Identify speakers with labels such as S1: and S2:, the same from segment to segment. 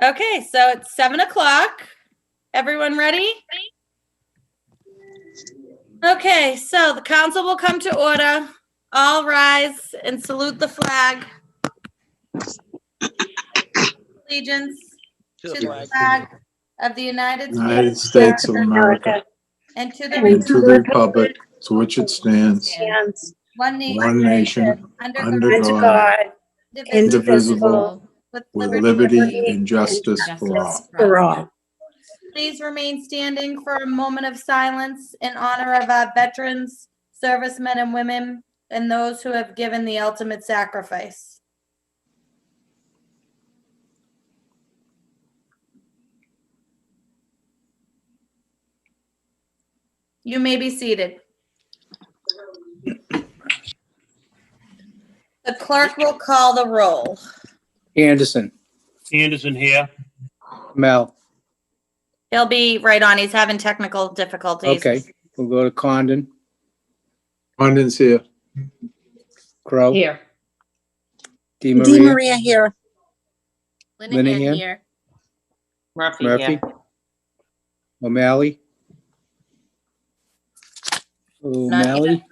S1: Okay, so it's 7 o'clock. Everyone ready? Okay, so the council will come to order. All rise and salute the flag. Allegiance to the flag of the
S2: United States of America,
S1: and to
S2: and to the republic to which it stands,
S1: one
S2: one nation, under
S1: God,
S2: God,
S1: indivisible,
S2: with liberty and justice for all.
S1: Please remain standing for a moment of silence in honor of our veterans, servicemen and women, and those who have given the ultimate sacrifice. You may be seated. The clerk will call the roll.
S3: Anderson,
S4: Anderson here.
S3: Mel.
S1: He'll be right on. He's having technical difficulties.
S3: Okay, we'll go to Condon,
S2: Condon's here.
S3: Crow,
S5: Here.
S3: Di
S6: Di
S3: Maria,
S6: Maria here.
S3: Linehan
S1: here.
S5: Murphy,
S3: Murphy,
S5: here.
S3: O'Malley. O'Malley.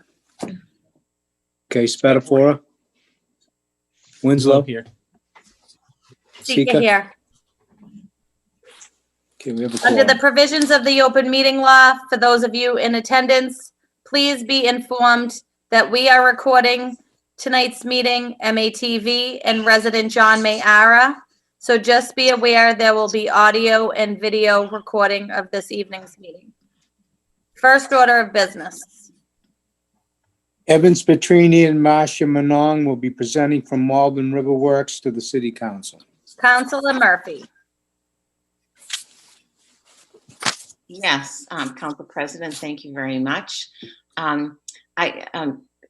S3: Okay, Spatafora. Winslow.
S4: Here.
S1: Sika here.
S3: Okay, we have a
S1: Under the
S3: quorum.
S1: provisions of the open meeting law, for those of you in attendance, please be informed that we are recording tonight's meeting, MATV, and resident John Mayara. So just be aware there will be audio and video recording of this evening's meeting. First order of business.
S3: Evan Spetrini and Marcia Manong will be presenting from Malden River Works to the City Council.
S1: Councilor Murphy.
S5: Yes, Council President, thank you very much.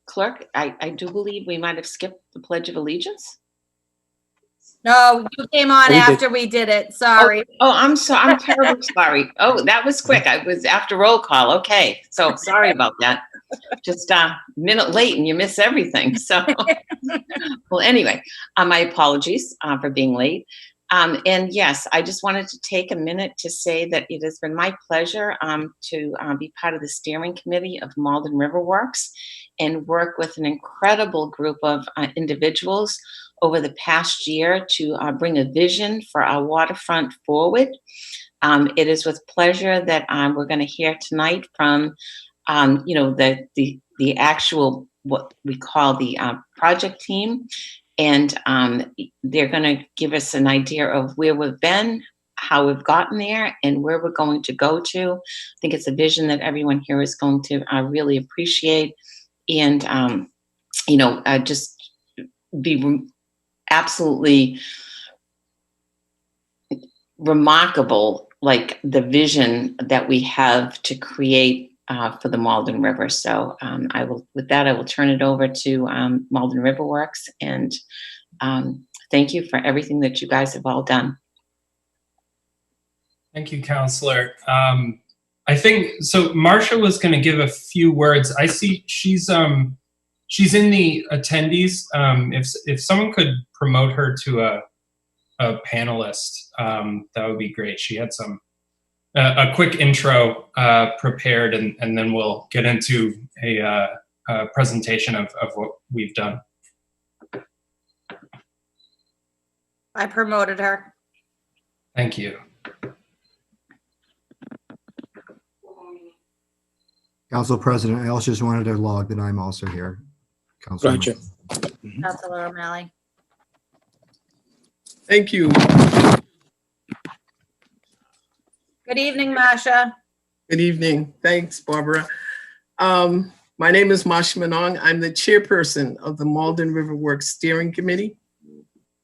S5: Clerk, I do believe we might have skipped the Pledge of Allegiance.
S1: No, you came on
S3: We did.
S1: after we did it. Sorry.
S5: Oh, I'm terribly sorry. Oh, that was quick. I was after roll call. Okay, so sorry about that. Just a minute late and you miss everything. So, well, anyway, my apologies for being late. And yes, I just wanted to take a minute to say that it has been my pleasure to be part of the steering committee of Malden River Works and work with an incredible group of individuals over the past year to bring a vision for our waterfront forward. It is with pleasure that we're going to hear tonight from, the actual, what we call the project team. And they're going to give us an idea of where we've been, how we've gotten there, and where we're going to go to. I think it's a vision that everyone here is going to really appreciate and, just be absolutely remarkable, like the vision that we have to create for the Malden River. So I will turn it over to Malden River Works, and thank you for everything that you guys have all done.
S7: Thank you, Counselor. I think so. Marcia was going to give a few words. I see she's in the attendees. If someone could promote her to a panelist, that would be great. She had a quick intro prepared, and then we'll get into a presentation of what we've done.
S1: I promoted her.
S7: Thank you.
S8: Council President, I also just wanted to log that I'm also here. Councilor.
S3: Gotcha.
S1: Councilor O'Malley.
S9: Thank you.
S1: Good evening, Marcia.
S9: Good evening. Thanks, Barbara. My name is Marcia Manong. I'm the chairperson of the Malden River Works Steering Committee.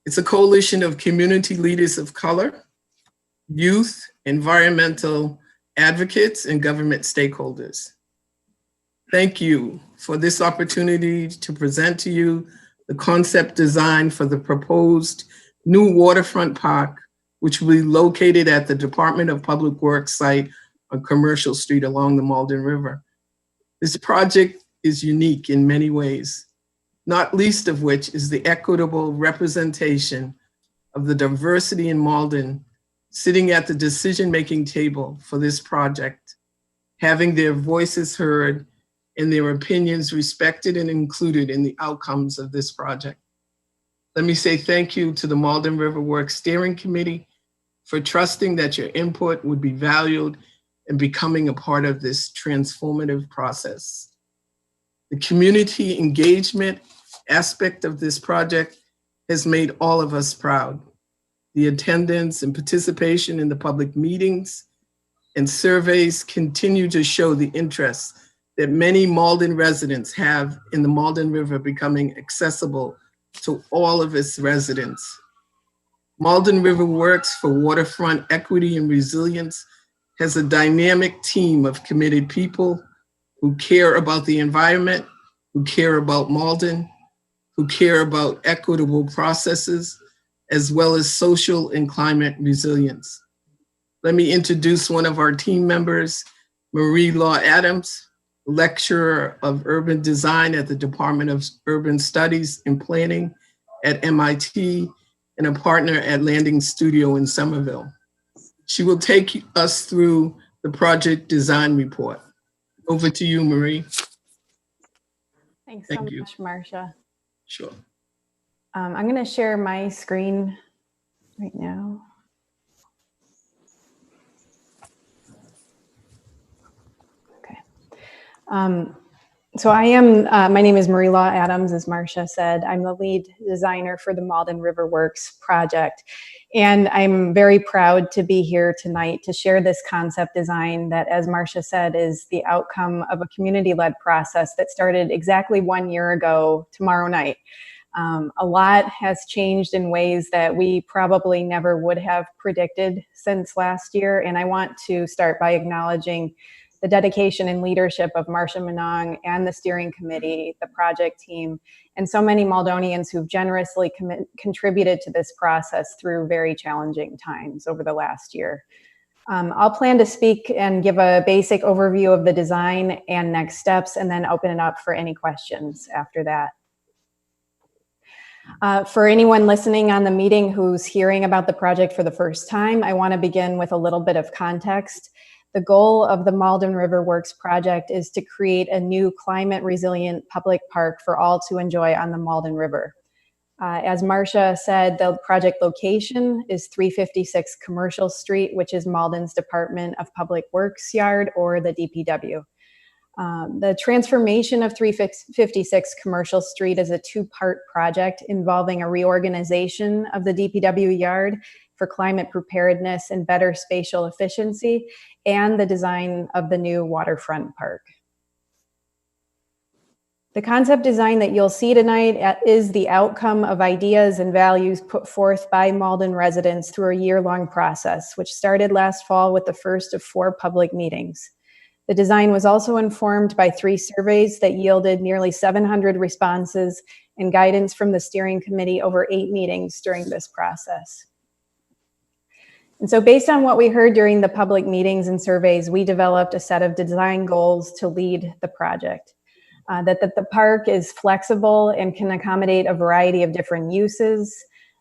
S9: It's a coalition of community leaders of color, youth, environmental advocates, and government stakeholders. Thank you for this opportunity to present to you the concept design for the proposed new waterfront park, which will be located at the Department of Public Works site on Commercial Street along the Malden River. This project is unique in many ways, not least of which is the equitable representation of the diversity in Malden sitting at the decision-making table for this project, having their voices heard and their opinions respected and included in the outcomes of this project. Let me say thank you to the Malden River Works Steering Committee for trusting that your input would be valued and becoming a part of this transformative process. The community engagement aspect of this project has made all of us proud. The attendance and participation in the public meetings and surveys continue to show the interest that many Malden residents have in the Malden River becoming accessible to all of its residents. Malden River Works for Waterfront Equity and Resilience has a dynamic team of committed people who care about the environment, who care about Malden, who care about equitable processes, as well as social and climate resilience. Let me introduce one of our team members, Marie Law Adams, lecturer of urban design at the Department of Urban Studies and Planning at MIT and a partner at Landing Studio in Somerville. She will take us through the project design report. Over to you, Marie.
S4: Thanks
S9: Thank
S4: so
S9: you.
S4: much, Marcia.
S9: Sure.
S4: I'm going to share my screen right now. Okay. So I am, my name is Marie Law Adams, as Marcia said. I'm the lead designer for the Malden River Works project. And I'm very proud to be here tonight to share this concept design that, as Marcia said, is the outcome of a community-led process that started exactly 1 year ago tomorrow night. A lot has changed in ways that we probably never would have predicted since last year. And I want to start by acknowledging the dedication and leadership of Marcia Manong and the steering committee, the project team, and so many Maldonians who've generously contributed to this process through very challenging times over the last year. I'll plan to speak and give a basic overview of the design and next steps, and then open it up for any questions after that. For anyone listening on the meeting who's hearing about the project for the first time, I want to begin with a little bit of context. The goal of the Malden River Works project is to create a new climate resilient public park for all to enjoy on the Malden River. As Marcia said, the project location is 356 Commercial Street, which is Malden's Department of Public Works yard, or the DPW. The transformation of 356 Commercial Street is a two-part project involving a reorganization of the DPW yard for climate preparedness and better spatial efficiency, and the design of the new waterfront park. The concept design that you'll see tonight is the outcome of ideas and values put forth by Malden residents through a year-long process, which started last fall with the first of 4 public meetings. The design was also informed by 3 surveys that yielded nearly 700 responses and guidance from the steering committee over 8 meetings during this process. And so based on what we heard during the public meetings and surveys, we developed a set of design goals to lead the project. That the park is flexible and can accommodate a variety of different uses,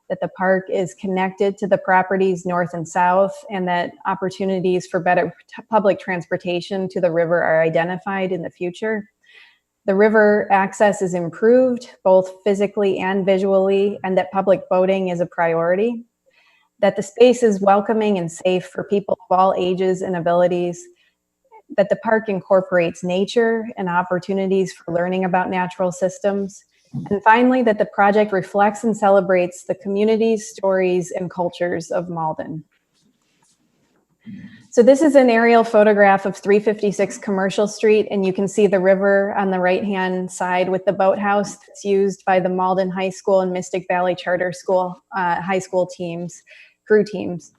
S4: that the park is connected to the properties north and south, and that opportunities for better public transportation to the river are identified in the future. The river access is improved, both physically and visually, and that public boating is a priority. That the space is welcoming and safe for people of all ages and abilities, that the park incorporates nature and opportunities for learning about natural systems, and finally, that the project reflects and celebrates the communities, stories, and cultures of Malden. So this is an aerial photograph of 356 Commercial Street, and you can see the river on the right-hand side with the boathouse that's used by the Malden High School and Mystic Valley Charter School high school teams, crew teams.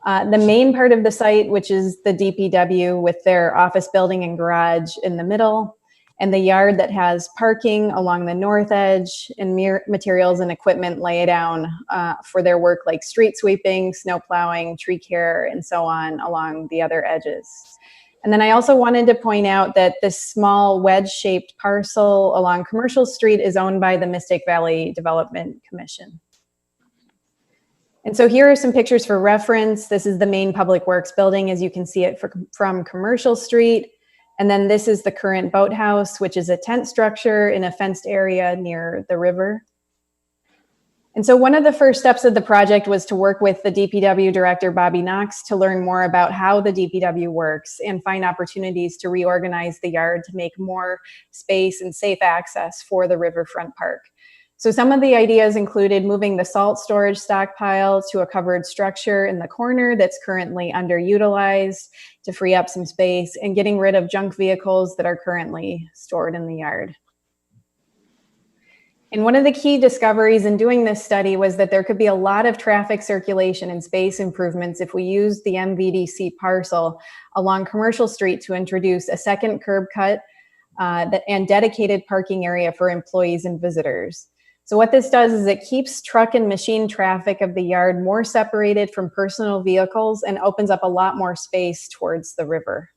S4: The main part of the site, which is the DPW with their office building and garage in the middle, and the yard that has parking along the north edge and materials and equipment lay down for their work like street sweeping, snow plowing, tree care, and so on along the other edges. And then I also wanted to point out that this small wedge-shaped parcel along Commercial Street is owned by the Mystic Valley Development Commission. And so here are some pictures for reference. This is the main public works building, as you can see it from Commercial Street. And then this is the current boathouse, which is a tent structure in a fenced area near the river. And so one of the first steps of the project was to work with the DPW director, Bobby Knox, to learn more about how the DPW works and find opportunities to reorganize the yard to make more space and safe access for the riverfront park. So some of the ideas included moving the salt storage stockpile to a covered structure in the corner that's currently underutilized to free up some space, and getting rid of junk vehicles that are currently stored in the yard. And one of the key discoveries in doing this study was that there could be a lot of traffic circulation and space improvements if we used the MVDC parcel along Commercial Street to introduce a second curb cut and dedicated parking area for employees and visitors. So what this does is it keeps truck and machine traffic of the yard more separated from personal vehicles and opens up a lot more space towards the river.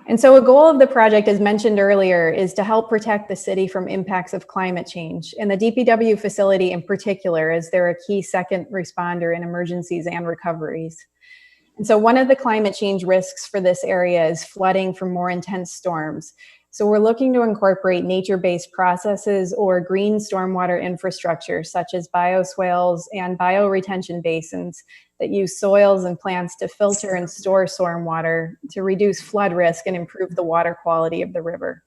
S4: And so a goal of the project, as mentioned earlier, is to help protect the city from impacts of climate change, and the DPW facility in particular, as they're a key second responder in emergencies and recoveries. And so one of the climate change risks for this area is flooding from more intense storms. So we're looking to incorporate nature-based processes or green stormwater infrastructure, such as bioswales and bioretention basins that use soils and plants to filter and store stormwater to reduce flood risk and improve the water quality of the river.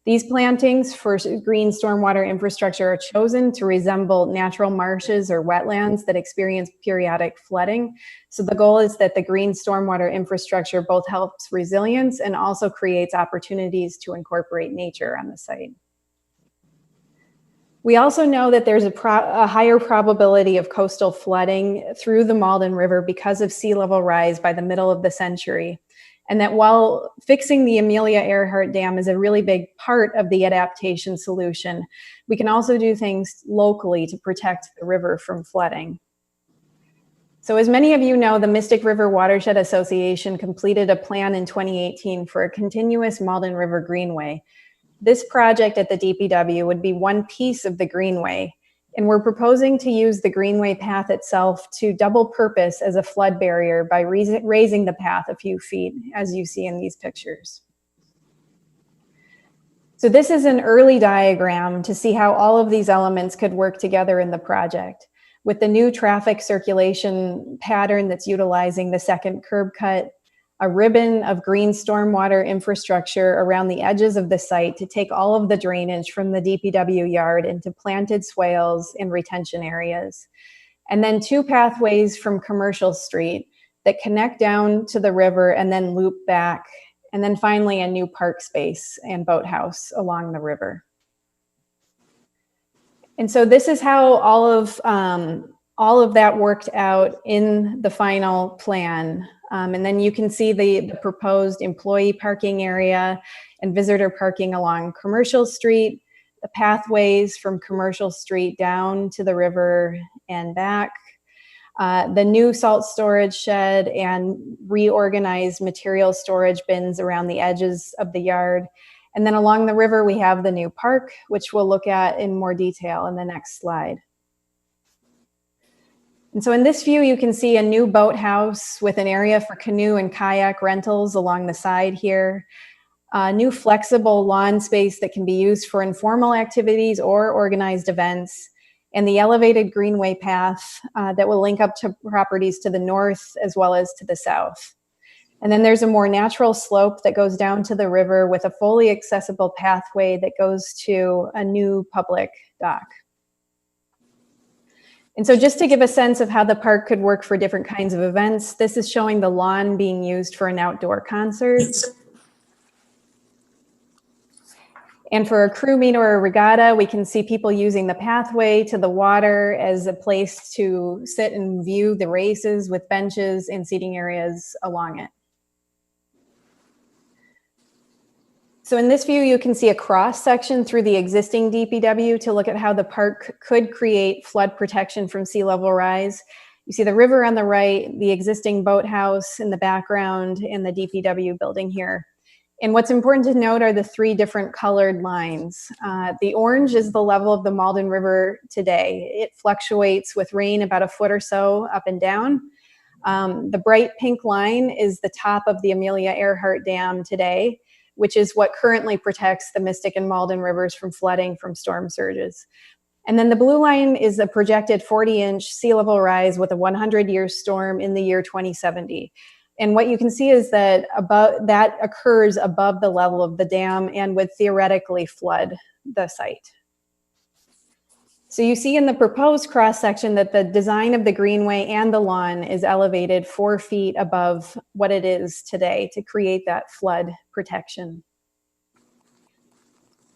S4: These plantings for green stormwater infrastructure are chosen to resemble natural marshes or wetlands that experience periodic flooding. So the goal is that the green stormwater infrastructure both helps resilience and also creates opportunities to incorporate nature on the site. We also know that there's a higher probability of coastal flooding through the Malden River because of sea level rise by the middle of the century. And that while fixing the Amelia Earhart Dam is a really big part of the adaptation solution, we can also do things locally to protect the river from flooding. So as many of you know, the Mystic River Watershed Association completed a plan in 2018 for a continuous Malden River Greenway. This project at the DPW would be one piece of the Greenway, and we're proposing to use the Greenway path itself to double purpose as a flood barrier by raising the path a few feet, as you see in these pictures. So this is an early diagram to see how all of these elements could work together in the project. With the new traffic circulation pattern that's utilizing the second curb cut, a ribbon of green stormwater infrastructure around the edges of the site to take all of the drainage from the DPW yard into planted swales and retention areas. And then two pathways from Commercial Street that connect down to the river and then loop back. And then finally a new park space and boathouse along the river. And so this is how all of that worked out in the final plan. And then you can see the proposed employee parking area and visitor parking along Commercial Street, the pathways from Commercial Street down to the river and back, the new salt storage shed and reorganized material storage bins around the edges of the yard. And then along the river, we have the new park, which we'll look at in more detail in the next slide. And so in this view, you can see a new boathouse with an area for canoe and kayak rentals along the side here. A new flexible lawn space that can be used for informal activities or organized events. And the elevated greenway path that will link up to properties to the north as well as to the south. And then there's a more natural slope that goes down to the river with a fully accessible pathway that goes to a new public dock. And so just to give a sense of how the park could work for different kinds of events, this is showing the lawn being used for an outdoor concert. And for a crew meet or a regatta, we can see people using the pathway to the water as a place to sit and view the races with benches and seating areas along it. So in this view, you can see a cross section through the existing DPW to look at how the park could create flood protection from sea level rise. You see the river on the right, the existing boathouse in the background, and the DPW building here. And what's important to note are the 3 different colored lines. The orange is the level of the Malden River today. It fluctuates with rain about a foot or so up and down. The bright pink line is the top of the Amelia Earhart Dam today, which is what currently protects the Mystic and Malden rivers from flooding from storm surges. And then the blue line is a projected 40-inch sea level rise with a 100-year storm in the year 2070. And what you can see is that that occurs above the level of the dam and would theoretically flood the site. So you see in the proposed cross section that the design of the greenway and the lawn is elevated 4 feet above what it is today to create that flood protection.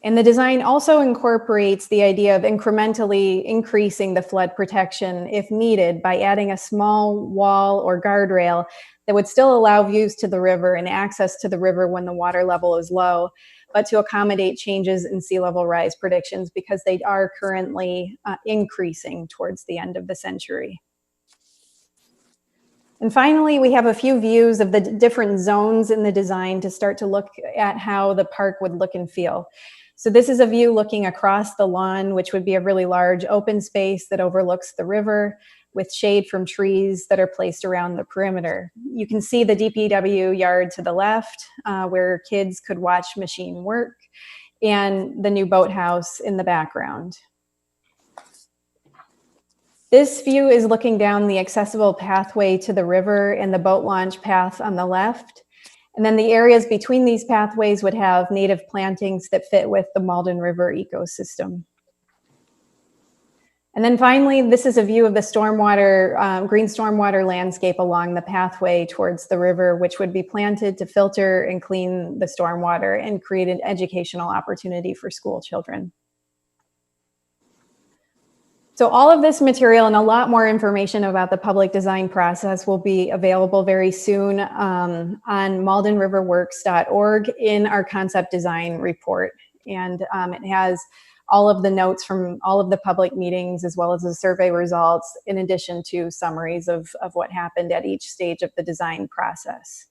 S4: And the design also incorporates the idea of incrementally increasing the flood protection if needed by adding a small wall or guardrail that would still allow views to the river and access to the river when the water level is low, but to accommodate changes in sea level rise predictions because they are currently increasing towards the end of the century. And finally, we have a few views of the different zones in the design to start to look at how the park would look and feel. So this is a view looking across the lawn, which would be a really large open space that overlooks the river with shade from trees that are placed around the perimeter. You can see the DPW yard to the left, where kids could watch machine work, and the new boathouse in the background. This view is looking down the accessible pathway to the river and the boat launch path on the left. And then the areas between these pathways would have native plantings that fit with the Malden River ecosystem. And then finally, this is a view of the stormwater, green stormwater landscape along the pathway towards the river, which would be planted to filter and clean the stormwater and create an educational opportunity for school children. So all of this material and a lot more information about the public design process will be available very soon on maldenriverworks.org in our concept design report. And it has all of the notes from all of the public meetings, as well as the survey results, in addition to summaries of what happened at each stage of the design process.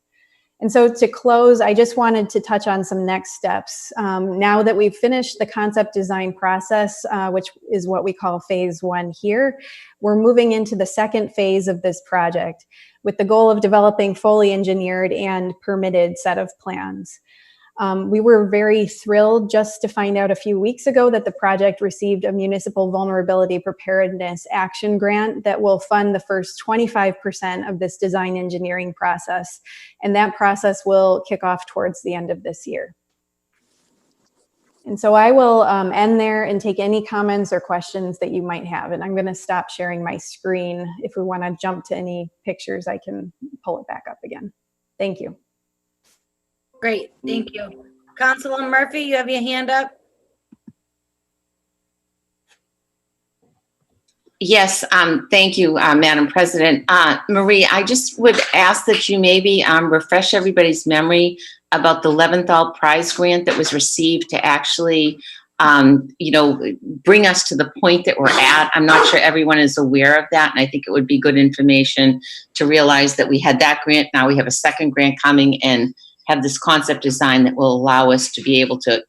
S4: And so to close, I just wanted to touch on some next steps. Now that we've finished the concept design process, which is what we call phase 1 here, we're moving into the second phase of this project with the goal of developing fully engineered and permitted set of plans. We were very thrilled just to find out a few weeks ago that the project received a Municipal Vulnerability Preparedness Action Grant that will fund the first 25% of this design engineering process. And that process will kick off towards the end of this year. And so I will end there and take any comments or questions that you might have. And I'm going to stop sharing my screen. If we want to jump to any pictures, I can pull it back up again. Thank you.
S1: Great, thank you. Councilor Murphy, you have your hand up?
S5: Yes, thank you, Madam President. Marie, I just would ask that you maybe refresh everybody's memory about the Leventhal Prize Grant that was received to actually, bring us to the point that we're at. I'm not sure everyone is aware of that, and I think it would be good information to realize that we had that grant. Now we have a second grant coming and have this concept design that will allow us to be able to,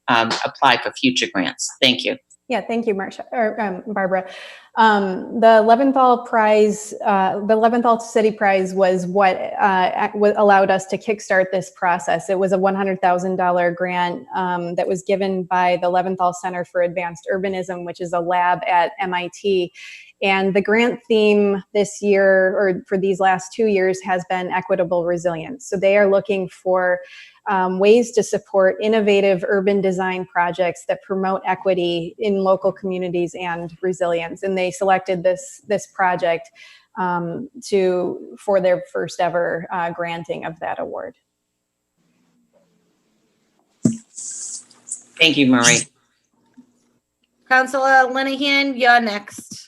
S5: apply for future grants. Thank you.
S4: Yeah, thank you, Barbara. The Leventhal Prize, the Leventhal City Prize was what allowed us to kickstart this process. It was a $100,000 grant that was given by the Leventhal Center for Advanced Urbanism, which is a lab at MIT. And the grant theme this year, or for these last 2 years, has been equitable resilience. So they are looking for ways to support innovative urban design projects that promote equity in local communities and resilience. And they selected this project for their first ever granting of that award.
S5: Thank you, Marie.
S1: Councilor Linehan, you're next.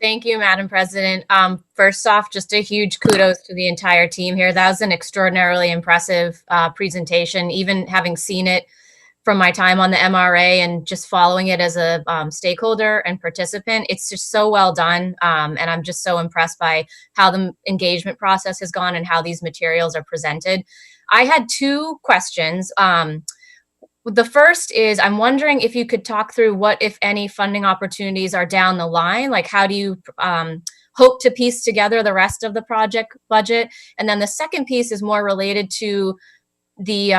S6: Thank you, Madam President. First off, just a huge kudos to the entire team here. That was an extraordinarily impressive presentation, even having seen it from my time on the MRA and just following it as a stakeholder and participant. It's just so well done. And I'm just so impressed by how the engagement process has gone and how these materials are presented. I had two questions. The first is, I'm wondering if you could talk through what, if any, funding opportunities are down the line. Like, how do you hope to piece together the rest of the project budget? And then the second piece is more related to the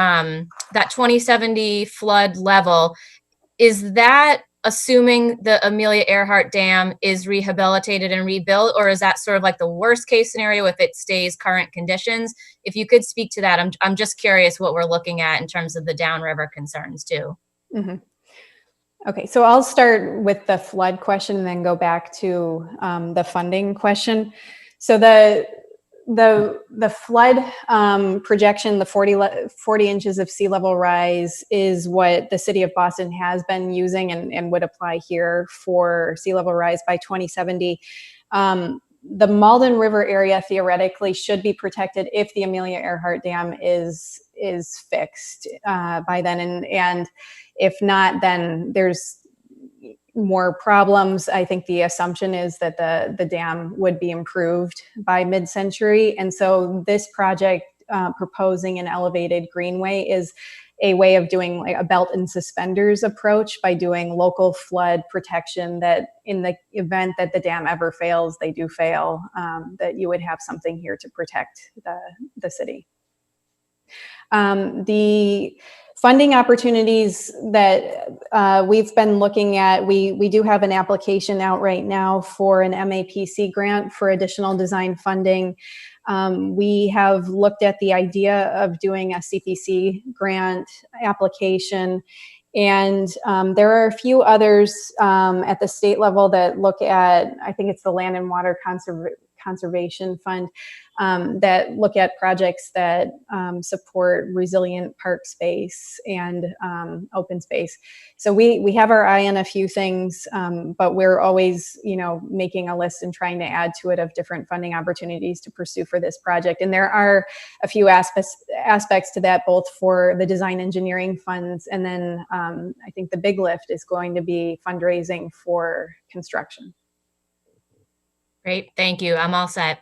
S6: that 2070 flood level. Is that assuming the Amelia Earhart Dam is rehabilitated and rebuilt, or is that sort of like the worst case scenario if it stays current conditions? If you could speak to that, I'm just curious what we're looking at in terms of the downriver concerns too.
S4: Mm-hmm. Okay, so I'll start with the flood question and then go back to the funding question. So the flood projection, the 40 inches of sea level rise, is what the city of Boston has been using and would apply here for sea level rise by 2070. The Malden River area theoretically should be protected if the Amelia Earhart Dam is fixed by then, and if not, then there's more problems. I think the assumption is that the dam would be improved by mid-century. And so this project proposing an elevated greenway is a way of doing like a belt and suspenders approach by doing local flood protection, that in the event that the dam ever fails, they do fail, that you would have something here to protect the city. The funding opportunities that we've been looking at, we do have an application out right now for an MAPC grant for additional design funding. We have looked at the idea of doing a CPC grant application, and there are a few others at the state level that look at, I think it's the Land and Water Conservation Fund, that look at projects that support resilient park space and open space. So we have our eye on a few things, but we're always, making a list and trying to add to it of different funding opportunities to pursue for this project. And there are a few aspects to that, both for the design engineering funds, and then I think the big lift is going to be fundraising for construction.
S6: Great, thank you. I'm all set.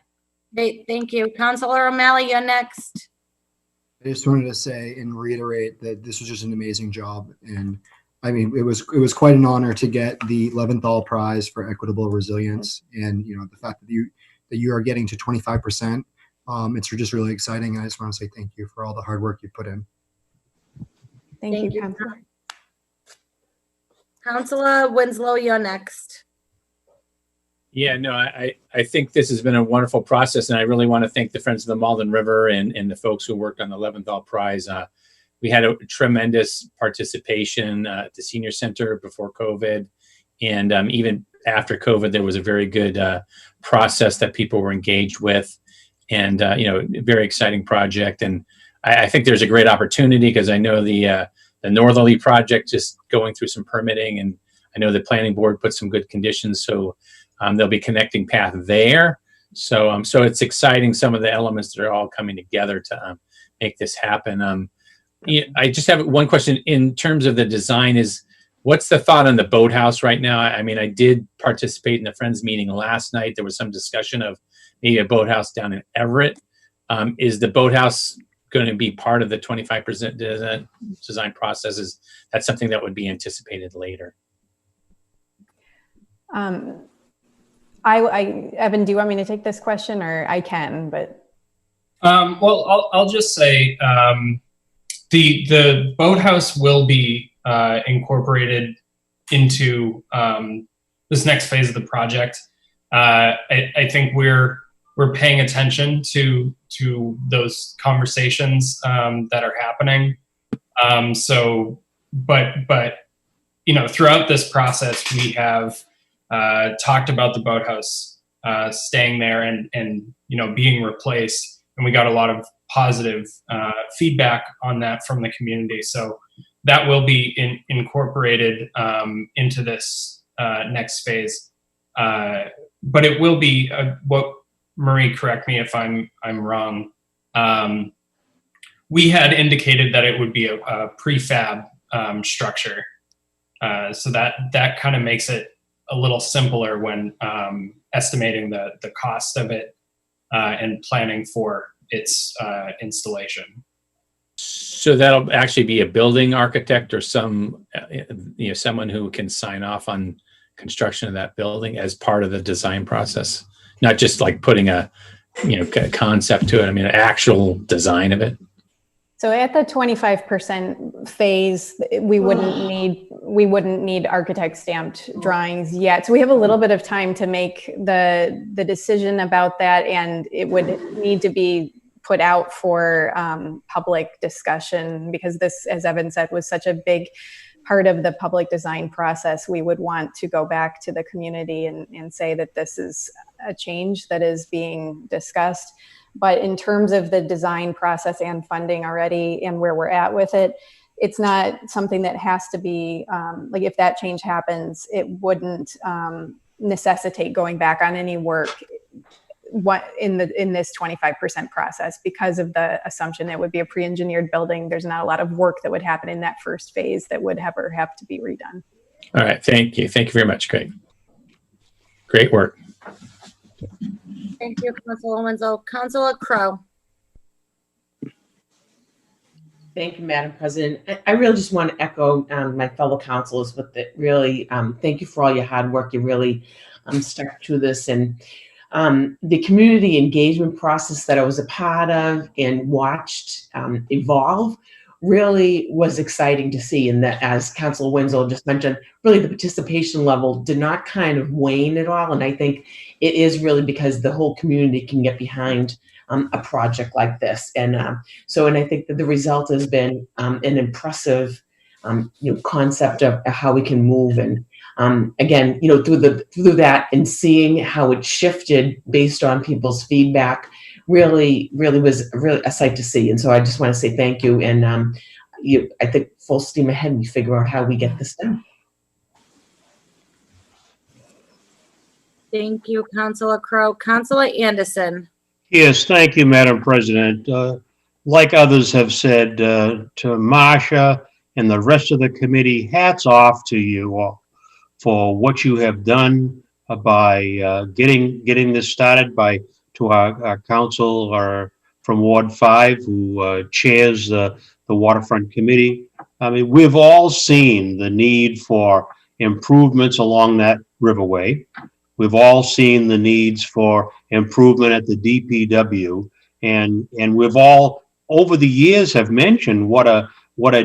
S1: Great, thank you. Councilor O'Malley, you're next.
S8: I just wanted to say and reiterate that this was just an amazing job. And I mean, it was quite an honor to get the Leventhal Prize for Equitable Resilience. And, the fact that you are getting to 25%, it's just really exciting. And I just want to say thank you for all the hard work you put in.
S4: Thank you, Councilor.
S1: Councilor Winslow, you're next.
S10: Yeah, no, I think this has been a wonderful process, and I really want to thank the Friends of the Malden River and the folks who worked on the Leventhal Prize. We had a tremendous participation at the Senior Center before COVID, and even after COVID, there was a very good process that people were engaged with, and very exciting project. And I think there's a great opportunity because I know the Northerly project just going through some permitting, and I know the planning board put some good conditions, so there'll be connecting path there. So it's exciting, some of the elements that are all coming together to make this happen. I just have one question in terms of the design is, what's the thought on the boathouse right now? I mean, I did participate in the Friends meeting last night. There was some discussion of maybe a boathouse down in Everett. Is the boathouse going to be part of the 25% design process? Is that something that would be anticipated later?
S4: Evan, do you want me to take this question, or I can, but.
S7: Well, I'll just say the boathouse will be incorporated into this next phase of the project. I think we're paying attention to those conversations that are happening. But throughout this process, we have talked about the boathouse staying there and being replaced, and we got a lot of positive feedback on that from the community. So that will be incorporated into this next phase. But it will be what, Marie, correct me if I'm wrong. We had indicated that it would be a prefab structure. So that kind of makes it a little simpler when estimating the cost of it and planning for its installation.
S10: So that'll actually be a building architect or someone who can sign off on construction of that building as part of the design process, not just like putting a concept to it. I mean, an actual design of it.
S4: So at the 25% phase, we wouldn't need architect stamped drawings yet. So we have a little bit of time to make the decision about that, and it would need to be put out for public discussion, because this, as Evan said, was such a big part of the public design process. We would want to go back to the community and say that this is a change that is being discussed. But in terms of the design process and funding already and where we're at with it, it's not something that has to be, like if that change happens, it wouldn't necessitate going back on any work in this 25% process, because of the assumption that it would be a pre-engineered building. There's not a lot of work that would happen in that first phase that would ever have to be redone.
S10: All right, thank you very much. Great work.
S1: Thank you, Councilor Wenzel. Councilor Crowe.
S11: Thank you, Madam President. I really just want to echo my fellow councilors with it. Really, thank you for all your hard work. You really stuck to this, and the community engagement process that I was a part of and watched evolve really was exciting to see. And that, as Councilor Wenzel just mentioned, really the participation level did not kind of wane at all. And I think it is really because the whole community can get behind a project like this. And and I think that the result has been an impressive concept of how we can move. And again, through that and seeing how it shifted based on people's feedback really was a sight to see. And so I just want to say thank you. And I think full steam ahead, we figure out how we get this done.
S1: Thank you, Councilor Crowe. Councilor Anderson.
S12: Yes, thank you, Madam President. Like others have said, to Marcia and the rest of the committee, hats off to you all for what you have done by getting this started, to our council from Ward 5 who chairs the Waterfront Committee. I mean, we've all seen the need for improvements along that riverway. We've all seen the needs for improvement at the DPW, and we've all over the years have mentioned what a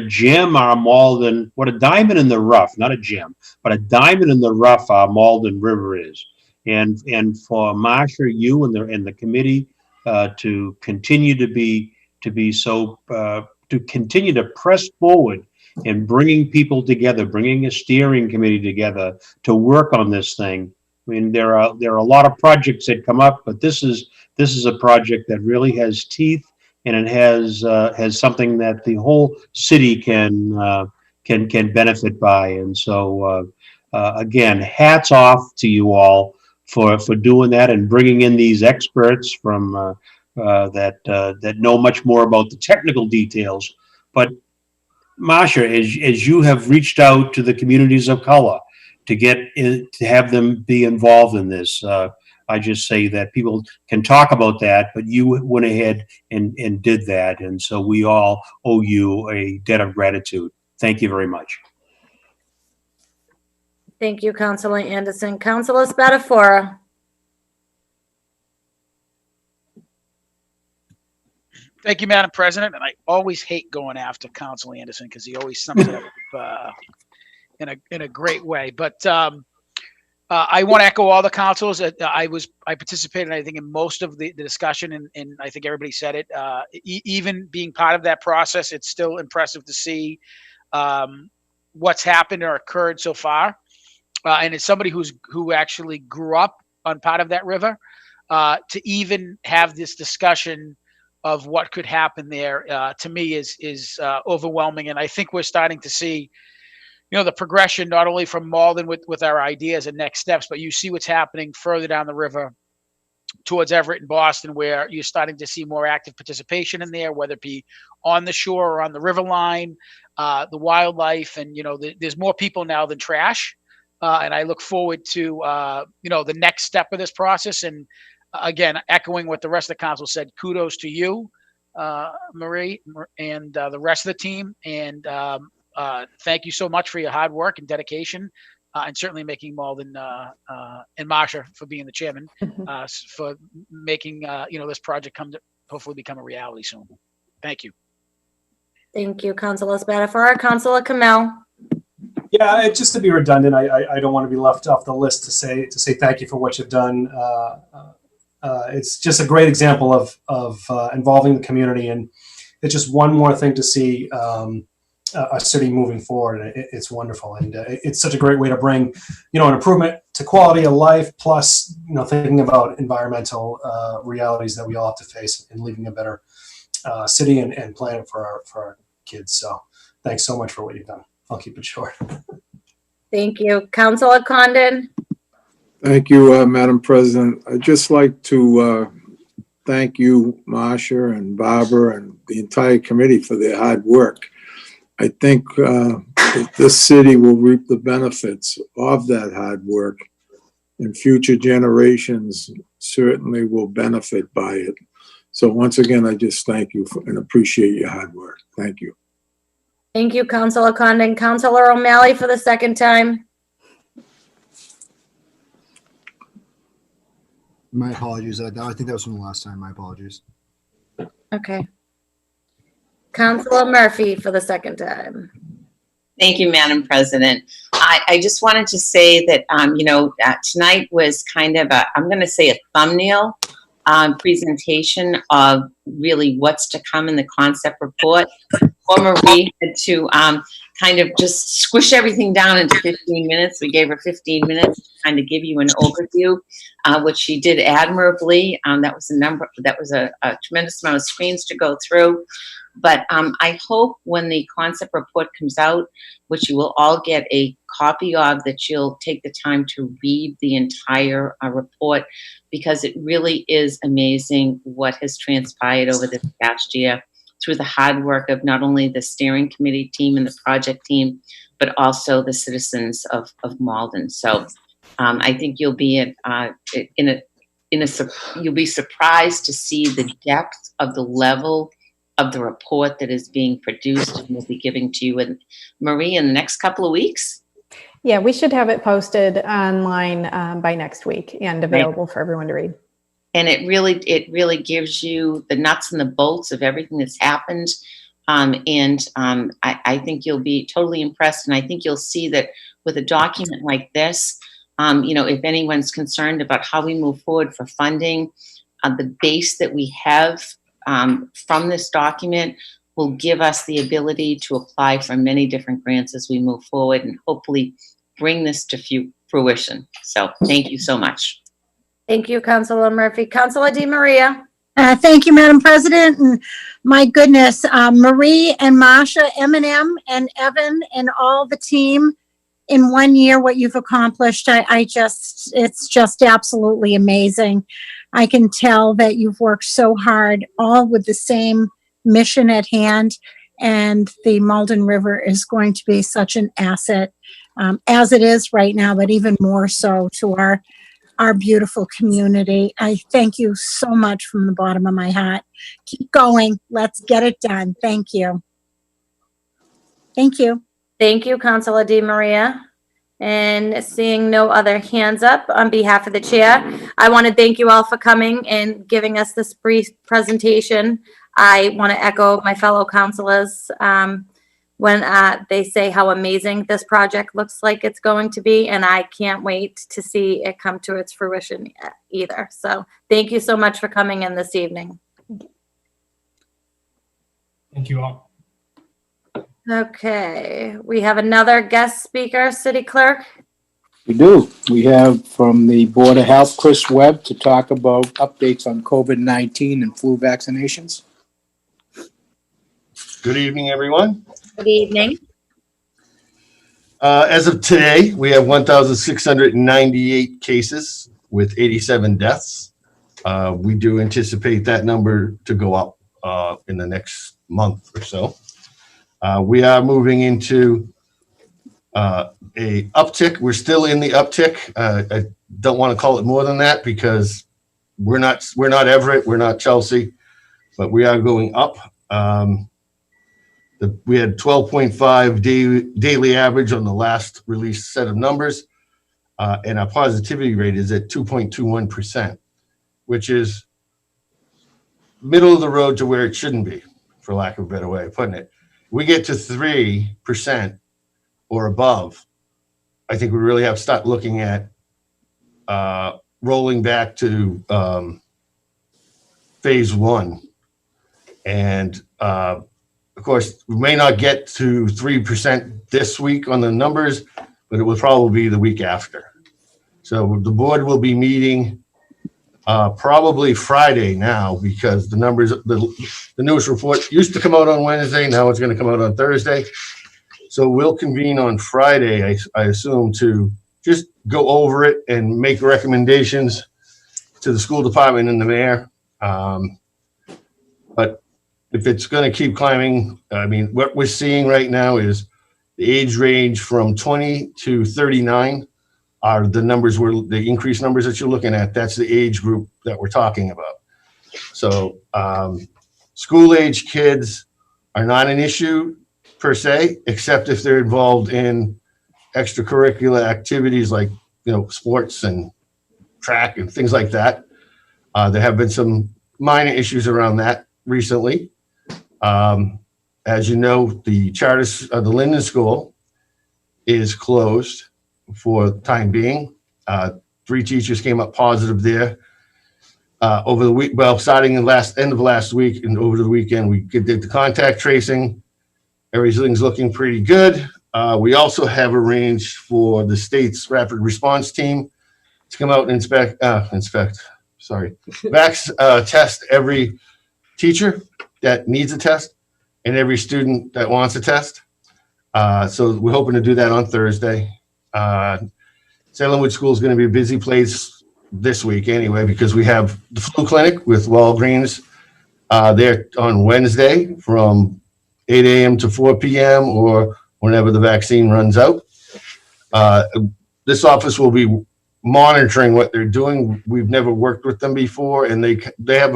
S12: gem our Malden, what a diamond in the rough, not a gem, but a diamond in the rough our Malden River is. And for Marcia, you and the committee to continue to continue to press forward in bringing people together, bringing a steering committee together to work on this thing. I mean, there are a lot of projects that come up, but this is a project that really has teeth, and it has something that the whole city can benefit by. And so again, hats off to you all for doing that and bringing in these experts from that know much more about the technical details. But Marcia, as you have reached out to the communities of color to have them be involved in this, I just say that people can talk about that, but you went ahead and did that. And so we all owe you a debt of gratitude. Thank you very much.
S1: Thank you, Councilor Anderson. Councilor Spatafora.
S13: Thank you, Madam President. And I always hate going after Councilor Anderson because he always sums it up in a great way. But I want to echo all the councilors. I participated, I think, in most of the discussion, and I think everybody said it. Even being part of that process, it's still impressive to see what's happened or occurred so far. And as somebody who actually grew up on part of that river, to even have this discussion of what could happen there, to me is overwhelming. And I think we're starting to see, the progression not only from Malden with our ideas and next steps, but you see what's happening further down the river towards Everett and Boston, where you're starting to see more active participation in there, whether it be on the shore or on the river line, the wildlife, and there's more people now than trash. And I look forward to the next step of this process. And again, echoing what the rest of the council said, kudos to you, Marie, and the rest of the team. And thank you so much for your hard work and dedication, and certainly making Malden and Marcia for being the chairman, for making this project hopefully become a reality soon. Thank you.
S1: Thank you, Councilor Spatafora. Councilor Kamel.
S14: Yeah, just to be redundant, I don't want to be left off the list to say thank you for what you've done. It's just a great example of involving the community, and it's just one more thing to see a city moving forward. And it's wonderful, and it's such a great way to bring an improvement to quality of life, plus thinking about environmental realities that we all have to face in leaving a better city and planet for our kids. So thanks so much for what you've done. I'll keep it short.
S1: Thank you. Councilor Condon.
S2: Thank you, Madam President. I'd just like to thank you, Marcia and Barbara, and the entire committee for their hard work. I think that this city will reap the benefits of that hard work, and future generations certainly will benefit by it. So once again, I just thank you and appreciate your hard work. Thank you.
S1: Thank you, Councilor Condon. Councilor O'Malley for the second time.
S8: My apologies. I think that was from the last time. My apologies.
S1: Okay. Councilor Murphy for the second time.
S5: Thank you, Madam President. I just wanted to say that, tonight was kind of I'm going to say a thumbnail presentation of really what's to come in the concept report. Poor Marie had to kind of just squish everything down into 15 minutes. We gave her 15 minutes to kind of give you an overview, which she did admirably. That was a tremendous amount of screens to go through. But I hope when the concept report comes out, which you will all get a copy of, that you'll take the time to read the entire report, because it really is amazing what has transpired over this past year through the hard work of not only the steering committee team and the project team, but also the citizens of Malden. So I think you'll be you'll be surprised to see the depth of the level of the report that is being produced, and we'll be giving to you and Marie in the next couple of weeks.
S4: Yeah, we should have it posted online by next week and available for everyone to read.
S5: And it really gives you the nuts and the bolts of everything that's happened. I think you'll be totally impressed. And I think you'll see that with a document like this, if anyone's concerned about how we move forward for funding, the base that we have from this document will give us the ability to apply for many different grants as we move forward and hopefully bring this to fruition. So thank you so much.
S1: Thank you, Councilor Murphy. Councilor Di Maria.
S15: Thank you, Madam President. And my goodness, Marie and Marcia, Eminem and Evan and all the team, in 1 year, what you've accomplished, it's just absolutely amazing. I can tell that you've worked so hard, all with the same mission at hand, and the Malden River is going to be such an asset, as it is right now, but even more so to our beautiful community. I thank you so much from the bottom of my heart. Keep going. Let's get it done. Thank you. Thank you.
S1: Thank you, Councilor Di Maria. And seeing no other hands up, on behalf of the chair, I want to thank you all for coming and giving us this brief presentation. I want to echo my fellow councilors when they say how amazing this project looks like it's going to be, and I can't wait to see it come to its fruition either. So thank you so much for coming in this evening.
S7: Thank you all.
S1: Okay, we have another guest speaker, City Clerk.
S3: We do. We have from the Board of Health, Chris Webb, to talk about updates on COVID-19 and flu vaccinations.
S16: Good evening, everyone.
S1: Good evening.
S16: As of today, we have 1,698 cases with 87 deaths. We do anticipate that number to go up in the next month or so. We are moving into a uptick. We're still in the uptick. I don't want to call it more than that because we're not Everett, we're not Chelsea, but we are going up. We had 12.5 daily average on the last released set of numbers, and our positivity rate is at 2.21%, which is middle of the road to where it shouldn't be, for lack of a better way of putting it. We get to 3% or above, I think we really have to start looking at rolling back to phase one. And of course, we may not get to 3% this week on the numbers, but it will probably be the week after. So the board will be meeting probably Friday now, because the numbers, the newest report used to come out on Wednesday. Now it's going to come out on Thursday. So we'll convene on Friday, I assume, to just go over it and make recommendations to the school department and the mayor. But if it's going to keep climbing, I mean, what we're seeing right now is the age range from 20 to 39 are the numbers, the increased numbers that you're looking at. That's the age group that we're talking about. So school age kids are not an issue per se, except if they're involved in extracurricular activities like, sports and track and things like that. There have been some minor issues around that recently. As you know, the the Linden School is closed for the time being. 3 teachers came up positive there over the week. Well, starting in end of last week and over the weekend, we did the contact tracing. Everything's looking pretty good. We also have arranged for the state's rapid response team to come out and test every teacher that needs a test and every student that wants a test. So we're hoping to do that on Thursday. Salem Wood School is going to be a busy place this week anyway, because we have the flu clinic with Walgreens there on Wednesday from 8 a.m. to 4 p.m. or whenever the vaccine runs out. This office will be monitoring what they're doing. We've never worked with them before, and they have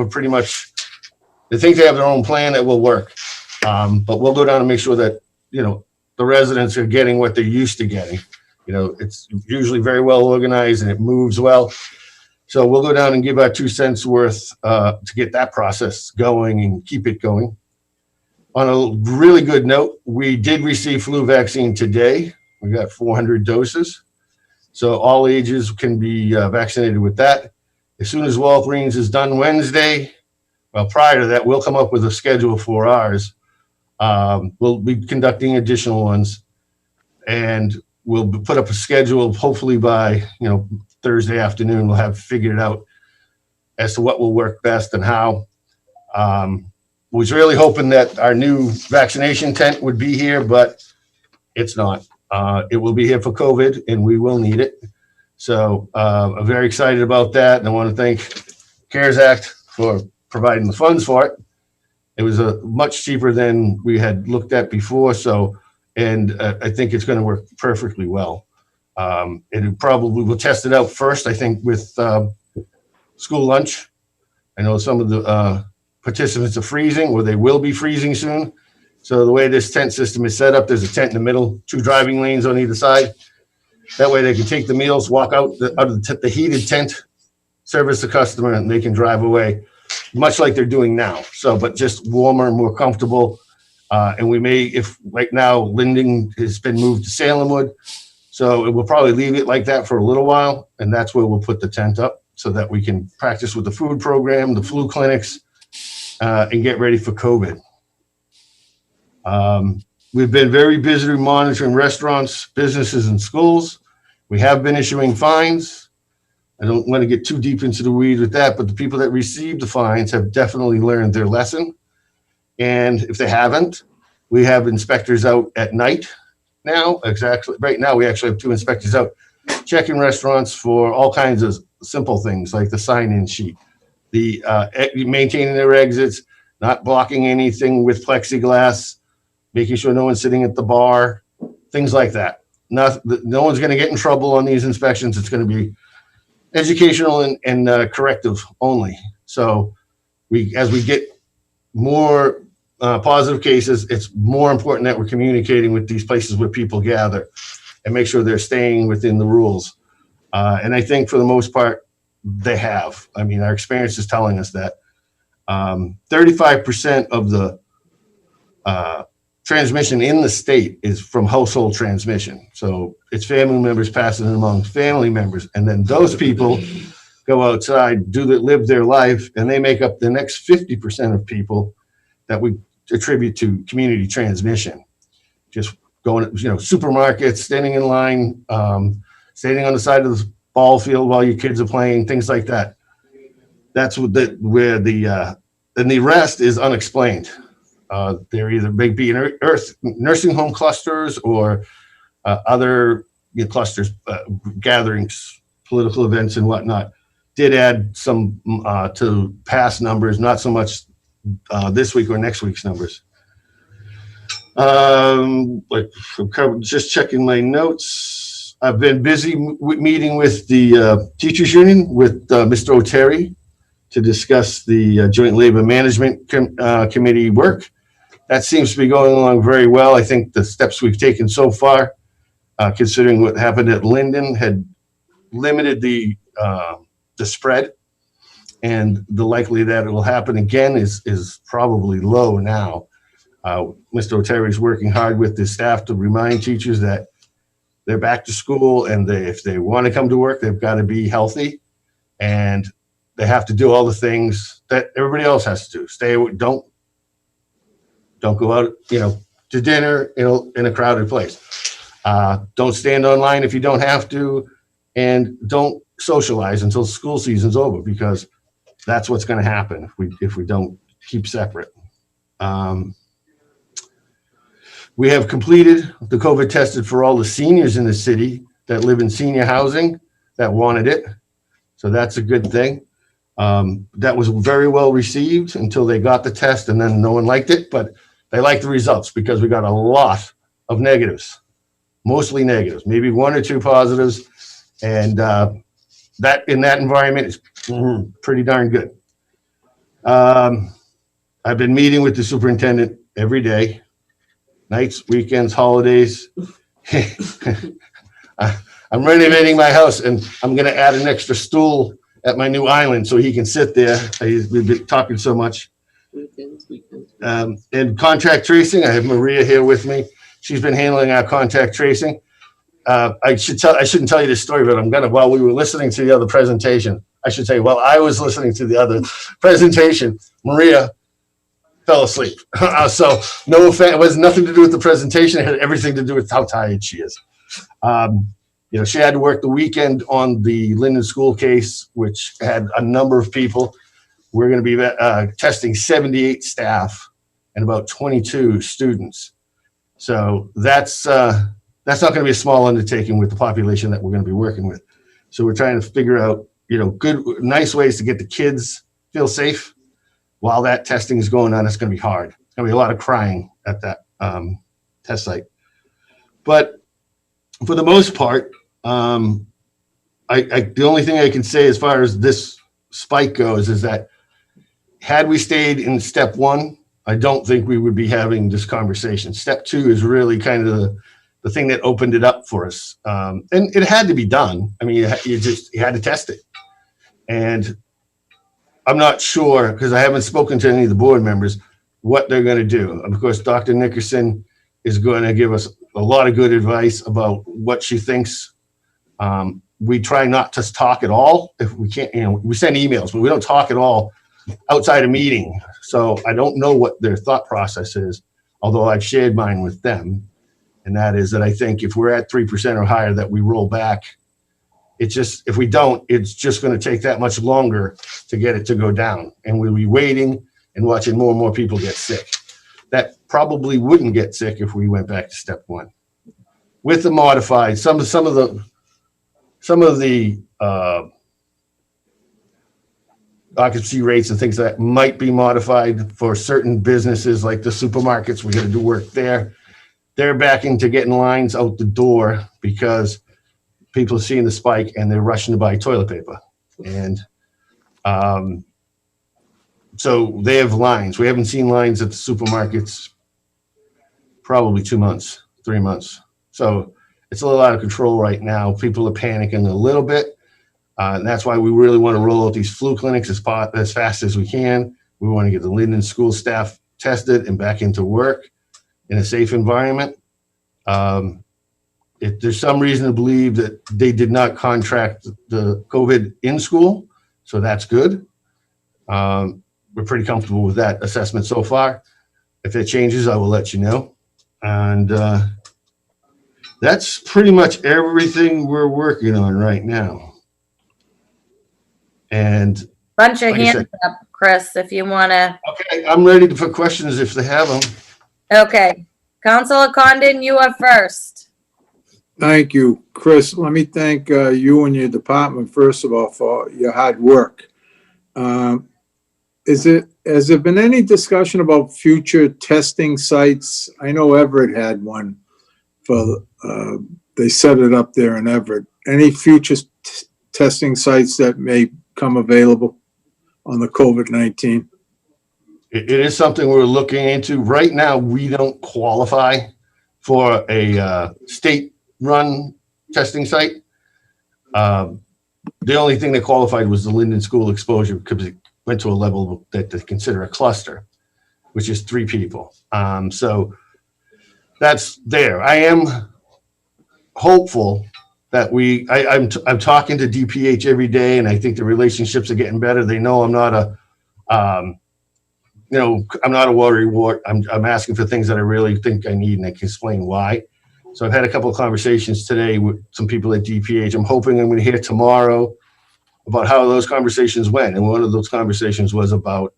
S16: they think they have their own plan that will work. But we'll go down and make sure that, the residents are getting what they're used to getting. It's usually very well organized and it moves well. So we'll go down and give our 2 cents worth to get that process going and keep it going. On a really good note, we did receive flu vaccine today. We got 400 doses. So all ages can be vaccinated with that. As soon as Walgreens is done Wednesday, well, prior to that, we'll come up with a schedule for ours. We'll be conducting additional ones, and we'll put up a schedule. Hopefully by Thursday afternoon, we'll have figured it out as to what will work best and how. Was really hoping that our new vaccination tent would be here, but it's not. It will be here for COVID, and we will need it. So I'm very excited about that, and I want to thank CARES Act for providing the funds for it. It was much cheaper than we had looked at before, and I think it's going to work perfectly well. And probably we'll test it out first, I think, with school lunch. I know some of the participants are freezing, or they will be freezing soon. So the way this tent system is set up, there's a tent in the middle, 2 driving lanes on either side. That way they can take the meals, walk out of the heated tent, service the customer, and they can drive away, much like they're doing now. So, but just warmer, more comfortable. And we may, if right now Linden has been moved to Salemwood, so it will probably leave it like that for a little while, and that's where we'll put the tent up so that we can practice with the food program, the flu clinics, and get ready for COVID. We've been very busy monitoring restaurants, businesses, and schools. We have been issuing fines. I don't want to get too deep into the weeds with that, but the people that received the fines have definitely learned their lesson. And if they haven't, we have inspectors out at night now. Exactly. Right now, we actually have 2 inspectors out checking restaurants for all kinds of simple things like the sign-in sheet, maintaining their exits, not blocking anything with plexiglass, making sure no one's sitting at the bar, things like that. No one's going to get in trouble on these inspections. It's going to be educational and corrective only. So as we get more positive cases, it's more important that we're communicating with these places where people gather and make sure they're staying within the rules. And I think for the most part, they have. I mean, our experience is telling us that 35% of the transmission in the state is from household transmission. So it's family members passing it among family members. And then those people go outside, live their life, and they make up the next 50% of people that we attribute to community transmission. Just going, supermarkets, standing in line, standing on the side of the ball field while your kids are playing, things like that. That's and the rest is unexplained. They're either maybe nursing home clusters or other clusters, gatherings, political events and whatnot. Did add some to past numbers, not so much this week or next week's numbers. Just checking my notes. I've been busy meeting with the teachers union with Mr. O'Terry to discuss the joint labor management committee work. That seems to be going along very well. I think the steps we've taken so far, considering what happened at Linden, had limited the spread, and the likelihood that it will happen again is probably low now. Mr. O'Terry is working hard with his staff to remind teachers that they're back to school, and if they want to come to work, they've got to be healthy, and they have to do all the things that everybody else has to do. Don't go out, to dinner in a crowded place. Don't stand online if you don't have to, and don't socialize until school season's over, because that's what's going to happen if we don't keep separate. We have completed the COVID tested for all the seniors in the city that live in senior housing that wanted it. So that's a good thing. That was very well received until they got the test, and then no one liked it, but they liked the results because we got a lot of negatives, mostly negatives, maybe one or two positives. And that in that environment is pretty darn good. I've been meeting with the superintendent every day, nights, weekends, holidays. I'm renovating my house, and I'm going to add an extra stool at my new island so he can sit there. We've been talking so much. And contact tracing, I have Maria here with me. She's been handling our contact tracing. I shouldn't tell you this story, but I'm gonna. While we were listening to the other presentation, I should say, while I was listening to the other presentation, Maria fell asleep. So no offense, it was nothing to do with the presentation. It had everything to do with how tired she is. She had to work the weekend on the Linden School case, which had a number of people. We're going to be testing 78 staff and about 22 students. So that's not going to be a small undertaking with the population that we're going to be working with. So we're trying to figure out, nice ways to get the kids feel safe while that testing is going on. It's going to be hard. It's going to be a lot of crying at that test site. But for the most part, the only thing I can say as far as this spike goes is that had we stayed in step one, I don't think we would be having this conversation. Step two is really kind of the thing that opened it up for us. And it had to be done. I mean, you had to test it. And I'm not sure, because I haven't spoken to any of the board members, what they're going to do. Of course, Dr. Nickerson is going to give us a lot of good advice about what she thinks. We try not to talk at all. If we can't, we send emails, but we don't talk at all outside a meeting. So I don't know what their thought process is, although I've shared mine with them. And that is that I think if we're at 3% or higher, that we roll back. If we don't, it's just going to take that much longer to get it to go down. And we'll be waiting and watching more and more people get sick. That probably wouldn't get sick if we went back to step one. With the modified, some of the occupancy rates and things that might be modified for certain businesses like the supermarkets. We got to do work there. They're back into getting lines out the door because people are seeing the spike and they're rushing to buy toilet paper. And so they have lines. We haven't seen lines at the supermarkets probably 2 months, 3 months. So it's a little out of control right now. People are panicking a little bit. And that's why we really want to roll out these flu clinics as fast as we can. We want to get the Linden school staff tested and back into work in a safe environment. If there's some reason to believe that they did not contract the COVID in school, so that's good. We're pretty comfortable with that assessment so far. If it changes, I will let you know. And that's pretty much everything we're working on right now. And
S1: Bunch of
S16: like I
S1: hands
S16: said-
S1: up, Chris, if you want to.
S16: Okay, I'm ready for questions if they have them.
S1: Okay. Councilor Condon, you are first.
S2: Thank you, Chris. Let me thank you and your department, first of all, for your hard work. Has there been any discussion about future testing sites? I know Everett had one for, they set it up there in Everett. Any future testing sites that may come available on the COVID-19?
S16: It is something we're looking into. Right now, we don't qualify for a state-run testing site. The only thing that qualified was the Linden School exposure because it went to a level that they consider a cluster, which is 3 people. So that's there. I am hopeful that I'm talking to DPH every day, and I think the relationships are getting better. They know I'm not I'm not a worrywart. I'm asking for things that I really think I need, and I can explain why. So I've had a couple of conversations today with some people at DPH. I'm hoping I'm going to hear tomorrow about how those conversations went. And one of those conversations was about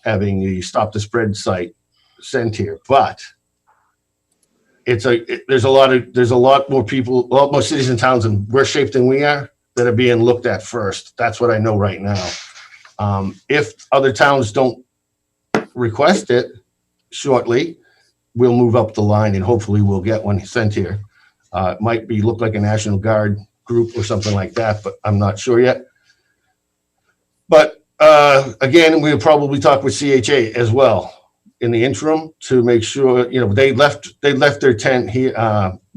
S16: having the Stop the Spread site sent here. But there's a lot more people, a lot more cities and towns in worse shape than we are that are being looked at first. That's what I know right now. If other towns don't request it shortly, we'll move up the line and hopefully we'll get one sent here. It might look like a National Guard group or something like that, but I'm not sure yet. But again, we'll probably talk with CHA as well in the interim to make sure, they left their tent here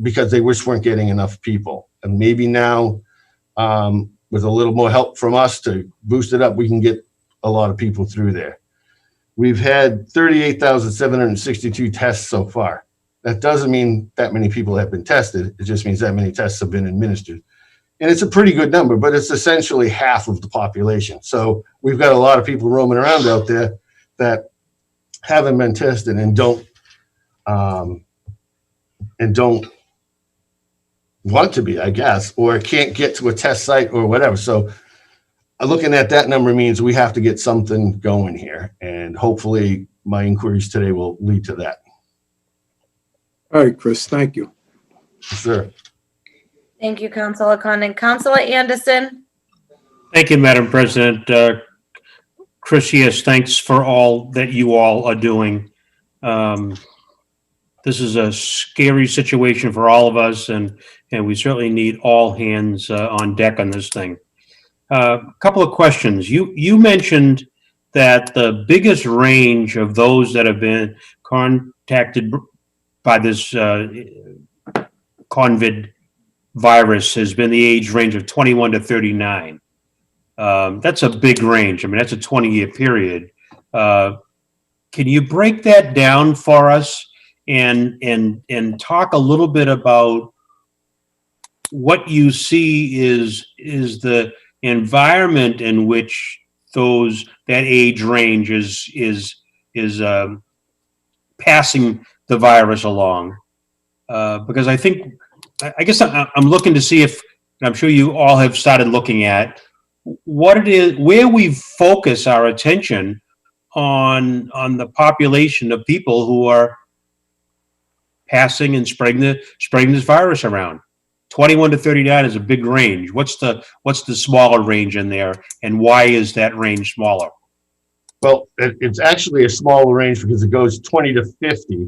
S16: because they just weren't getting enough people. And maybe now with a little more help from us to boost it up, we can get a lot of people through there. We've had 38,762 tests so far. That doesn't mean that many people have been tested. It just means that many tests have been administered. And it's a pretty good number, but it's essentially half of the population. So we've got a lot of people roaming around out there that haven't been tested and don't want to be, I guess, or can't get to a test site or whatever. So looking at that number means we have to get something going here, and hopefully my inquiries today will lead to that.
S2: All right, Chris, thank you.
S16: Sure.
S1: Thank you, Councilor Condon. Councilor Anderson?
S12: Thank you, Madam President. Chris, yes, thanks for all that you all are doing. This is a scary situation for all of us, and we certainly need all hands on deck on this thing. A couple of questions. You mentioned that the biggest range of those that have been contacted by this COVID virus has been the age range of 21 to 39. That's a big range. I mean, that's a 20-year period. Can you break that down for us and talk a little bit about what you see is the environment in which that age range is passing the virus along? Because I guess I'm looking to see if, and I'm sure you all have started looking at what it is, where we focus our attention on the population of people who are passing and spreading this virus around. 21 to 39 is a big range. What's the smaller range in there, and why is that range smaller?
S16: Well, it's actually a smaller range because it goes 20 to 50,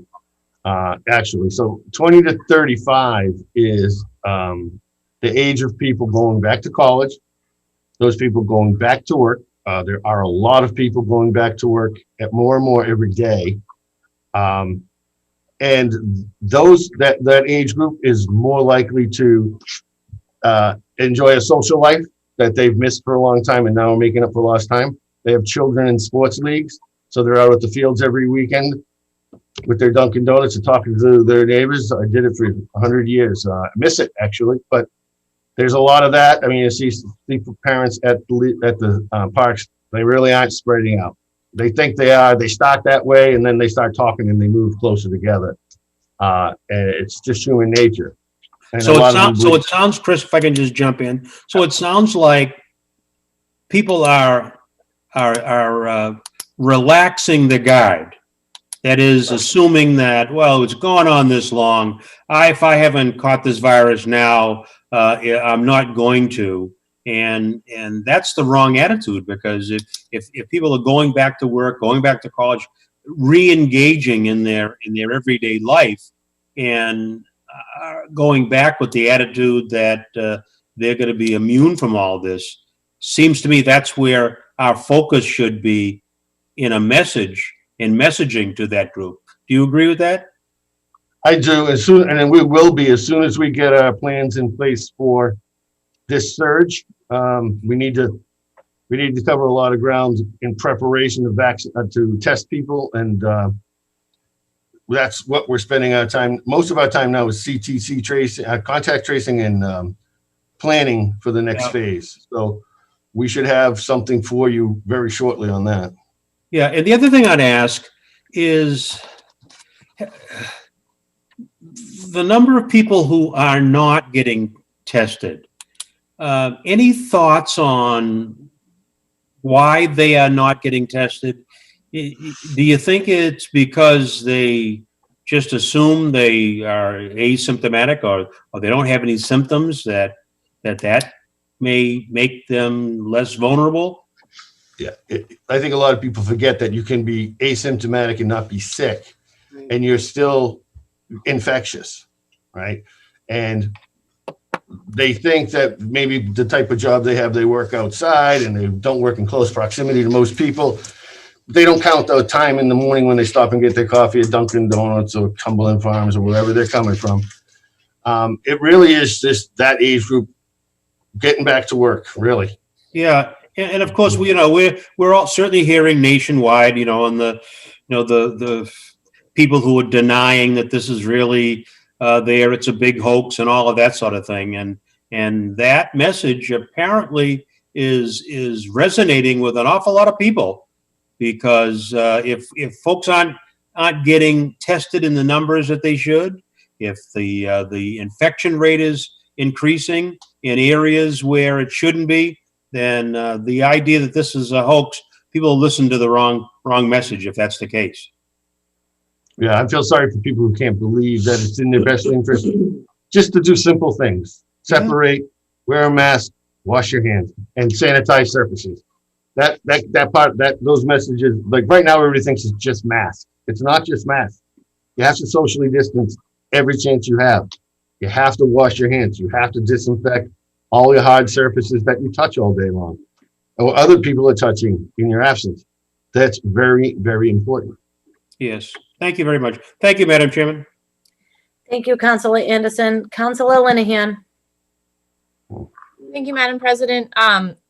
S16: actually. So 20 to 35 is the age of people going back to college, those people going back to work. There are a lot of people going back to work at more and more every day. And that age group is more likely to enjoy a social life that they've missed for a long time and now are making up for lost time. They have children in sports leagues, so they're out at the fields every weekend with their Dunkin' Donuts and talking to their neighbors. I did it for 100 years. I miss it, actually, but there's a lot of that. I mean, you see parents at the parks, they really aren't spreading out. They think they are. They start that way, and then they start talking, and they move closer together. And it's just human nature. And
S12: So it sounds, Chris, if I can just jump in. So it sounds like people are relaxing the guide. That is, assuming that, well, it's gone on this long. If I haven't caught this virus now, I'm not going to. And that's the wrong attitude, because if people are going back to work, going back to college, re-engaging in their everyday life, and going back with the attitude that they're going to be immune from all this, seems to me that's where our focus should be in a message, in messaging to that group. Do you agree with that?
S16: I do, and we will be as soon as we get our plans in place for this surge. We need to cover a lot of ground in preparation to test people, and that's what we're spending our time. Most of our time now is CTC tracing, contact tracing, and planning for the next phase. So we should have something for you very shortly on that.
S12: Yeah, and the other thing I'd ask is the number of people who are not getting tested. Any thoughts on why they are not getting tested? Do you think it's because they just assume they are asymptomatic, or they don't have any symptoms that may make them less vulnerable?
S16: Yeah, I think a lot of people forget that you can be asymptomatic and not be sick, and you're still infectious, right? And they think that maybe the type of job they have, they work outside and they don't work in close proximity to most people. They don't count the time in the morning when they stop and get their coffee at Dunkin' Donuts or Cumberland Farms or wherever they're coming from. It really is just that age group getting back to work, really.
S12: Yeah, and of course, we're all certainly hearing nationwide, on the people who are denying that this is really there, it's a big hoax and all of that sort of thing, and that message apparently is resonating with an awful lot of people, because if folks aren't getting tested in the numbers that they should, if the infection rate is increasing in areas where it shouldn't be, then the idea that this is a hoax, people listen to the wrong message if that's the case.
S16: Yeah, I feel sorry for people who can't believe that it's in their best interest just to do simple things. Separate, wear a mask, wash your hands, and sanitize surfaces. Those messages, like right now, everybody thinks it's just masks. It's not just masks. You have to socially distance every chance you have. You have to wash your hands. You have to disinfect all your hard surfaces that you touch all day long, or other people are touching in your absence. That's very, very important.
S12: Yes. Thank you very much. Thank you, Madam Chairman.
S1: Thank you, Councilor Anderson. Councilor Linehan.
S6: Thank you, Madam President.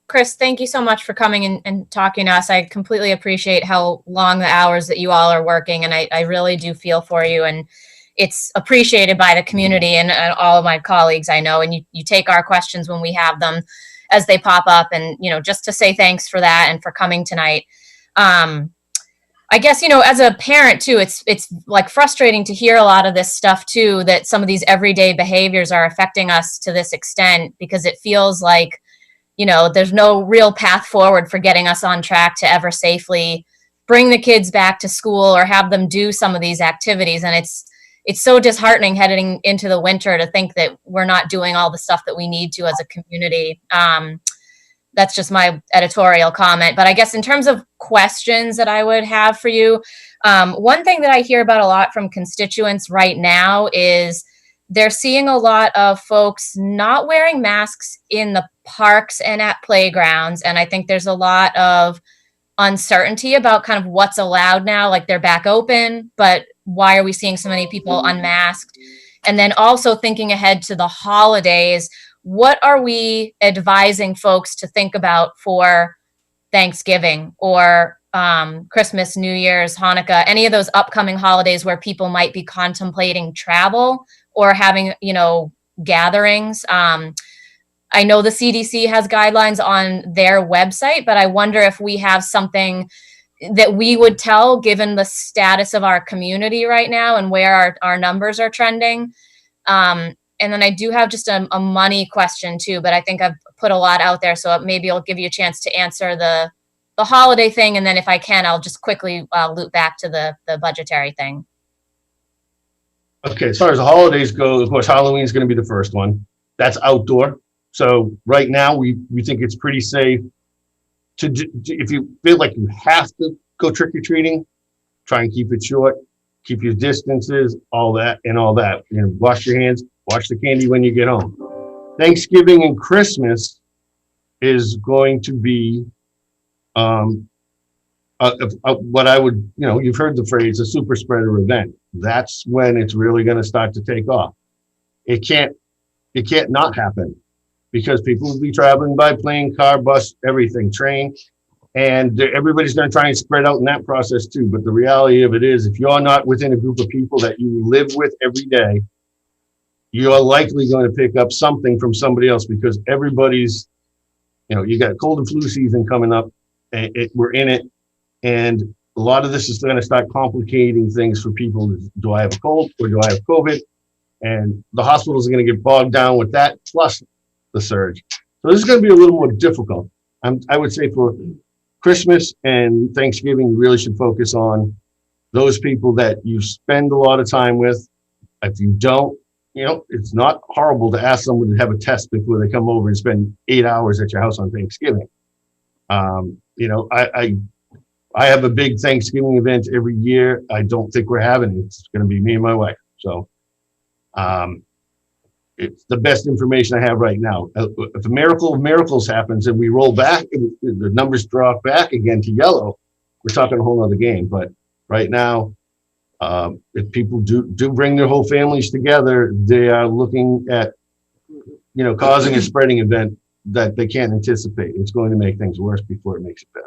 S6: Chris, thank you so much for coming and talking to us. I completely appreciate how long the hours that you all are working, and I really do feel for you, and it's appreciated by the community and all of my colleagues, I know, and you take our questions when we have them as they pop up, and, just to say thanks for that and for coming tonight. I guess, as a parent too, it's like frustrating to hear a lot of this stuff too, that some of these everyday behaviors are affecting us to this extent, because it feels like, there's no real path forward for getting us on track to ever safely bring the kids back to school or have them do some of these activities. And it's so disheartening heading into the winter to think that we're not doing all the stuff that we need to as a community. That's just my editorial comment. But I guess in terms of questions that I would have for you, one thing that I hear about a lot from constituents right now is they're seeing a lot of folks not wearing masks in the parks and at playgrounds. And I think there's a lot of uncertainty about kind of what's allowed now. Like, they're back open, but why are we seeing so many people unmasked? And then also thinking ahead to the holidays, what are we advising folks to think about for Thanksgiving or Christmas, New Year's, Hanukkah, any of those upcoming holidays where people might be contemplating travel or having, gatherings? I know the CDC has guidelines on their website, but I wonder if we have something that we would tell, given the status of our community right now and where our numbers are trending. And then I do have just a money question too, but I think I've put a lot out there, so maybe I'll give you a chance to answer the holiday thing, and then if I can, I'll just quickly loop back to the budgetary thing.
S16: Okay, as far as the holidays go, of course, Halloween is going to be the first one. That's outdoor. So right now, we think it's pretty safe if you feel like you have to go trick-or-treating, try and keep it short, keep your distances, all that. Wash your hands, wash the candy when you get home. Thanksgiving and Christmas is going to be what I would, you've heard the phrase, a super spreader event. That's when it's really going to start to take off. It can't not happen, because people will be traveling by plane, car, bus, everything, train, and everybody's going to try and spread out in that process too. But the reality of it is, if you're not within a group of people that you live with every day, you're likely going to pick up something from somebody else, because everybody's, you got cold and flu season coming up, and we're in it. And a lot of this is going to start complicating things for people. Do I have a cold or do I have COVID? And the hospitals are going to get bogged down with that, plus the surge. So this is going to be a little more difficult. I would say for Christmas and Thanksgiving, you really should focus on those people that you spend a lot of time with. If you don't, it's not horrible to ask someone to have a test before they come over and spend 8 hours at your house on Thanksgiving. I have a big Thanksgiving event every year. I don't think we're having it. It's going to be me and my wife. So it's the best information I have right now. If a miracle of miracles happens and we roll back and the numbers drop back again to yellow, we're talking a whole other game. But right now, if people do bring their whole families together, they are looking at, causing a spreading event that they can't anticipate. It's going to make things worse before it makes it better.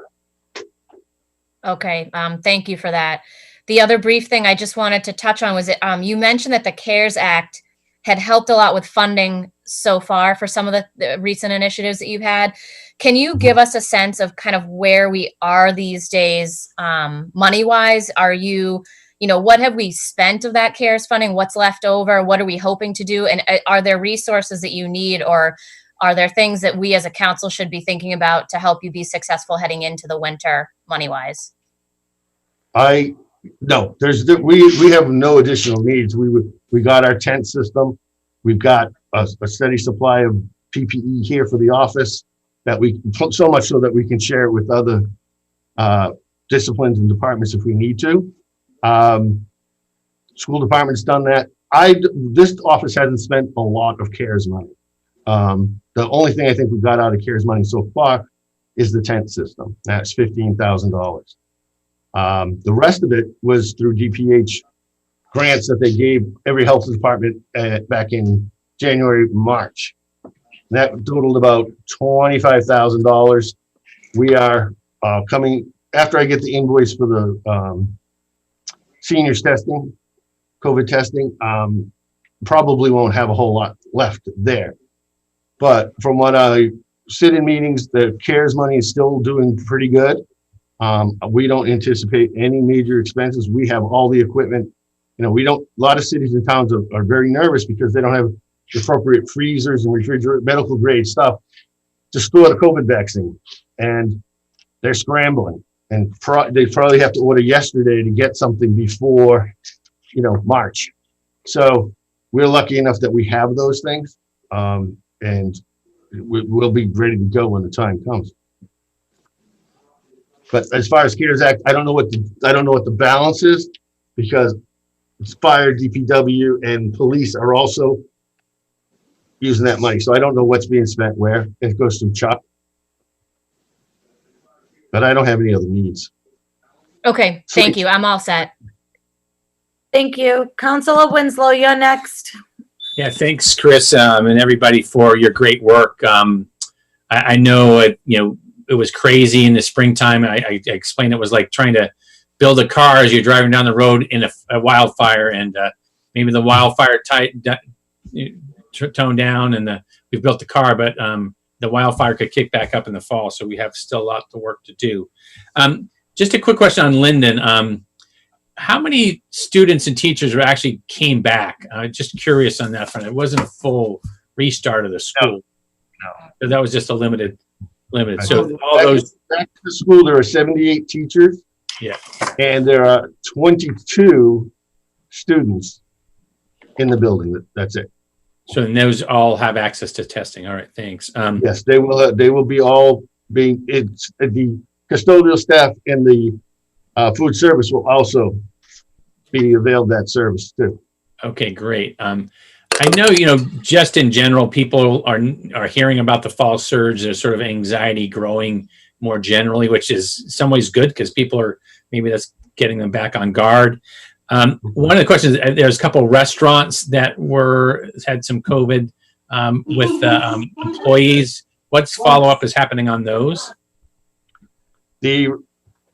S6: Okay, thank you for that. The other brief thing I just wanted to touch on was you mentioned that the CARES Act had helped a lot with funding so far for some of the recent initiatives that you've had. Can you give us a sense of kind of where we are these days, money-wise? Are you, what have we spent of that CARES funding? What's left over? What are we hoping to do? And are there resources that you need, or are there things that we as a council should be thinking about to help you be successful heading into the winter, money-wise?
S16: No, we have no additional needs. We got our tent system. We've got a steady supply of PPE here for the office, that we so much so that we can share it with other disciplines and departments if we need to. School department's done that. This office hasn't spent a lot of CARES money. The only thing I think we got out of CARES money so far is the tent system. That's $15,000. The rest of it was through DPH grants that they gave every health department back in January, March. That totaled about $25,000. We are coming, after I get the invoice for the seniors testing, COVID testing, probably won't have a whole lot left there. But from what I sit in meetings, the CARES money is still doing pretty good. We don't anticipate any major expenses. We have all the equipment. A lot of cities and towns are very nervous because they don't have the appropriate freezers and refrigerator, medical grade stuff to store the COVID vaccine. And they're scrambling, and they probably have to order yesterday to get something before, March. So we're lucky enough that we have those things, and we'll be ready to go when the time comes. But as far as CARES Act, I don't know what the balance is, because fire, DPW, and police are also using that money. So I don't know what's being spent where. It goes through Chuck. But I don't have any other needs.
S6: Okay, thank you. I'm all set.
S1: Thank you. Councilor Winslow, you're next.
S10: Yeah, thanks, Chris, and everybody for your great work. I know it was crazy in the springtime. I explained it was like trying to build a car as you're driving down the road in a wildfire, and maybe the wildfire toned down, and we built the car, but the wildfire could kick back up in the fall, so we have still a lot of work to do. Just a quick question on Linden. How many students and teachers actually came back? Just curious on that front. It wasn't a full restart of the school.
S16: No.
S10: So that was just a limited. So all those
S16: back to the school, there are 78 teachers.
S10: Yeah.
S16: And there are 22 students in the building. That's it.
S10: So those all have access to testing. All right, thanks.
S16: Yes, they will. They will be all being. It's the custodial staff and the food service will also be availed that service too.
S10: Okay, great. I know, just in general, people are hearing about the fall surge. There's sort of anxiety growing more generally, which is in some ways good because people are, maybe that's getting them back on guard. One of the questions, there's a couple of restaurants that had some COVID with employees. What's follow-up is happening on those?
S16: The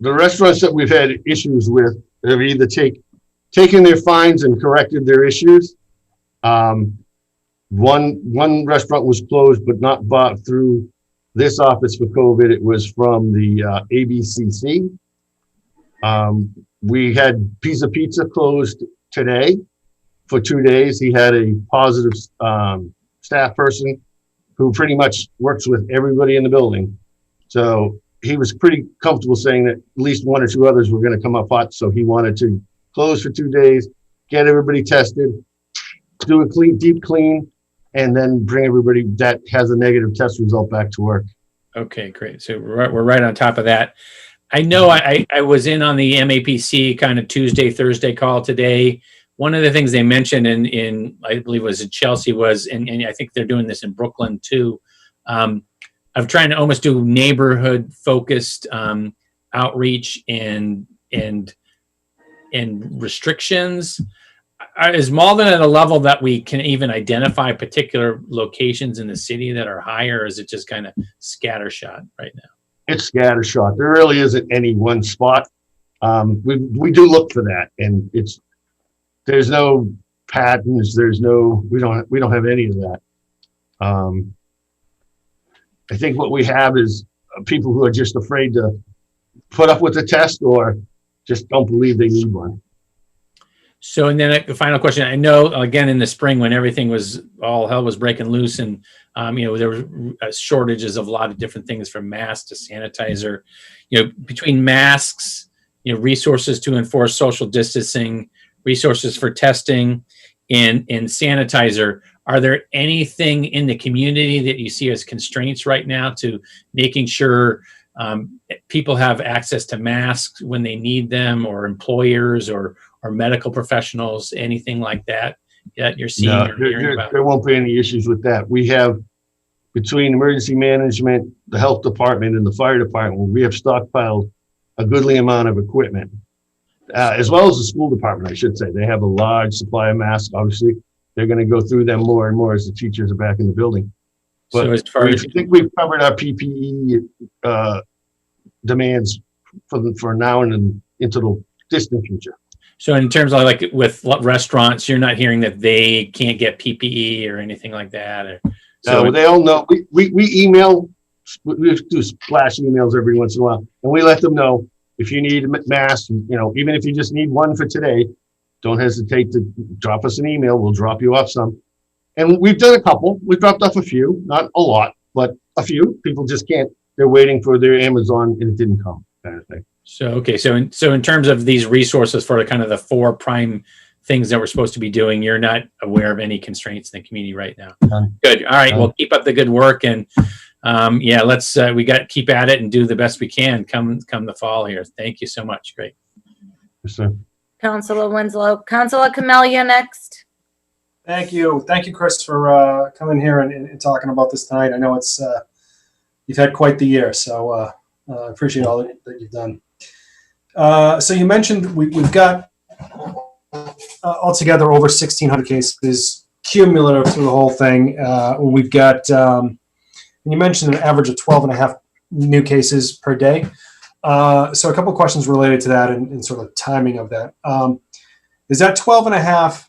S16: restaurants that we've had issues with have either taken their fines and corrected their issues. One restaurant was closed, but not bought through this office for COVID. It was from the ABCC. We had Pizza closed today for 2 days. He had a positive staff person who pretty much works with everybody in the building. So he was pretty comfortable saying that at least one or two others were going to come up hot. So he wanted to close for 2 days, get everybody tested, do a deep clean, and then bring everybody that has a negative test result back to work.
S10: Okay, great. So we're right on top of that. I know I was in on the MAPC kind of Tuesday, Thursday call today. One of the things they mentioned in I believe it was in Chelsea was, and I think they're doing this in Brooklyn too, of trying to almost do neighborhood focused outreach and restrictions. Is Malden at a level that we can even identify particular locations in the city that are higher, or is it just kind of scattershot right now?
S16: It's scattershot. There really isn't any one spot. We do look for that, and there's no patterns. We don't have any of that. I think what we have is people who are just afraid to put up with the test or just don't believe they need one.
S10: So, and then the final question, I know again in the spring when everything was, all hell was breaking loose and, there were shortages of a lot of different things from masks to sanitizer, between masks, resources to enforce social distancing, resources for testing and sanitizer. Are there anything in the community that you see as constraints right now to making sure people have access to masks when they need them, or employers or medical professionals, anything like that you're seeing or hearing about?
S16: There won't be any issues with that. We have, between emergency management, the health department, and the fire department, we have stockpiled a goodly amount of equipment, as well as the school department, I should say. They have a large supply of masks. Obviously, they're going to go through them more and more as the teachers are back in the building. But
S10: so as far as,
S16: I think we've covered our PPE demands for now and into the distant future.
S10: So in terms of like with restaurants, you're not hearing that they can't get PPE or anything like that?
S16: So they all know. We email, we do splash emails every once in a while, and we let them know if you need masks, even if you just need one for today, don't hesitate to drop us an email. We'll drop you off some. And we've done a couple. We've dropped off a few, not a lot, but a few. People just can't. They're waiting for their Amazon and it didn't come, kind of thing.
S10: So, okay. So in terms of these resources for kind of the 4 prime things that we're supposed to be doing. You're not aware of any constraints in the community right now.
S12: None.
S10: Good. All right.
S12: None.
S10: Well, keep up the good work, and yeah, let's we got to keep at it and do the best we can come the fall here. Thank you so much. Great.
S12: Yes, sir.
S1: Councilor Winslow. Councilor Kamel, you're next.
S14: Thank you, Chris, for coming here and talking about this tonight. I know it's you've had quite the year, so I appreciate all that you've done. So you mentioned we've got altogether over 1,600 cases cumulative through the whole thing. We've got, you mentioned an average of 12.5 new cases per day. So a couple of questions related to that and sort of timing of that. Is that 12.5,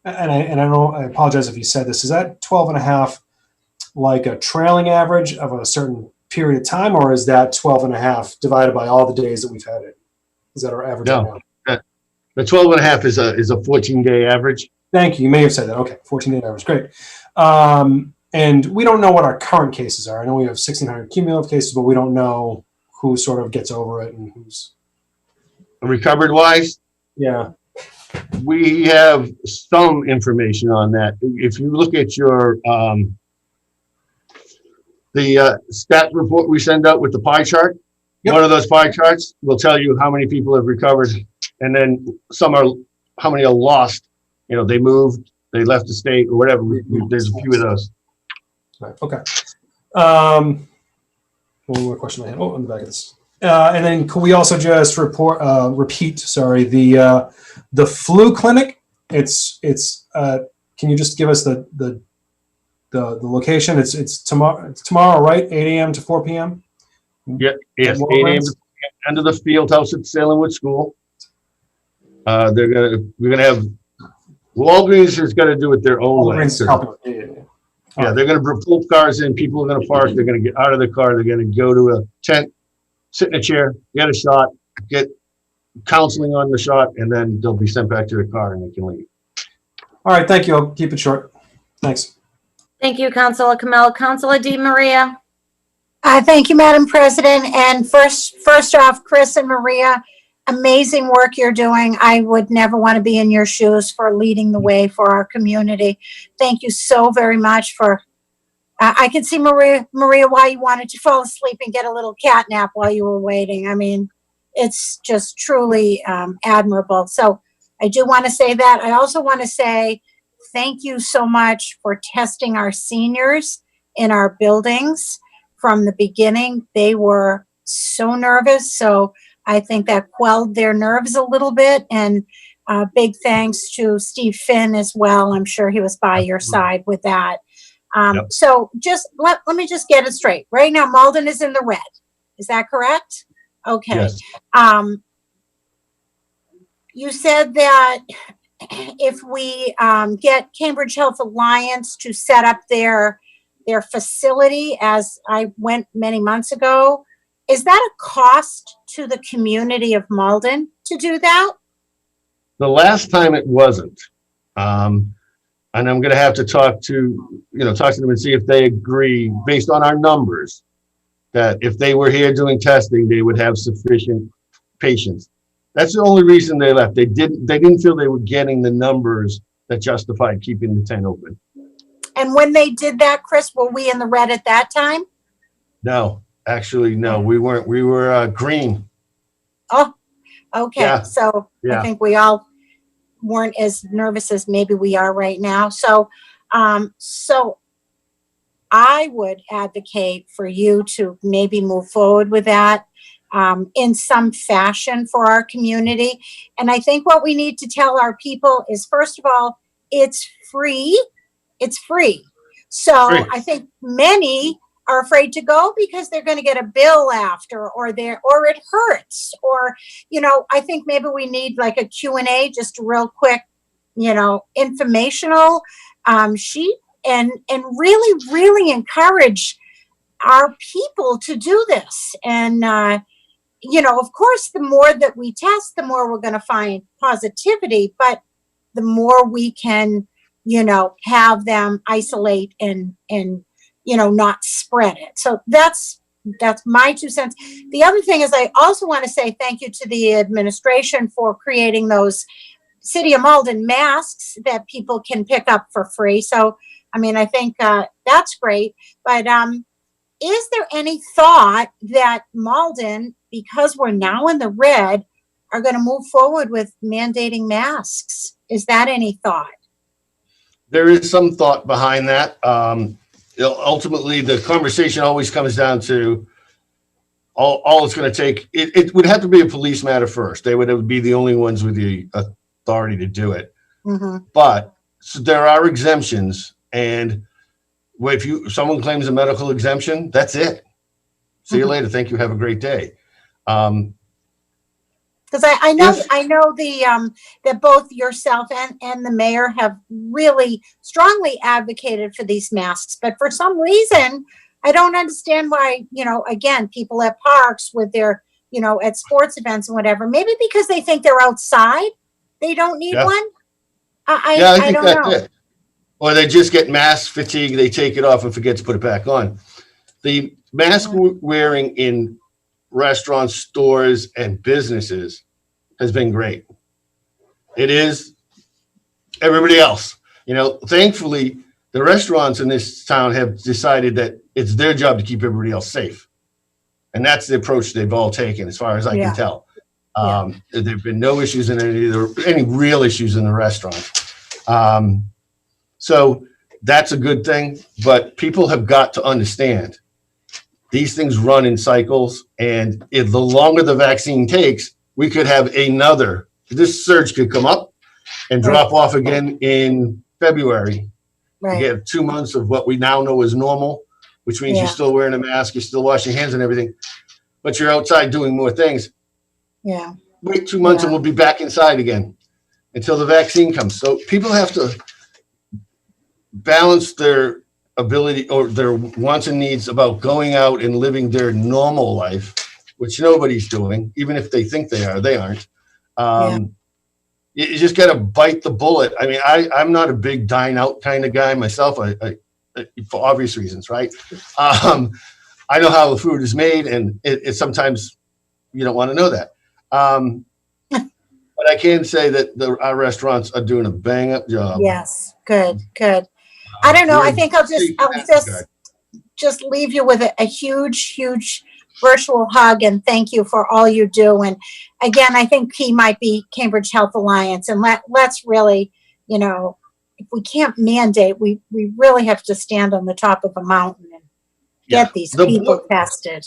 S14: and I know, I apologize if you said this, is that 12.5 like a trailing average of a certain period of time, or is that 12.5 divided by all the days that we've had it? Is that our average?
S12: No, the 12.5 is a 14-day average.
S14: Thank you. You may have said that. Okay, 14-day average. Great. And we don't know what our current cases are. I know we have 1,600 cumulative cases, but we don't know who sort of gets over it and who's
S12: recovered wise.
S14: Yeah,
S12: we have some information on that. If you look at your the stat report we send out with the pie chart, one of those pie charts will tell you how many people have recovered, and then how many are lost. You know, they moved, they left the state, or whatever. There's a few of those.
S14: Right. Okay. One more question I had. Oh, on the back of this. And then could we also just repeat? Sorry, the flu clinic. It's. Can you just give us the location? It's tomorrow. It's tomorrow, right? 8 a.m. to 4 p.m.
S12: Yeah. Yes. 8 a.m. End of the field house at Salemwood School. We're gonna have. Walgreens is going to do it their own way. Yeah, they're going to pull cars in. People are going to park. They're going to get out of the car. They're going to go to a tent, sit in a chair, get a shot, get counseling on the shot, and then they'll be sent back to their car and they can leave.
S14: All right, thank you. I'll keep it short. Thanks.
S1: Thank you, Councilor Kamel. Councilor Maria.
S15: Thank you, Madam President. And first off, Chris and Maria, amazing work you're doing. I would never want to be in your shoes for leading the way for our community. Thank you so very much for, I could see Maria, why you wanted to fall asleep and get a little cat nap while you were waiting. I mean, it's just truly admirable. So I do want to say that. I also want to say thank you so much for testing our seniors in our buildings from the beginning. They were so nervous. So I think that quelled their nerves a little bit, and big thanks to Steve Finn as well. I'm sure he was by your side with that.
S12: Yep.
S15: So just let me just get it straight. Right now, Malden is in the red. Is that correct? Okay.
S12: Yes.
S15: You said that if we get Cambridge Health Alliance to set up their facility, as I went many months ago, is that a cost to the community of Malden to do that?
S12: The last time it wasn't. And I'm going to have to talk to them and see if they agree based on our numbers that if they were here doing testing, they would have sufficient patients. That's the only reason they left. They didn't feel they were getting the numbers that justified keeping the tent open.
S15: And when they did that, Chris, were we in the red at that time?
S12: No. Actually, no, we weren't. We were green.
S15: Oh, okay.
S12: Yeah.
S15: So
S12: Yeah.
S15: I think we all weren't as nervous as maybe we are right now. So, so I would advocate for you to maybe move forward with that in some fashion for our community. And I think what we need to tell our people is, first of all, it's free. It's free. So
S12: Free.
S15: I think many are afraid to go because they're going to get a bill after, or it hurts, or, I think maybe we need like a Q&A, just a real quick, informational sheet, and really, really encourage our people to do this. And, of course, the more that we test, the more we're going to find positivity, but the more we can, have them isolate and not spread it. So that's my 2 cents. The other thing is, I also want to say thank you to the administration for creating those City of Malden masks that people can pick up for free. So, I mean, I think that's great. But is there any thought that Malden, because we're now in the red, are going to move forward with mandating masks? Is that any thought?
S16: There is some thought behind that. Ultimately, the conversation always comes down to all it's going to take. It would have to be a police matter first. They would be the only ones with the authority to do it.
S15: Mm-hmm.
S16: But so there are exemptions, and if someone claims a medical exemption, that's it. See you later. Thank you. Have a great day. Because
S15: I know that both yourself and the mayor have really strongly advocated for these masks, but for some reason, I don't understand why, again, people at parks with their, at sports events and whatever, maybe because they think they're outside, they don't need one. I think don't
S16: that's
S15: know.
S16: it. Or they just get mask fatigue, they take it off and forget to put it back on. The mask wearing in restaurants, stores, and businesses has been great. It is everybody else. Thankfully, the restaurants in this town have decided that it's their job to keep everybody else safe. And that's the approach they've all taken, as far as I can tell. There have been no issues in any real issues in the restaurant. So that's a good thing, but people have got to understand these things run in cycles, and if the longer the vaccine takes, we could have this surge could come up and drop off again in February.
S15: Right.
S16: You have 2 months of what we now know is normal, which means you're still wearing a mask, you're still washing your hands and everything, but you're outside doing more things.
S15: Yeah.
S16: Wait 2 months and we'll be back inside again until the vaccine comes. So people have to balance their ability or their wants and needs about going out and living their normal life, which nobody's doing, even if they think they are, they aren't. You just got to bite the bullet. I mean, I'm not a big dine out kind of guy myself, I for obvious reasons, right? I know how the food is made, and it sometimes you don't want to know that. But I can say that our restaurants are doing a bang up job.
S15: Yes, good. I don't know. I think I'll just leave you with a huge virtual hug and thank you for all you do. And again, I think key might be Cambridge Health Alliance, and let's really, if we can't mandate, we really have to stand on the top of a mountain and get these people tested.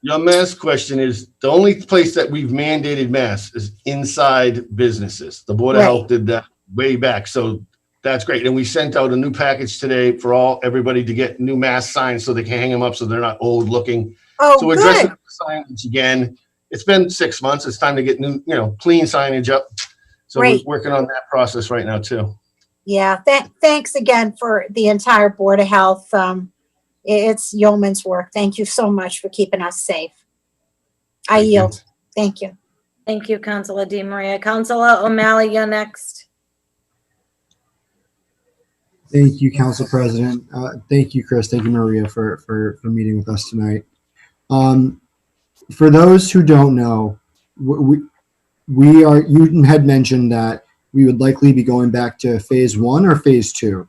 S16: Your mask question is the only place that we've mandated masks is inside businesses. The Board of Health did that way back. So that's great. And we sent out a new package today for everybody to get new mask signs so they can hang them up so they're not old looking. So we're dressing up the signage again. It's been 6 months. It's time to get new, clean signage up. So we're working on that process right now too.
S15: Yeah. Thanks again for the entire Board of Health. It's yeoman's work. Thank you so much for keeping us safe. I yield. Thank you.
S1: Thank you, Councilor DeMaria. Councilor O'Malley, you're next.
S8: Thank you, Council President. Thank you, Chris. Thank you, Maria, for meeting with us tonight. For those who don't know, you had mentioned that we would likely be going back to phase 1 or phase 2?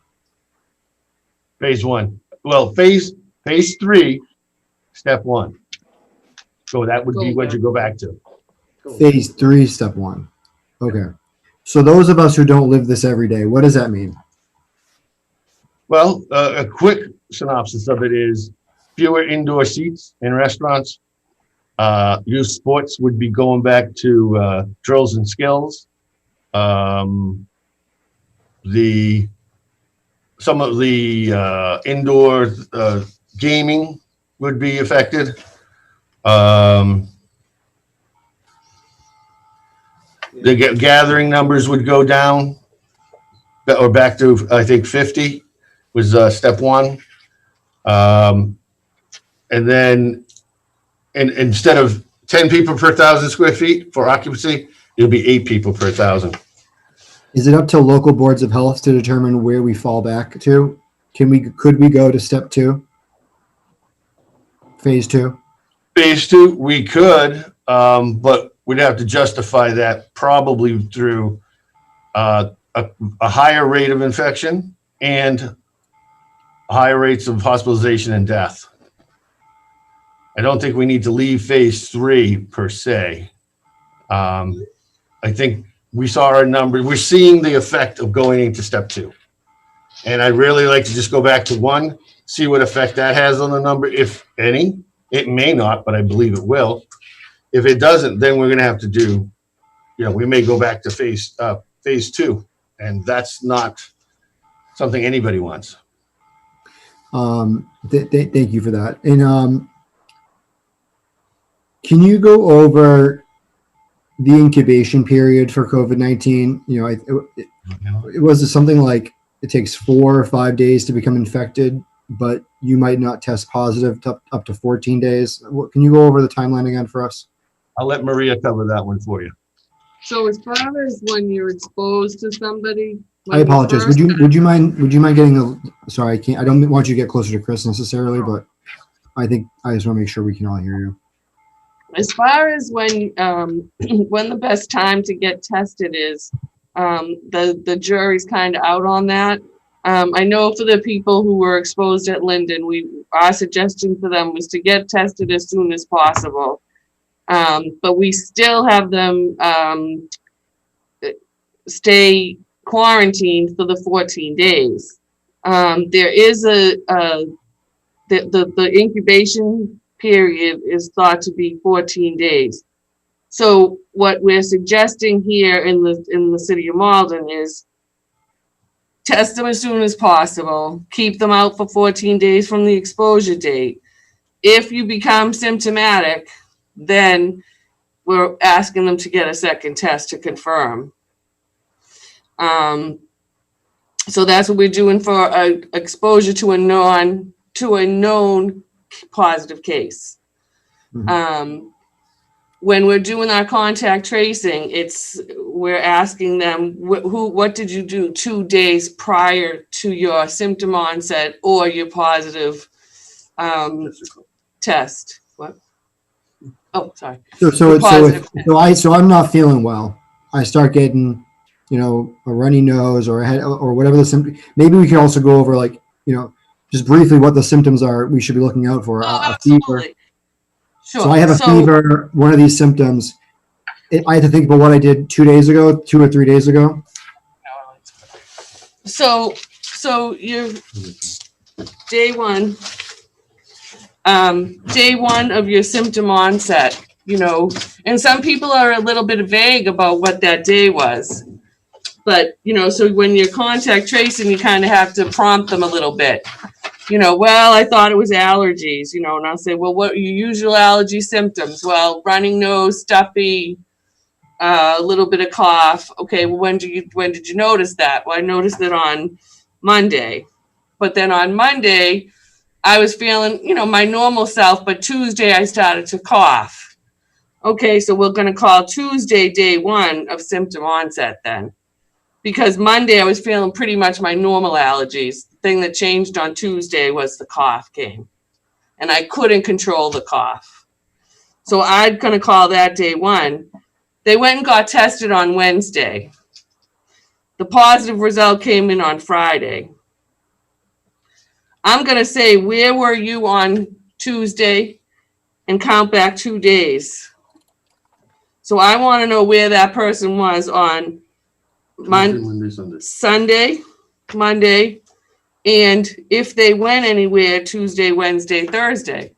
S16: Phase 1. Well, phase 3, step 1. So that would be what you go back to.
S8: Phase 3, step 1. Okay. So those of us who don't live this every day, what does that mean?
S16: Well, a quick synopsis of it is fewer indoor seats in restaurants. Youth sports would be going back to drills and skills. Some of the indoor gaming would be affected. The gathering numbers would go down or back to, I think, 50 was step 1. And then instead of 10 people per 1,000 square feet for occupancy, it'll be 8 people per 1,000.
S8: Is it up to local boards of health to determine where we fall back to? Could we go to step 2? Phase 2?
S16: Phase 2, we could, but we'd have to justify that probably through a higher rate of infection and higher rates of hospitalization and death. I don't think we need to leave phase 3 per se. I think we saw our numbers. We're seeing the effect of going into step 2. And I'd really like to just go back to 1, see what effect that has on the number, if any. It may not, but I believe it will. If it doesn't, then we're going to have to do, we may go back to phase 2. And that's not something anybody wants.
S8: Thank you for that. And can you go over the incubation period for COVID-19? It was something like it takes 4 or 5 days to become infected, but you might not test positive up to 14 days. Can you go over the timeline again for us?
S16: I'll let Maria cover that one for you.
S17: So as far as when you're exposed to somebody,
S8: I apologize. Would you mind getting sorry, I don't want you to get closer to Chris necessarily, but I think I just want to make sure we can all hear you.
S17: As far as when the best time to get tested is, the jury's kind of out on that. I know for the people who were exposed at Linden, our suggestion for them was to get tested as soon as possible. But we still have them stay quarantined for the 14 days. There is the incubation period is thought to be 14 days. So what we're suggesting here in the city of Malden is test them as soon as possible, keep them out for 14 days from the exposure date. If you become symptomatic, then we're asking them to get a second test to confirm. So that's what we're doing for exposure to a known positive case.
S8: Mm-hmm.
S17: When we're doing our contact tracing, we're asking them what did you do 2 days prior to your symptom onset or your positive test. What? Oh, sorry.
S8: So I'm not feeling well. I start getting, a runny nose or a head or whatever the symptom. Maybe we can also go over just briefly what the symptoms are we should be looking out for. A fever.
S17: Sure.
S8: So I have a fever, one of these symptoms. I have to think about what I did 2 or 3 days ago.
S17: So you're day one of your symptom onset, and some people are a little bit vague about what that day was. But, so when you're contact tracing, you kind of have to prompt them a little bit. Well, I thought it was allergies, and I'll say, well, what are your usual allergy symptoms? Well, running nose, stuffy, a little bit of cough. Okay, well, when did you notice that? Well, I noticed it on Monday. But then on Monday, I was feeling, my normal self, but Tuesday I started to cough. Okay, so we're going to call Tuesday day 1 of symptom onset then. Because Monday I was feeling pretty much my normal allergies. The thing that changed on Tuesday was the cough came. And I couldn't control the cough. So I'm going to call that day 1. They went and got tested on Wednesday. The positive result came in on Friday. I'm going to say, where were you on Tuesday? And count back 2 days. So I want to know where that person was on Sunday, Monday, and if they went anywhere Tuesday, Wednesday, Thursday.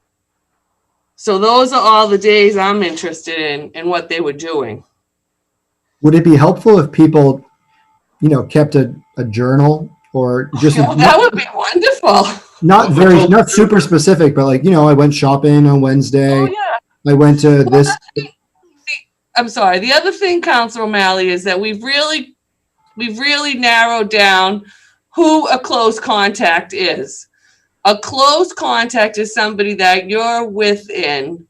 S17: So those are all the days I'm interested in and what they were doing.
S8: Would it be helpful if people, kept a journal or just
S17: that would be wonderful.
S8: Not super specific, but I went shopping on Wednesday.
S17: Oh, yeah.
S8: I went to this.
S17: I'm sorry. The other thing, Councilor O'Malley, is that we've really narrowed down who a close contact is. A close contact is somebody that you're within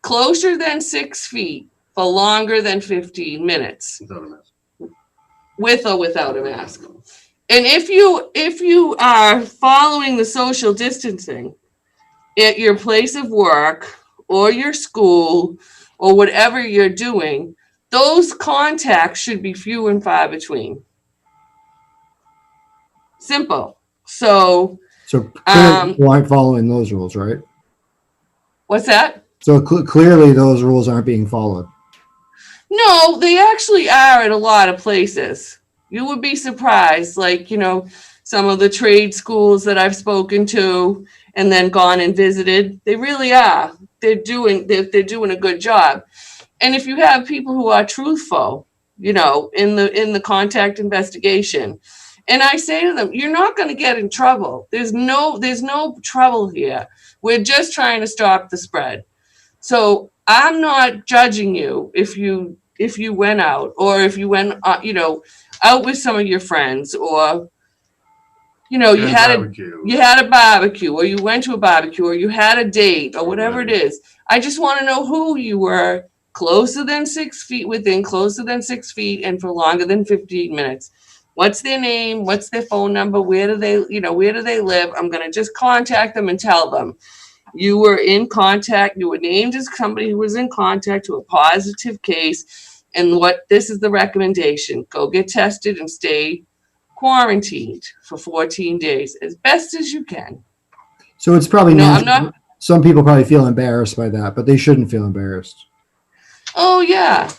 S17: closer than 6 feet for longer than 15 minutes. With or without a mask. And if you are following the social distancing at your place of work or your school or whatever you're doing, those contacts should be few and far between. Simple. So
S8: clearly people aren't following those rules, right?
S17: what's that?
S8: So clearly those rules aren't being followed.
S17: No, they actually are at a lot of places. You would be surprised, like, you know, some of the trade schools that I've spoken to and then gone and visited, they really are. They're doing a good job. And if you have people who are truthful, you know, in the contact investigation, and I say to them, you're not going to get in trouble. There's no trouble here. We're just trying to stop the spread. So I'm not judging you if you went out, or if you went, you know, out with some of your friends, or, you know, you had a barbecue, or you went to a barbecue, or you had a date, or whatever it is. I just want to know who you were, closer than 6 feet, within closer than 6 feet, and for longer than 15 minutes. What's their name? What's their phone number? Where do they live? I'm going to just contact them and tell them you were in contact. You were named as somebody who was in contact to a positive case. And this is the recommendation. Go get tested and stay quarantined for 14 days as best as you can.
S8: So it's probably not. Some people probably feel embarrassed by that, but they shouldn't feel embarrassed.
S17: Oh yeah.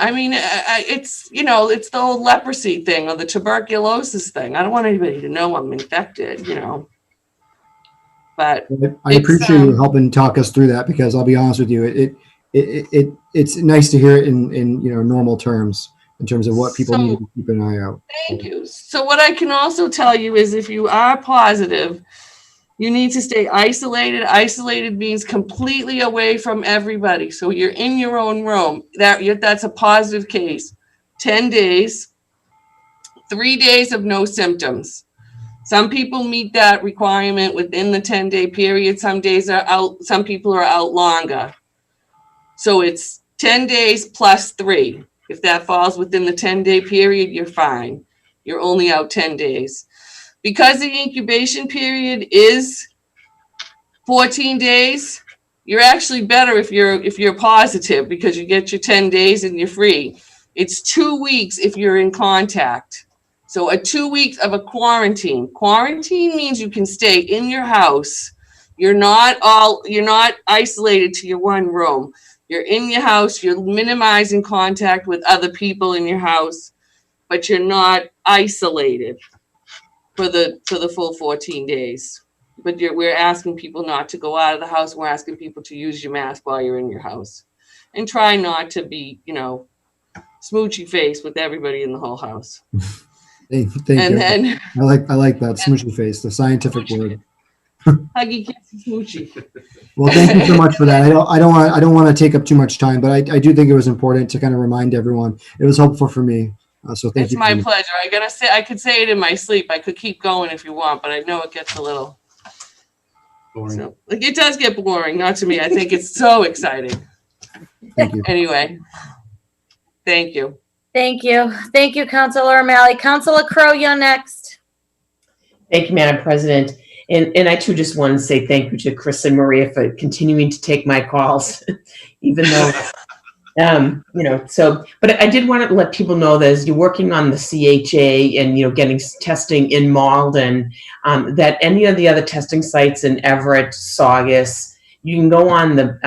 S17: I mean, it's, you know, it's the old leprosy thing or the tuberculosis thing. I don't want anybody to know I'm infected, you know. But
S8: I appreciate you helping talk us through that, because I'll be honest with you, it's nice to hear it in you know, normal terms, in terms of what people need to keep an eye out.
S17: Thank you. So what I can also tell you is, if you are positive, you need to stay isolated. Isolated means completely away from everybody. So you're in your own room. That's a positive case. 10 days, 3 days of no symptoms. Some people meet that requirement within the 10-day period. Some days are out. Some people are out longer. So it's 10 days plus 3. If that falls within the 10-day period, you're fine. You're only out 10 days. Because the incubation period is 14 days, you're actually better if you're positive, because you get your 10 days and you're free. It's 2 weeks if you're in contact. So 2 weeks of a quarantine. Quarantine means you can stay in your house. You're not isolated to your one room. You're in your house. You're minimizing contact with other people in your house, but you're not isolated for the full 14 days. But we're asking people not to go out of the house. We're asking people to use your mask while you're in your house, and try not to be, you know, smoochy face with everybody in the whole house.
S8: Thank you.
S17: Then
S8: I like that smoochy face, the scientific word.
S17: Huggy, kissy, smoochy.
S8: Well, thank you so much for that. I don't want to take up too much time, but I do think it was important to kind of remind everyone. It was helpful for me. So thank you.
S17: It's my pleasure. I could say it in my sleep. I could keep going if you want, but I know it gets a little boring. So, like, it does get boring, not to me. I think it's so exciting.
S8: Thank you.
S17: Anyway, thank you.
S1: Thank you. Thank you, Councilor O'Malley. Councilor Crowe, you're next.
S11: Thank you, Madam President. And I too just want to say thank you to Chris and Maria for continuing to take my calls, even though, you know, so, but I did want to let people know that as you're working on the CHA and, you know, getting testing in Malden, that any of the other testing sites in Everett, Saugus, you can go on the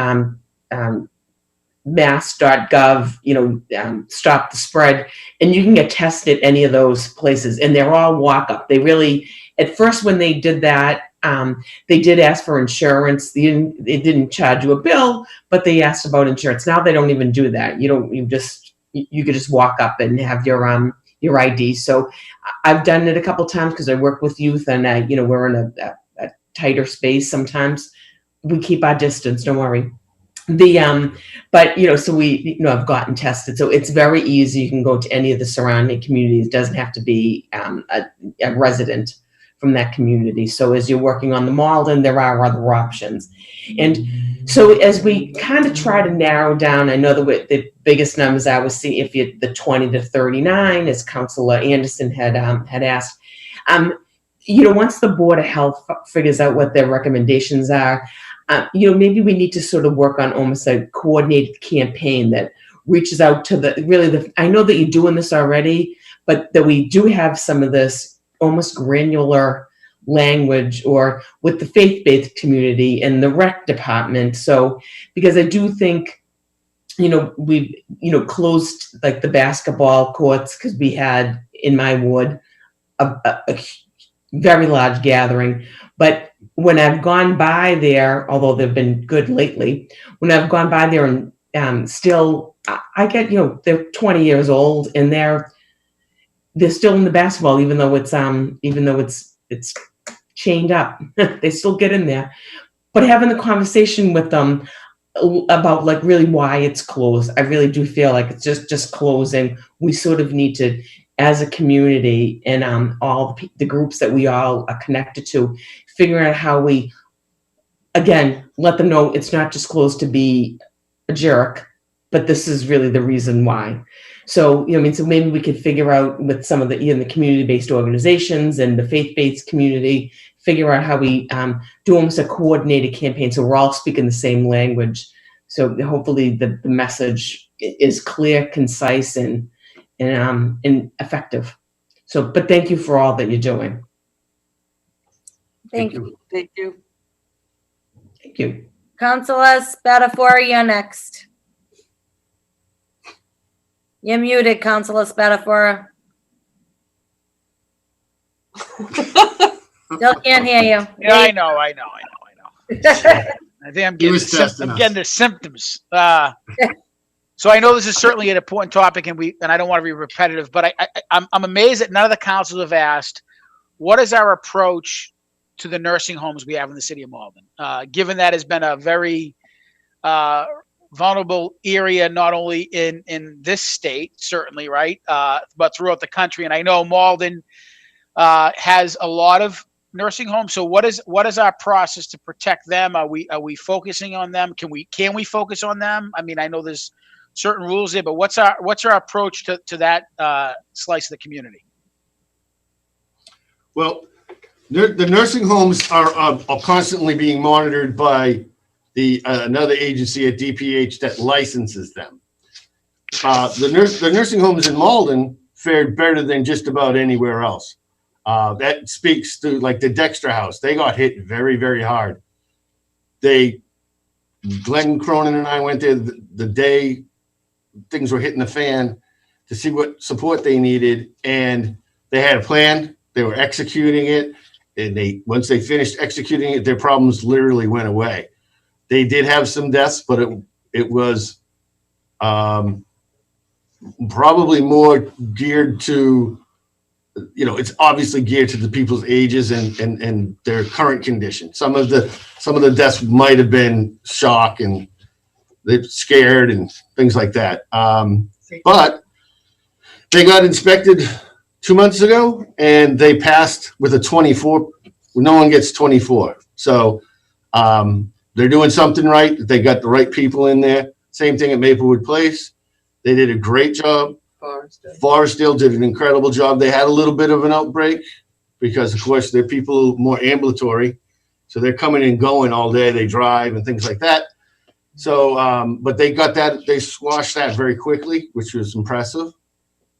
S11: mass.gov, you know, stop the spread, and you can get tested at any of those places, and they're all walk up. They really, at first when they did that, they did ask for insurance. They didn't charge you a bill, but they asked about insurance. Now they don't even do that. You could just walk up and have your ID. So I've done it a couple times because I work with youth, and you know, we're in a tighter space sometimes. We keep our distance, don't worry. But you know, so we, you know, I've gotten tested, so it's very easy. You can go to any of the surrounding communities. It doesn't have to be a resident from that community. So as you're working on the Malden, there are other options. And so as we kind of try to narrow down, I know the biggest numbers I was seeing, if you the 20 to 39, as Councilor Anderson had asked, you know, once the Board of Health figures out what their recommendations are, you know, maybe we need to sort of work on almost a coordinated campaign that reaches out to I know that you're doing this already, but that we do have some of this almost granular language or with the faith-based community and the rec department. So, because I do think, we've, closed like the basketball courts because we had in my ward a very large gathering. But when I've gone by there, although they've been good lately, when I've gone by there and still, I get, they're 20 years old and they're still in the basketball, even though it's chained up. They still get in there. But having the conversation with them about like really why it's closed, I really do feel like it's just closing. We sort of need to, as a community and all the groups that we all are connected to, figure out how we, again, let them know it's not just closed to be a jerk, but this is really the reason why. So, so maybe we could figure out with some of the community-based organizations and the faith-based community, figure out how we do almost a coordinated campaign so we're all speaking the same language. So hopefully the message is clear, concise, and effective. So, but thank you for all that you're doing.
S1: Thank you.
S17: Thank you.
S11: Thank you.
S1: Councilor Spatafora, you're next. You're muted, Councilor Spatafora. Still can't hear you.
S13: Yeah, I know. I think I'm getting the symptoms. So I know this is certainly an important topic, and I don't want to be repetitive, but I'm amazed that none of the councils have asked, what is our approach to the nursing homes we have in the city of Malden? Given that has been a very vulnerable area, not only in this state, certainly, right, but throughout the country. And I know Malden has a lot of nursing homes. So what is our process to protect them? Are we focusing on them? Can we focus on them? I mean, I know there's certain rules there, but what's our approach to that slice of the community?
S16: Well, the nursing homes are constantly being monitored by another agency at DPH that licenses them. The nursing homes in Malden fared better than just about anywhere else. That speaks to like the Dexter House. They got hit very, very hard. Glenn Cronin and I went there the day things were hitting the fan to see what support they needed, and they had a plan. They were executing it, and once they finished executing it, their problems literally went away. They did have some deaths, but it was probably more geared to, it's obviously geared to the people's ages and their current condition. Some of the deaths might have been shock and they're scared and things like that. But they got inspected 2 months ago and they passed with a 24. No one gets 24. So they're doing something right. They got the right people in there. Same thing at Maplewood Place. They did a great job. Forestdale did an incredible job. They had a little bit of an outbreak because, of course, they're people more ambulatory. So they're coming and going all day. They drive and things like that. So, but they got that. They squashed that very quickly, which was impressive.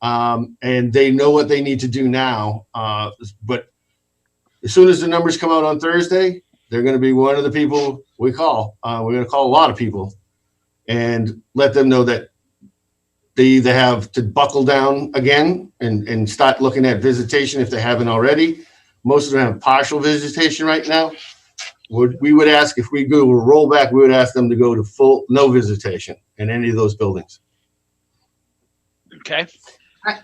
S16: And they know what they need to do now. But as soon as the numbers come out on Thursday, they're going to be one of the people we call. We're going to call a lot of people and let them know that they either have to buckle down again and start looking at visitation if they haven't already. Most of them have partial visitation right now. We would ask, if we go to a rollback, we would ask them to go to full no visitation in any of those buildings.
S13: Okay.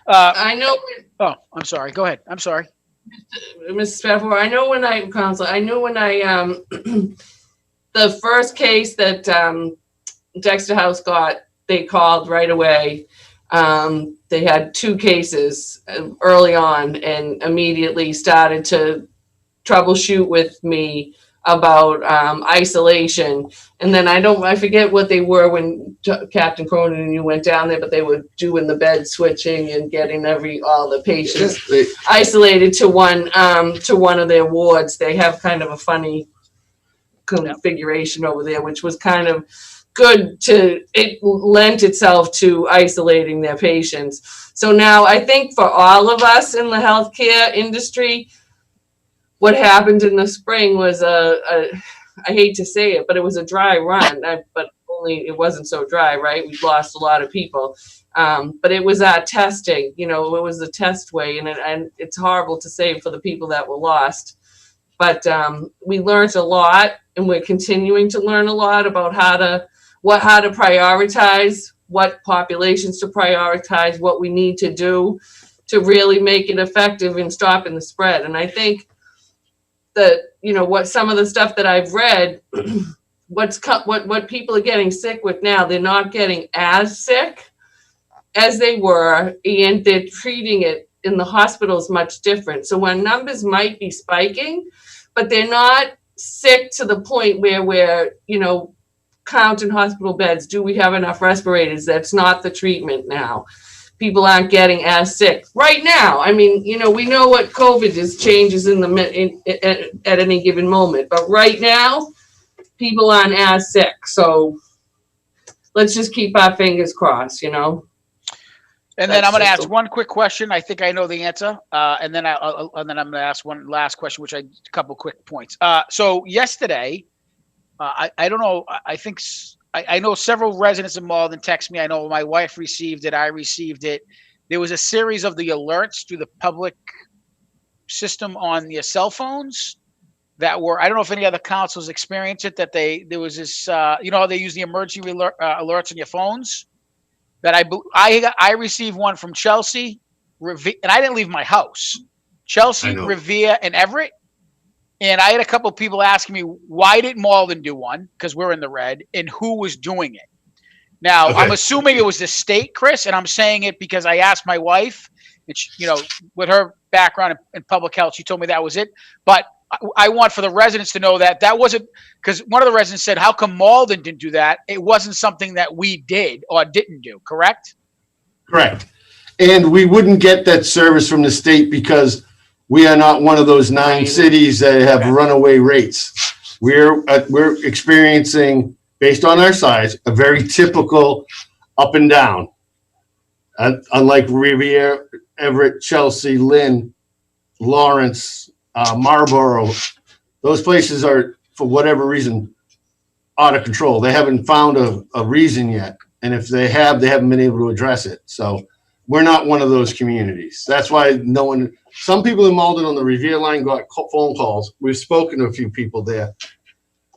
S17: I know.
S13: Oh, I'm sorry. Go ahead. I'm sorry.
S17: Mrs. Spatafora, I know when I the first case that Dexter House got, they called right away. They had 2 cases early on and immediately started to troubleshoot with me about isolation. And then I forget what they were when Captain Cronin and you went down there, but they were doing the bed switching and getting all the patients isolated to one of their wards. They have kind of a funny configuration over there, which was kind of good to, it lent itself to isolating their patients. So now I think for all of us in the healthcare industry, what happened in the spring was I hate to say it, but it was a dry run, but only it wasn't so dry, right? We lost a lot of people. But it was our testing, you know, it was the test way, and it's horrible to say for the people that were lost. But we learned a lot, and we're continuing to learn a lot about how to prioritize, what populations to prioritize, what we need to do to really make it effective in stopping the spread. And I think that, you know, what some of the stuff that I've read, what people are getting sick with now, they're not getting as sick as they were, and they're treating it in the hospitals much different. So when numbers might be spiking, but they're not sick to the point where we're, you know, counting hospital beds. Do we have enough respirators? That's not the treatment now. People aren't getting as sick right now. I mean, you know, we know what COVID is, changes at any given moment, but right now, people aren't as sick. So let's just keep our fingers crossed, you know.
S13: And then I'm going to ask one quick question. I think I know the answer. And then I'm going to ask one last question, which a couple quick points. So yesterday, I don't know. I know several residents of Malden text me. I know my wife received it. I received it. There was a series of the alerts through the public system on your cell phones that were, I don't know if any other councils experienced it, that there was this, you know, they use the emergency alerts on your phones. That I received one from Chelsea, and I didn't leave my house. Chelsea, Revere, and Everett. And I had a couple of people asking me, why didn't Malden do one? Because we're in the red, and who was doing it? Now, I'm assuming it was the state, Chris, and I'm saying it because I asked my wife, and she, you know, with her background in public health, she told me that was it. But I want for the residents to know that that wasn't, because one of the residents said, how come Malden didn't do that? It wasn't something that we did or didn't do, correct?
S16: Correct. And we wouldn't get that service from the state because we are not one of those 9 cities that have runaway rates. We're experiencing, based on our size, a very typical up and down. Unlike Riviera, Everett, Chelsea, Lynn, Lawrence, Marlboro, those places are, for whatever reason, out of control. They haven't found a reason yet. And if they haven't been able to address it. So we're not one of those communities. That's why some people in Malden on the Revere line got phone calls. We've spoken to a few people there,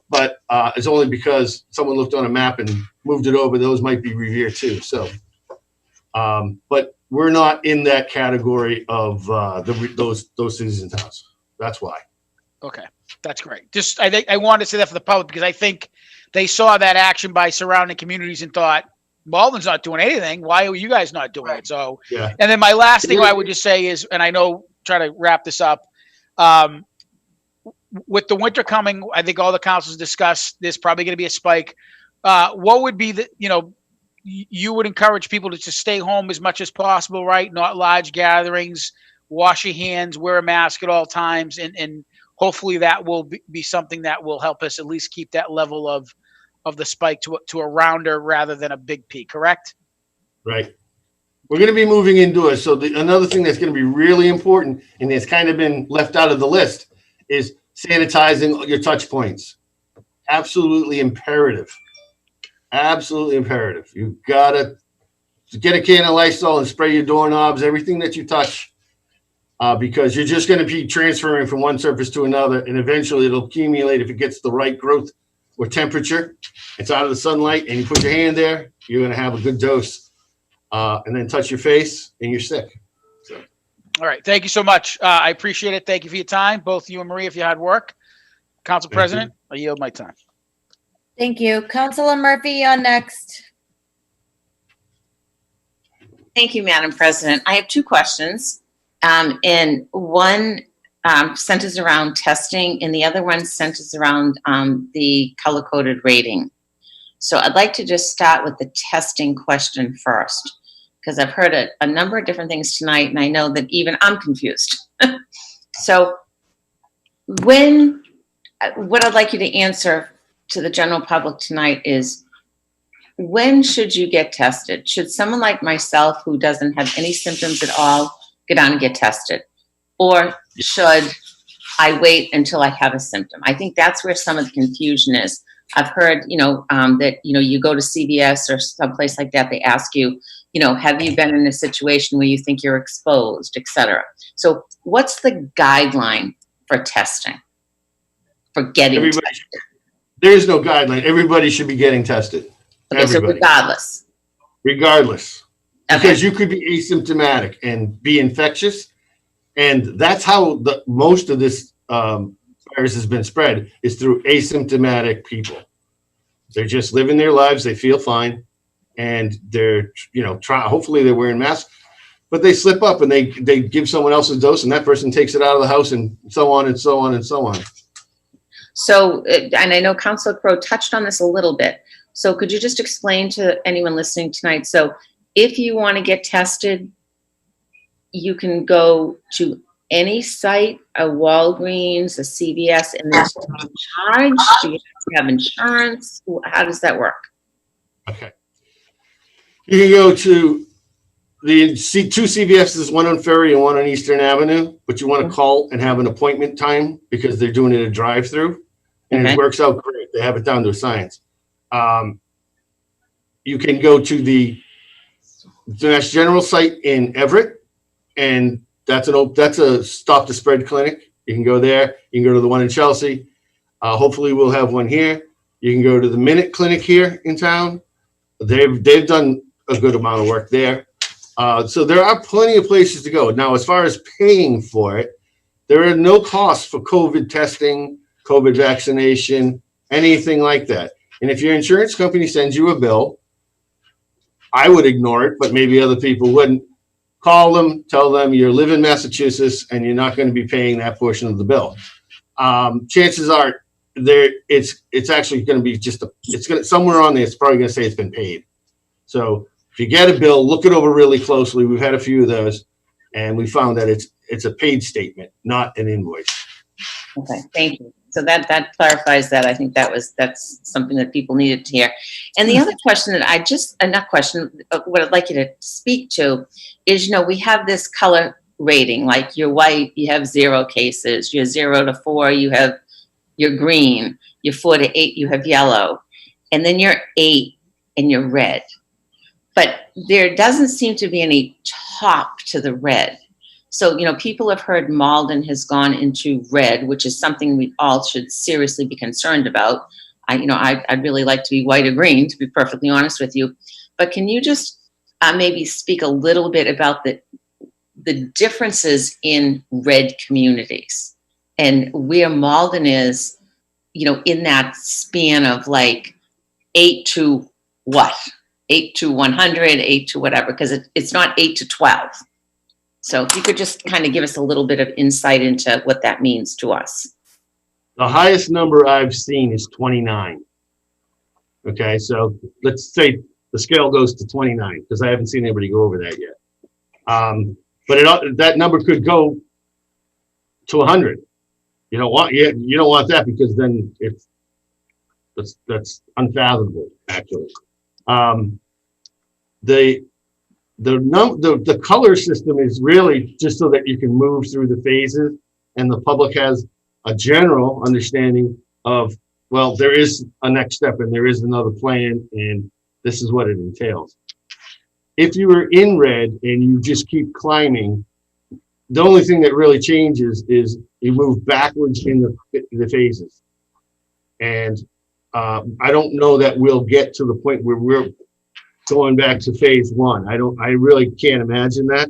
S16: but it's only because someone looked on a map and moved it over. Those might be Revere too. So, but we're not in that category of those cities and towns. That's why.
S13: Okay, that's great. Just I think I wanted to say that for the public because I think they saw that action by surrounding communities and thought, Malden's not doing anything. Why are you guys not doing it? So, yeah. And then my last thing I would just say is, and I know, try to wrap this up. With the winter coming, I think all the councils discussed there's probably going to be a spike. What would be the, you know, you would encourage people to just stay home as much as possible, right? Not large gatherings, wash your hands, wear a mask at all times. And hopefully that will be something that will help us at least keep that level of the spike to a rounder rather than a big peak, correct?
S16: Right. We're going to be moving indoors. So another thing that's going to be really important, and it's kind of been left out of the list, is sanitizing your touch points. Absolutely imperative. Absolutely imperative. You've got to get a can of Lysol and spray your doorknobs, everything that you touch, because you're just going to be transferring from one surface to another, and eventually it'll accumulate if it gets the right growth or temperature. It's out of the sunlight, and you put your hand there, you're going to have a good dose, and then touch your face, and you're sick. So.
S13: All right. Thank you so much. I appreciate it. Thank you for your time, both you and Maria, if you had work. Council President, I yield my time.
S1: Thank you. Councilor Murphy, you're next.
S5: Thank you, Madam President. I have 2 questions. And one centers around testing, and the other one centers around the color-coded rating. So I'd like to just start with the testing question first, because I've heard a number of different things tonight, and I know that even I'm confused. So what I'd like you to answer to the general public tonight is, when should you get tested? Should someone like myself who doesn't have any symptoms at all go down and get tested? Or should I wait until I have a symptom? I think that's where some of the confusion is. I've heard, that, you go to CVS or someplace like that, they ask you, have you been in a situation where you think you're exposed, et cetera. So what's the guideline for testing, for getting tested?
S16: There is no guideline. Everybody should be getting tested.
S5: Okay,
S16: Everybody.
S5: so regardless.
S16: Regardless.
S5: Okay.
S16: Because you could be asymptomatic and be infectious. And that's how most of this virus has been spread, is through asymptomatic people. They're just living their lives. They feel fine. And they're, hopefully they're wearing masks, but they slip up and they give someone else a dose and that person takes it out of the house and so on and so on and so on.
S5: So, and I know Councilor Crowe touched on this a little bit. So could you just explain to anyone listening tonight? So if you want to get tested, you can go to any site, a Walgreens, a CVS, and there's no charge. Do you have to have insurance? How does that work?
S16: Okay. You can go to the two CVS's, one on Ferry and one on Eastern Avenue, but you want to call and have an appointment time because they're doing it a drive-through, and it works out great. They have it down to a science. You can go to the Mass General site in Everett, and that's a Stop the Spread clinic. You can go there. You can go to the one in Chelsea. Hopefully, we'll have one here. You can go to the Minute Clinic here in town. They've done a good amount of work there. So there are plenty of places to go. Now, as far as paying for it, there are no costs for COVID testing, COVID vaccination, anything like that. And if your insurance company sends you a bill, I would ignore it, but maybe other people wouldn't. Call them, tell them you live in Massachusetts and you're not going to be paying that portion of the bill. Chances are it's actually going to be somewhere on there. It's probably going to say it's been paid. So if you get a bill, look it over really closely. We've had a few of those, and we found that it's a paid statement, not an invoice.
S5: Okay, thank you. So that clarifies that. I think that's something that people needed to hear. And the other question that what I'd like you to speak to is, we have this color rating, like you're white, you have 0 cases, you're 0 to 4, you're green, you're 4 to 8, you have yellow, and then you're 8 and you're red. But there doesn't seem to be any top to the red. So, people have heard Malden has gone into red, which is something we all should seriously be concerned about. I'd really like to be white or green, to be perfectly honest with you. But can you just maybe speak a little bit about the differences in red communities and where Malden is, in that span of like 8 to what? 8 to 100, 8 to whatever, because it's not 8 to 12. So if you could just kind of give us a little bit of insight into what that means to us.
S16: The highest number I've seen is 29. Okay, so let's say the scale goes to 29 because I haven't seen anybody go over that yet. But that number could go to 100. You don't want that because then that's unfathomable actually. The color system is really just so that you can move through the phases and the public has a general understanding of, well, there is a next step and there is another plan and this is what it entails. If you were in red and you just keep climbing, the only thing that really changes is you move backwards in the phases. And I don't know that we'll get to the point where we're going back to phase 1. I really can't imagine that.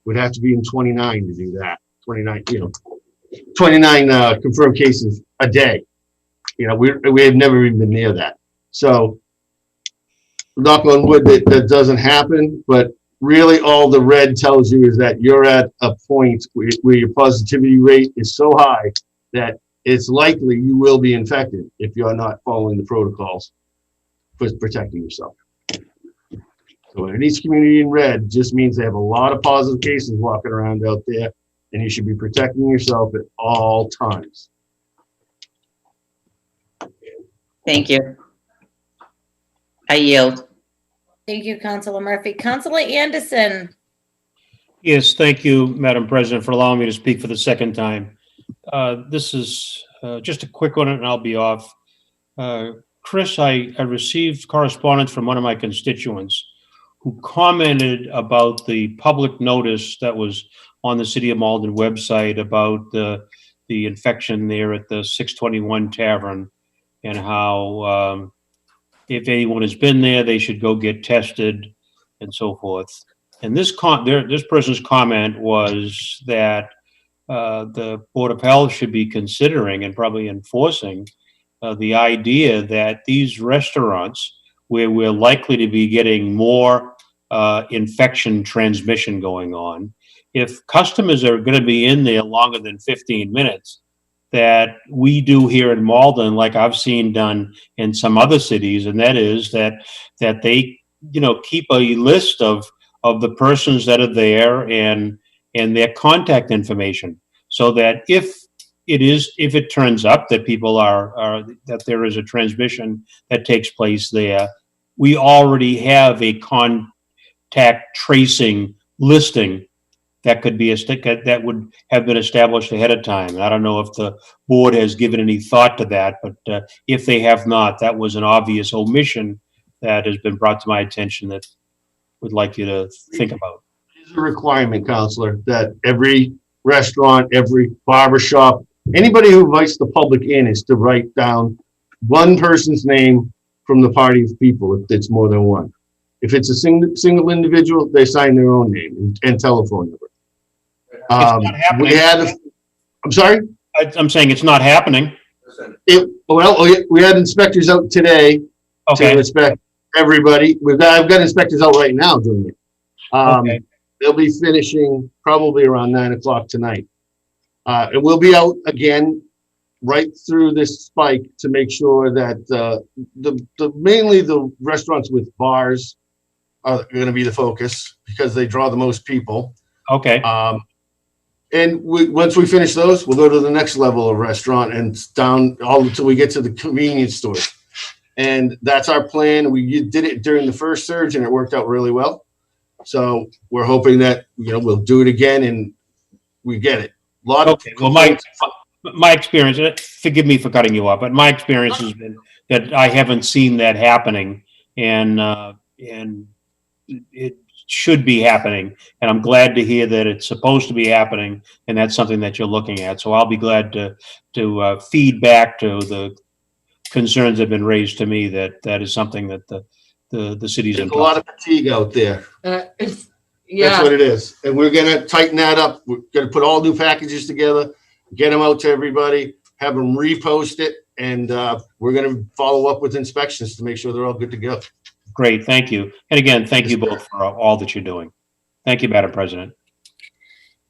S16: We'd have to be in 29 to do that. 29 confirmed cases a day. We have never even been near that. So knock on wood that doesn't happen, but really all the red tells you is that you're at a point where your positivity rate is so high that it's likely you will be infected if you're not following the protocols for protecting yourself. So in each community in red just means they have a lot of positive cases walking around out there, and you should be protecting yourself at all times.
S5: Thank you. I yield.
S1: Thank you, Councilor Murphy. Councilor Anderson.
S12: Yes, thank you, Madam President, for allowing me to speak for the second time. This is just a quick one and I'll be off. Chris, I received correspondence from one of my constituents who commented about the public notice that was on the City of Malden website about the infection there at the 621 Tavern, and how if anyone has been there, they should go get tested and so forth. And this person's comment was that the Board of Health should be considering and probably enforcing the idea that these restaurants, where we're likely to be getting more infection transmission going on, if customers are going to be in there longer than 15 minutes, that we do here in Malden, like I've seen done in some other cities, and that is that they, keep a list of the persons that are there and their contact information, so that if it turns up that people are that there is a transmission that takes place there, we already have a contact tracing listing that could be that would have been established ahead of time. I don't know if the board has given any thought to that, but if they have not, that was an obvious omission that has been brought to my attention that would like you to think about.
S16: It is a requirement, Counselor, that every restaurant, every barber shop, anybody who invites the public in is to write down one person's name from the party of people, if it's more than one. If it's a single individual, they sign their own name and telephone number. We had, I'm sorry?
S12: I'm saying it's not happening.
S16: We had inspectors out today to inspect everybody. I've got inspectors out right now doing it. They'll be finishing probably around 9 o'clock tonight. And we'll be out again right through this spike to make sure that mainly the restaurants with bars are going to be the focus because they draw the most people.
S12: Okay.
S16: And once we finish those, we'll go to the next level of restaurant and down all until we get to the convenience stores. And that's our plan. We did it during the first surge and it worked out really well. So we're hoping that, we'll do it again and we get it. A lot of
S12: my experience, forgive me for cutting you off, but my experience has been that I haven't seen that happening, and it should be happening. And I'm glad to hear that it's supposed to be happening, and that's something that you're looking at. So I'll be glad to feed back to the concerns that have been raised to me that is something that the city's in.
S16: There's a lot of fatigue out there.
S17: Yeah.
S16: That's what it is. And we're going to tighten that up. We're going to put all new packages together, get them out to everybody, have them repost it, and we're going to follow up with inspections to make sure they're all good to go.
S12: Great, thank you. And again, thank you both for all that you're doing. Thank you, Madam President.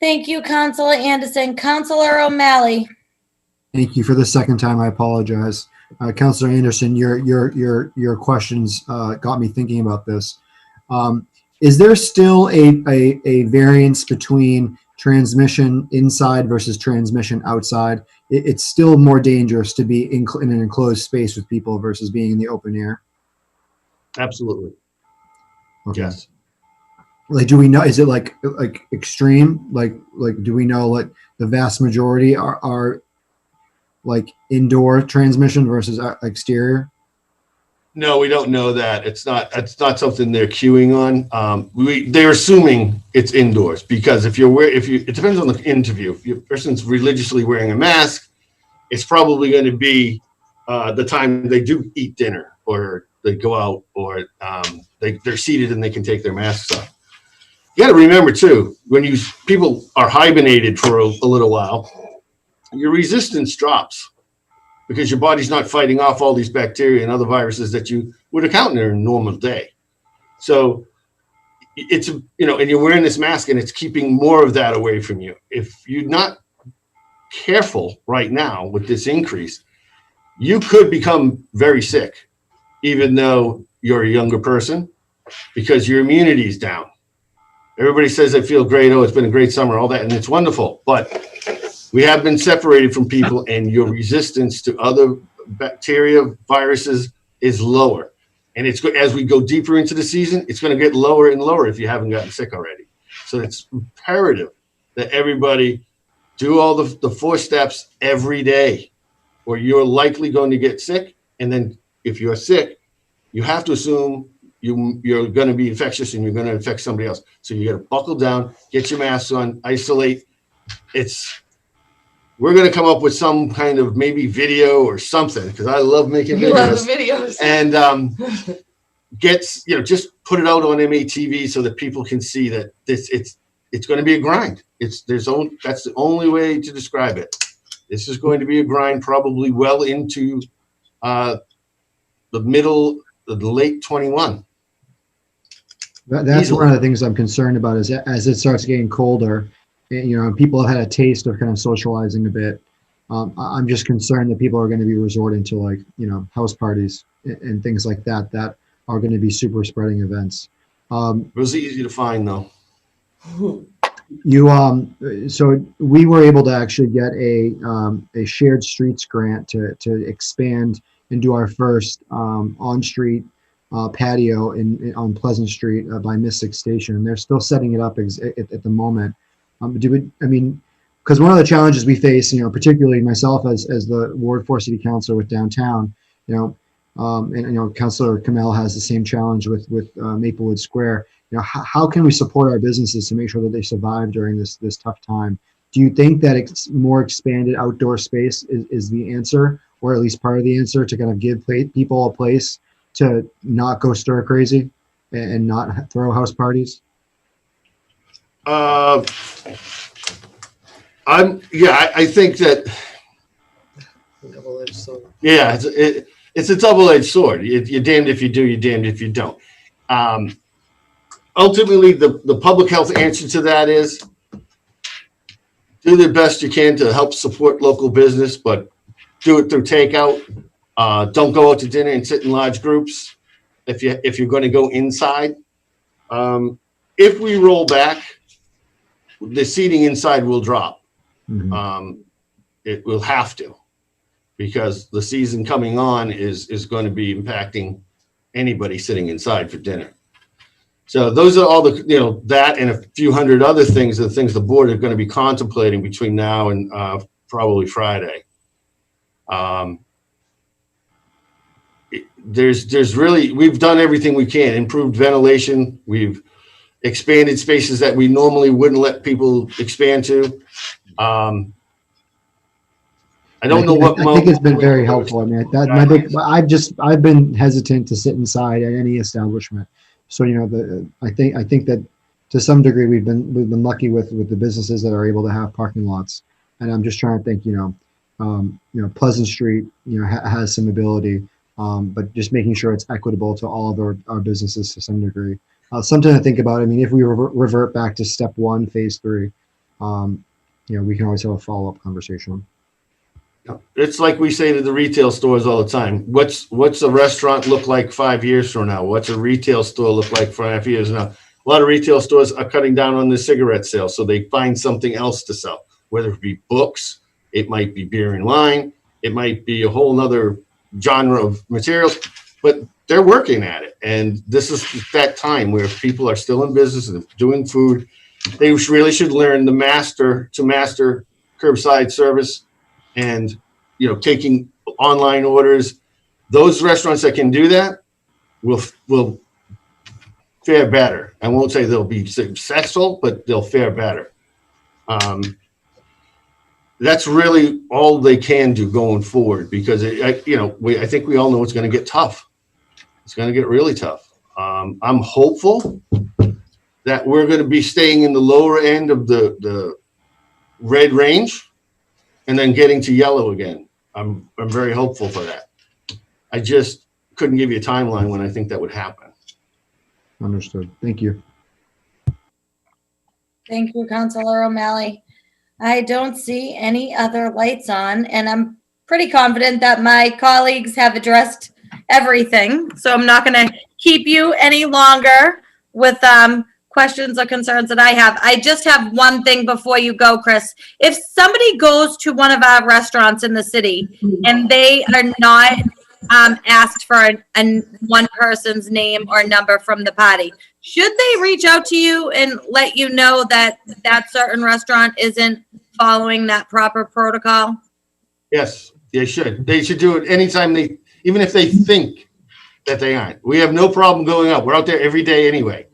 S1: Thank you, Councilor Anderson. Councilor O'Malley.
S8: Thank you for the second time. I apologize. Councilor Anderson, your questions got me thinking about this. Is there still a variance between transmission inside versus transmission outside? It's still more dangerous to be in an enclosed space with people versus being in the open air?
S16: Absolutely.
S8: Okay.
S16: Yes.
S8: Like, do we know, is it like extreme? Like, do we know like the vast majority are like indoor transmission versus exterior?
S16: No, we don't know that. It's not something they're queuing on. They're assuming it's indoors because it depends on the interview. If your person's religiously wearing a mask, it's probably going to be the time they do eat dinner or they go out or they're seated and they can take their masks off. You got to remember too, when people are hibernated for a little while, your resistance drops because your body's not fighting off all these bacteria and other viruses that you would encounter in a normal day. So it's, and you're wearing this mask and it's keeping more of that away from you. If you're not careful right now with this increase, you could become very sick, even though you're a younger person, because your immunity is down. Everybody says they feel great. Oh, it's been a great summer, all that, and it's wonderful. But we have been separated from people, and your resistance to other bacteria, viruses is lower. And it's as we go deeper into the season, it's going to get lower and lower if you haven't gotten sick already. So it's imperative that everybody do all the 4 steps every day, or you're likely going to get sick. And then if you're sick, you have to assume you're going to be infectious and you're going to infect somebody else. So you got to buckle down, get your masks on, isolate. We're going to come up with some kind of maybe video or something, because I love making videos.
S17: Love the videos.
S16: And just put it out on MATV so that people can see that it's going to be a grind. That's the only way to describe it. This is going to be a grind, probably well into the late 21.
S8: That's one of the things I'm concerned about is as it starts getting colder, and people have had a taste of kind of socializing a bit. I'm just concerned that people are going to be resorting to house parties and things like that are going to be super spreading events.
S16: It was easy to find though.
S8: So we were able to actually get a shared streets grant to expand and do our first on-street patio on Pleasant Street by Mystic Station. They're still setting it up at the moment. Because one of the challenges we face, particularly myself as the Ward 4 City Councilor with downtown, Councilor Kamel has the same challenge with Maplewood Square. How can we support our businesses to make sure that they survive during this tough time? Do you think that more expanded outdoor space is the answer, or at least part of the answer, to kind of give people a place to not go stir crazy and not throw house parties?
S16: I think that.
S17: Double-edged sword.
S16: Yeah, it's a double-edged sword. You're damned if you do, you're damned if you don't. Ultimately, the public health answer to that is do the best you can to help support local business, but do it through takeout. Don't go out to dinner and sit in large groups if you're going to go inside. If we roll back, the seating inside will drop. Mm-hmm. It will have to, because the season coming on is going to be impacting anybody sitting inside for dinner. So those are all the, that and a few hundred other things, the things the board are going to be contemplating between now and probably Friday. There's really, we've done everything we can, improved ventilation. We've expanded spaces that we normally wouldn't let people expand to. I don't know what.
S8: I think it's been very helpful. I mean, I've been hesitant to sit inside at any establishment. So I think that to some degree we've been lucky with the businesses that are able to have parking lots. And I'm just trying to think, Pleasant Street, has some ability, but just making sure it's equitable to all of our businesses to some degree. Something to think about. I mean, if we revert back to step 1, phase 3, we can always have a follow-up conversation.
S16: It's like we say to the retail stores all the time. What's a restaurant look like 5 years from now? What's a retail store look like 5 years from now? A lot of retail stores are cutting down on the cigarette sales, so they find something else to sell, whether it be books, it might be beer and wine, it might be a whole nother genre of materials, but they're working at it. And this is that time where people are still in business and doing food. They really should learn the master curbside service and taking online orders. Those restaurants that can do that will fare better. I won't say they'll be successful, but they'll fare better. That's really all they can do going forward, because I think we all know it's going to get tough. It's going to get really tough. I'm hopeful that we're going to be staying in the lower end of the red range and then getting to yellow again. I'm very hopeful for that. I just couldn't give you a timeline when I think that would happen.
S8: Understood. Thank you.
S1: Thank you, Councilor O'Malley. I don't see any other lights on, and I'm pretty confident that my colleagues have addressed everything. So I'm not going to keep you any longer with questions or concerns that I have. I just have one thing before you go, Chris. If somebody goes to one of our restaurants in the city and they are not asked for one person's name or number from the party. Should they reach out to you and let you know that that certain restaurant isn't following that proper protocol?
S16: Yes, they should. They should do it anytime even if they think that they aren't. We have no problem going up. We're out there every day anyway.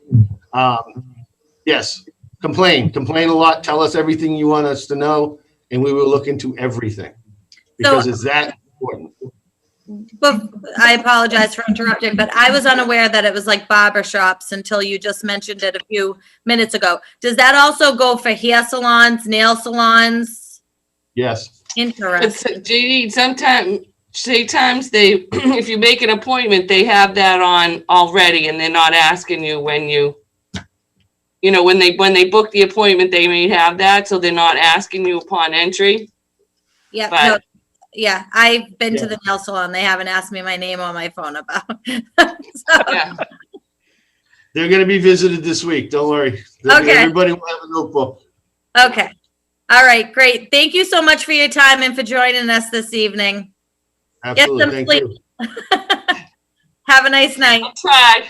S16: Yes, complain a lot. Tell us everything you want us to know, and we will look into everything because it's that important.
S1: But I apologize for interrupting, but I was unaware that it was like barber shops until you just mentioned it a few minutes ago. Does that also go for hair salons, nail salons?
S16: Yes.
S1: Interesting.
S17: JD, sometimes they, if you make an appointment, they have that on already, and they're not asking you when when they book the appointment, they may have that, so they're not asking you upon entry.
S1: Yeah.
S17: But,
S1: no, yeah, I've been to the nail salon. They haven't asked me my name on my phone about.
S17: Yeah.
S16: They're going to be visited this week. Don't worry.
S1: Okay.
S16: Everybody will have a notebook.
S1: Okay. All right. Great. Thank you so much for your time and for joining us this evening.
S16: Absolutely.
S1: Get some sleep. Have a nice night.
S17: I'll try.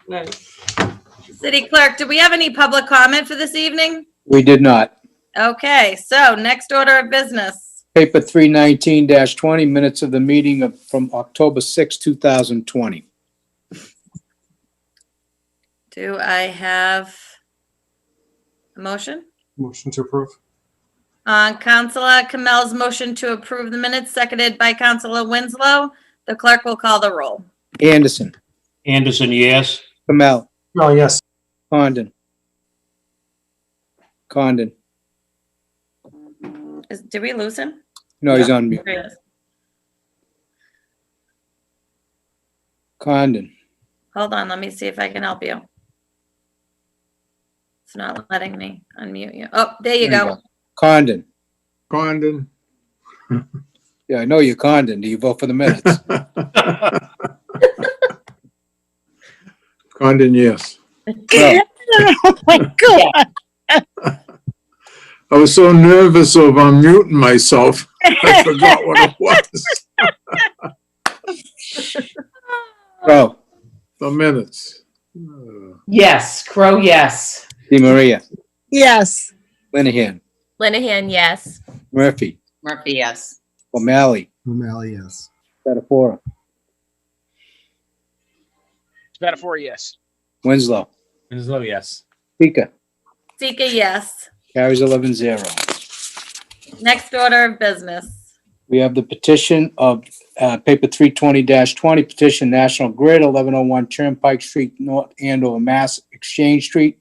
S17: Nice.
S1: City Clerk, do we have any public comment for this evening?
S3: We did not.
S1: Okay. So next order of business.
S3: Paper 319-20, minutes of the meeting from October 6, 2020.
S1: Do I have a motion?
S14: Motion to approve.
S1: Councilor Kamel's motion to approve the minutes, seconded by Councilor Winslow. The clerk will call the roll.
S3: Anderson.
S12: Anderson, yes.
S3: Kamel.
S14: Oh, yes.
S3: Condon.
S1: Did we lose him?
S3: No, he's on mute.
S1: There he is.
S3: Condon.
S1: Hold on, let me see if I can help you. It's not letting me unmute you. Oh, there you go.
S3: Condon.
S2: Yeah,
S3: I know you're Condon. Do you vote for the minutes?
S2: Condon, yes.
S3: Well,
S15: Oh my God.
S2: I was so nervous of unmuting myself, I forgot what it was.
S3: Crow.
S2: The minutes.
S11: Yes, Crow, yes.
S3: DeMaria.
S15: Yes.
S3: Linehan.
S6: Linehan, yes.
S3: Murphy.
S5: Murphy, yes.
S3: O'Malley.
S8: O'Malley, yes.
S3: Spatafora.
S13: Spatafora, yes.
S3: Winslow.
S10: Winslow, yes.
S3: Speaker.
S1: Sika, yes.
S3: Carries 11-0.
S1: Next order of business.
S3: We have the petition of paper 320-20, petition National Grid, 1101 Turnpike Street, North Andover, Mass. Exchange Street.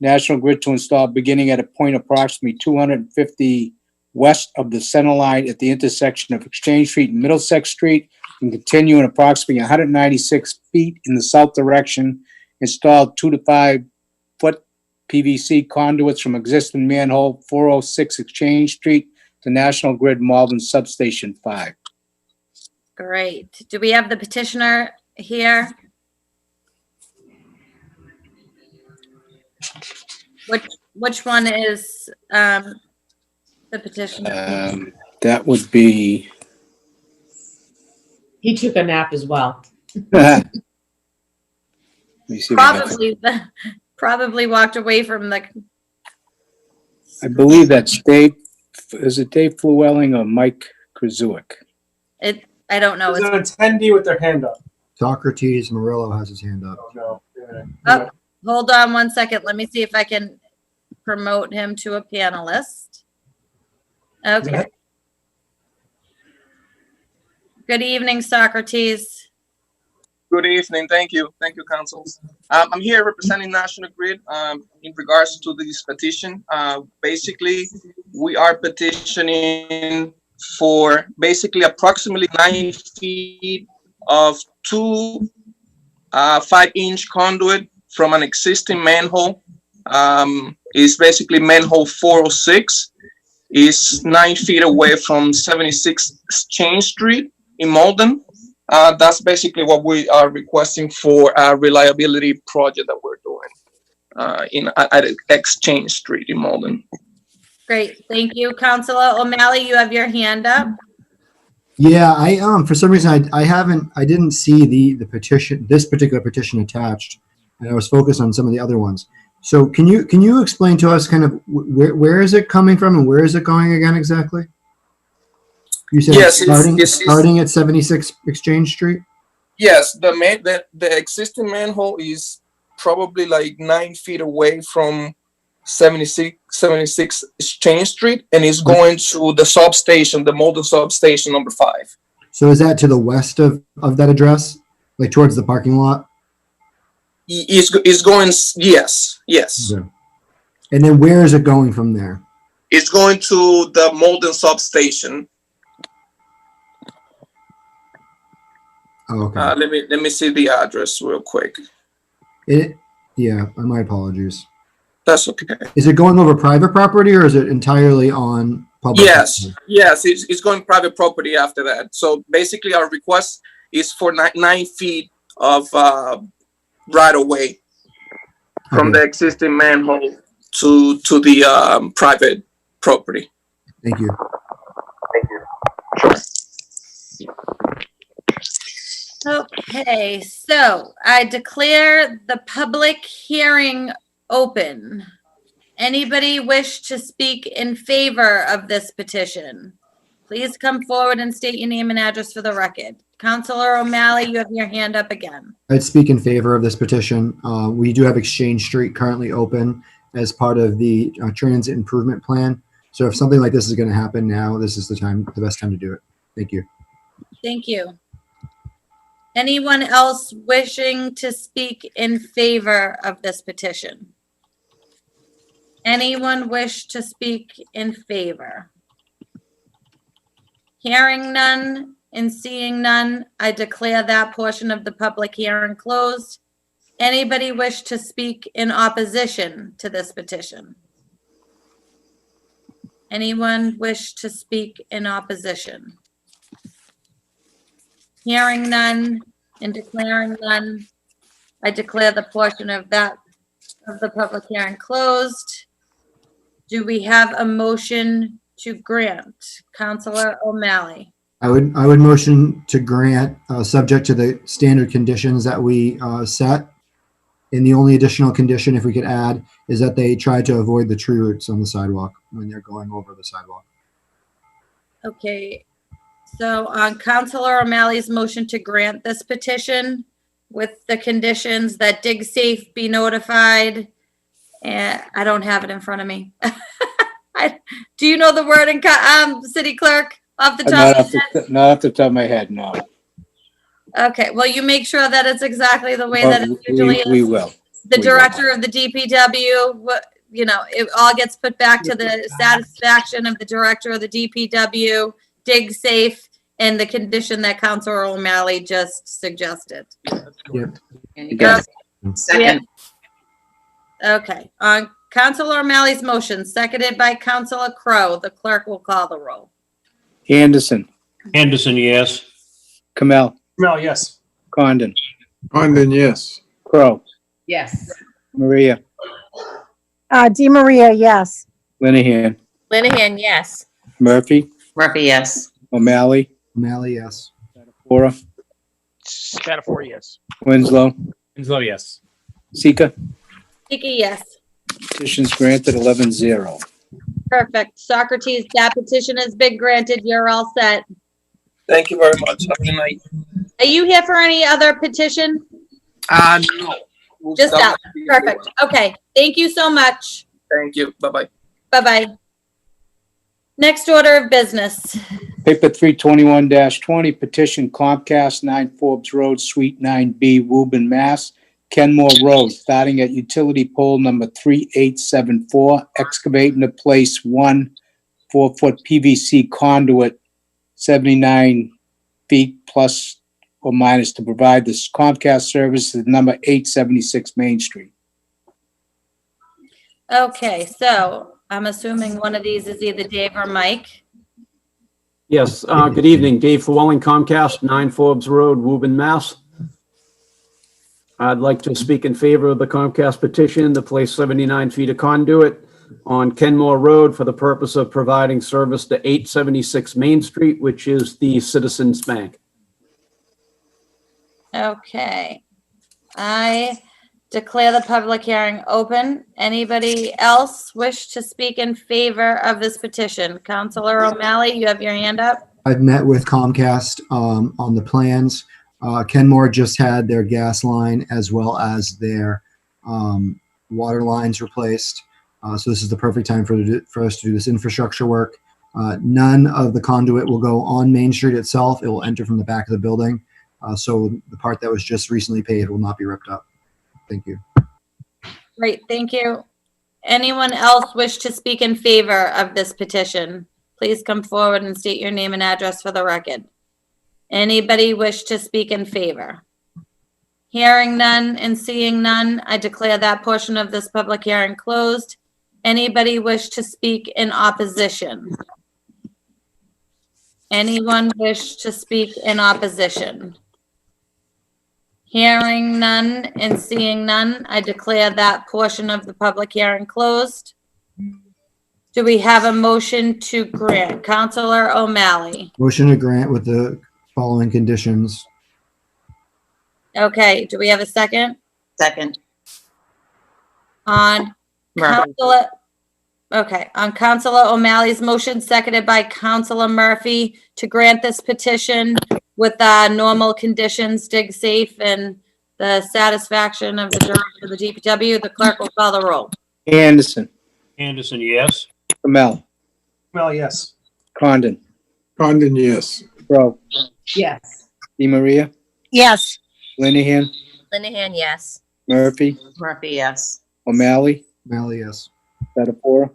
S3: National Grid to install beginning at a point approximately 250 west of the center line at the intersection of Exchange Street and Middlesex Street, and continue in approximately 196 feet in the south direction. Installed 2 to 5 foot PVC conduits from existing manhole 406 Exchange Street to National Grid Malden Substation 5.
S1: Great. Do we have the petitioner here? Which one is the petitioner?
S3: That would be.
S11: He took a nap as well.
S3: Let me see.
S1: Probably walked away from the.
S3: I believe that's Dave. Is it Dave Flewelling or Mike Krazuik?
S1: I don't know.
S14: There's an attendee with their hand up.
S8: Socrates Murillo has his hand up.
S14: No.
S1: Oh, hold on one second. Let me see if I can promote him to a panelist. Okay. Good evening, Socrates.
S18: Good evening. Thank you. Thank you, councils. I'm here representing National Grid in regards to this petition. Basically, we are petitioning for basically approximately 9 feet of 2 5-inch conduit from an existing manhole. Is basically manhole 406. Is 9 feet away from 76 Exchange Street in Malden. That's basically what we are requesting for a reliability project that we're doing at Exchange Street in Malden.
S1: Great. Thank you. Councilor O'Malley, you have your hand up.
S8: Yeah, for some reason I didn't see the petition, this particular petition attached, and I was focused on some of the other ones. So can you explain to us kind of where is it coming from and where is it going again exactly? You said
S18: Yes,
S8: starting at 76 Exchange Street?
S18: Yes, the existing manhole is probably like 9 feet away from 76 Exchange Street, and it's going to the substation, the Malden substation number 5.
S8: So is that to the west of that address, like towards the parking lot?
S18: It's going, yes.
S8: Okay. And then where is it going from there?
S18: It's going to the Malden substation.
S8: Oh, okay.
S18: Let me see the address real quick.
S8: Yeah, my apologies.
S18: That's okay.
S8: Is it going over private property or is it entirely on public?
S18: Yes, it's going private property after that. So basically, our request is for 9 feet of right of way from the existing manhole to the private property.
S8: Thank you.
S18: Sure.
S1: Okay, so I declare the public hearing open. Anybody wish to speak in favor of this petition? Please come forward and state your name and address for the record. Councilor O'Malley, you have your hand up again.
S8: I'd speak in favor of this petition. We do have Exchange Street currently open as part of the transit improvement plan. So if something like this is going to happen now, this is the best time to do it. Thank you.
S1: Thank you. Anyone else wishing to speak in favor of this petition? Anyone wish to speak in favor? Hearing none and seeing none, I declare that portion of the public hearing closed. Anybody wish to speak in opposition to this petition? Anyone wish to speak in opposition? Hearing none and declaring none, I declare the portion of the public hearing closed. Do we have a motion to grant? Councilor O'Malley.
S8: I would motion to grant, subject to the standard conditions that we set. And the only additional condition, if we could add, is that they try to avoid the tree roots on the sidewalk when they're going over the sidewalk.
S1: Okay, so on Councilor O'Malley's motion to grant this petition with the conditions that dig safe be notified, and I don't have it in front of me. Do you know the wording, City Clerk, off the top of your head?
S3: Not off the top of my head, no.
S1: Okay, well, you make sure that it's exactly the way that it usually is.
S3: We will.
S1: The director of the DPW, it all gets put back to the satisfaction of the director of the DPW, dig safe, and the condition that Councilor O'Malley just suggested.
S8: Yep.
S5: Second.
S1: Okay, on Councilor O'Malley's motion, seconded by Councilor Crowe, the clerk will call the roll.
S3: Anderson.
S12: Anderson, yes.
S3: Kamel.
S14: Kamel, yes.
S3: Condon.
S2: Condon, yes.
S3: Crowe.
S11: Yes.
S3: Maria.
S15: Di Maria, yes.
S3: Linehan.
S6: Linehan, yes.
S3: Murphy.
S5: Murphy, yes.
S3: O'Malley.
S8: O'Malley, yes.
S3: Fora.
S13: Spatafor, yes.
S3: Winslow.
S10: Winslow, yes.
S3: Sika.
S1: Kiki, yes.
S3: Petitions granted 11-0.
S1: Perfect. Socrates, that petition has been granted. You're all set.
S18: Thank you very much. Have a good night.
S1: Are you here for any other petition?
S18: No.
S1: Just that. Perfect. Okay. Thank you so much.
S18: Thank you. Bye-bye.
S1: Bye-bye. Next order of business.
S3: Paper 321-20, petition Comcast 9 Forbes Road, Suite 9B, Woburn, Mass. Kenmore Road, starting at utility pole number 3874, excavating to place 1 4-foot PVC conduit 79 feet plus or minus to provide this Comcast service at number 876 Main Street.
S1: Okay, so I'm assuming one of these is either Dave or Mike.
S19: Yes, good evening. Dave Llewellyn, Comcast, 9 Forbes Road, Woburn, Mass. I'd like to speak in favor of the Comcast petition to place 79 feet of conduit on Kenmore Road for the purpose of providing service to 876 Main Street, which is the Citizens Bank.
S1: Okay. I declare the public hearing open. Anybody else wish to speak in favor of this petition? Counselor O'Malley, you have your hand up.
S8: I've met with Comcast on the plans. Kenmore just had their gas line as well as their water lines replaced. So this is the perfect time for us to do this infrastructure work. None of the conduit will go on Main Street itself. It will enter from the back of the building. So the part that was just recently paved will not be ripped up. Thank you.
S1: Great, thank you. Anyone else wish to speak in favor of this petition? Please come forward and state your name and address for the record. Anybody wish to speak in favor? Hearing none and seeing none, I declare that portion of this public hearing closed. Anybody wish to speak in opposition? Anyone wish to speak in opposition? Hearing none and seeing none, I declare that portion of the public hearing closed. Do we have a motion to grant? Counselor O'Malley.
S8: Motion to grant with the following conditions.
S1: Okay, do we have a second?
S5: Second.
S1: On
S5: Murphy.
S1: Counselor O'Malley's motion, seconded by Counselor Murphy, to grant this petition with normal conditions, dig safe, and the satisfaction of the director of the DPW. The clerk will call the roll.
S3: Anderson,
S12: Anderson, yes.
S3: Kamel,
S14: Well, yes.
S3: Condon,
S2: Condon, yes.
S3: Pro,
S11: Yes.
S3: DiMaria,
S15: Yes.
S3: Linehan,
S6: Linehan, yes.
S3: Murphy,
S5: Murphy, yes.
S3: O'Malley,
S8: Malley, yes.
S3: Spatafora,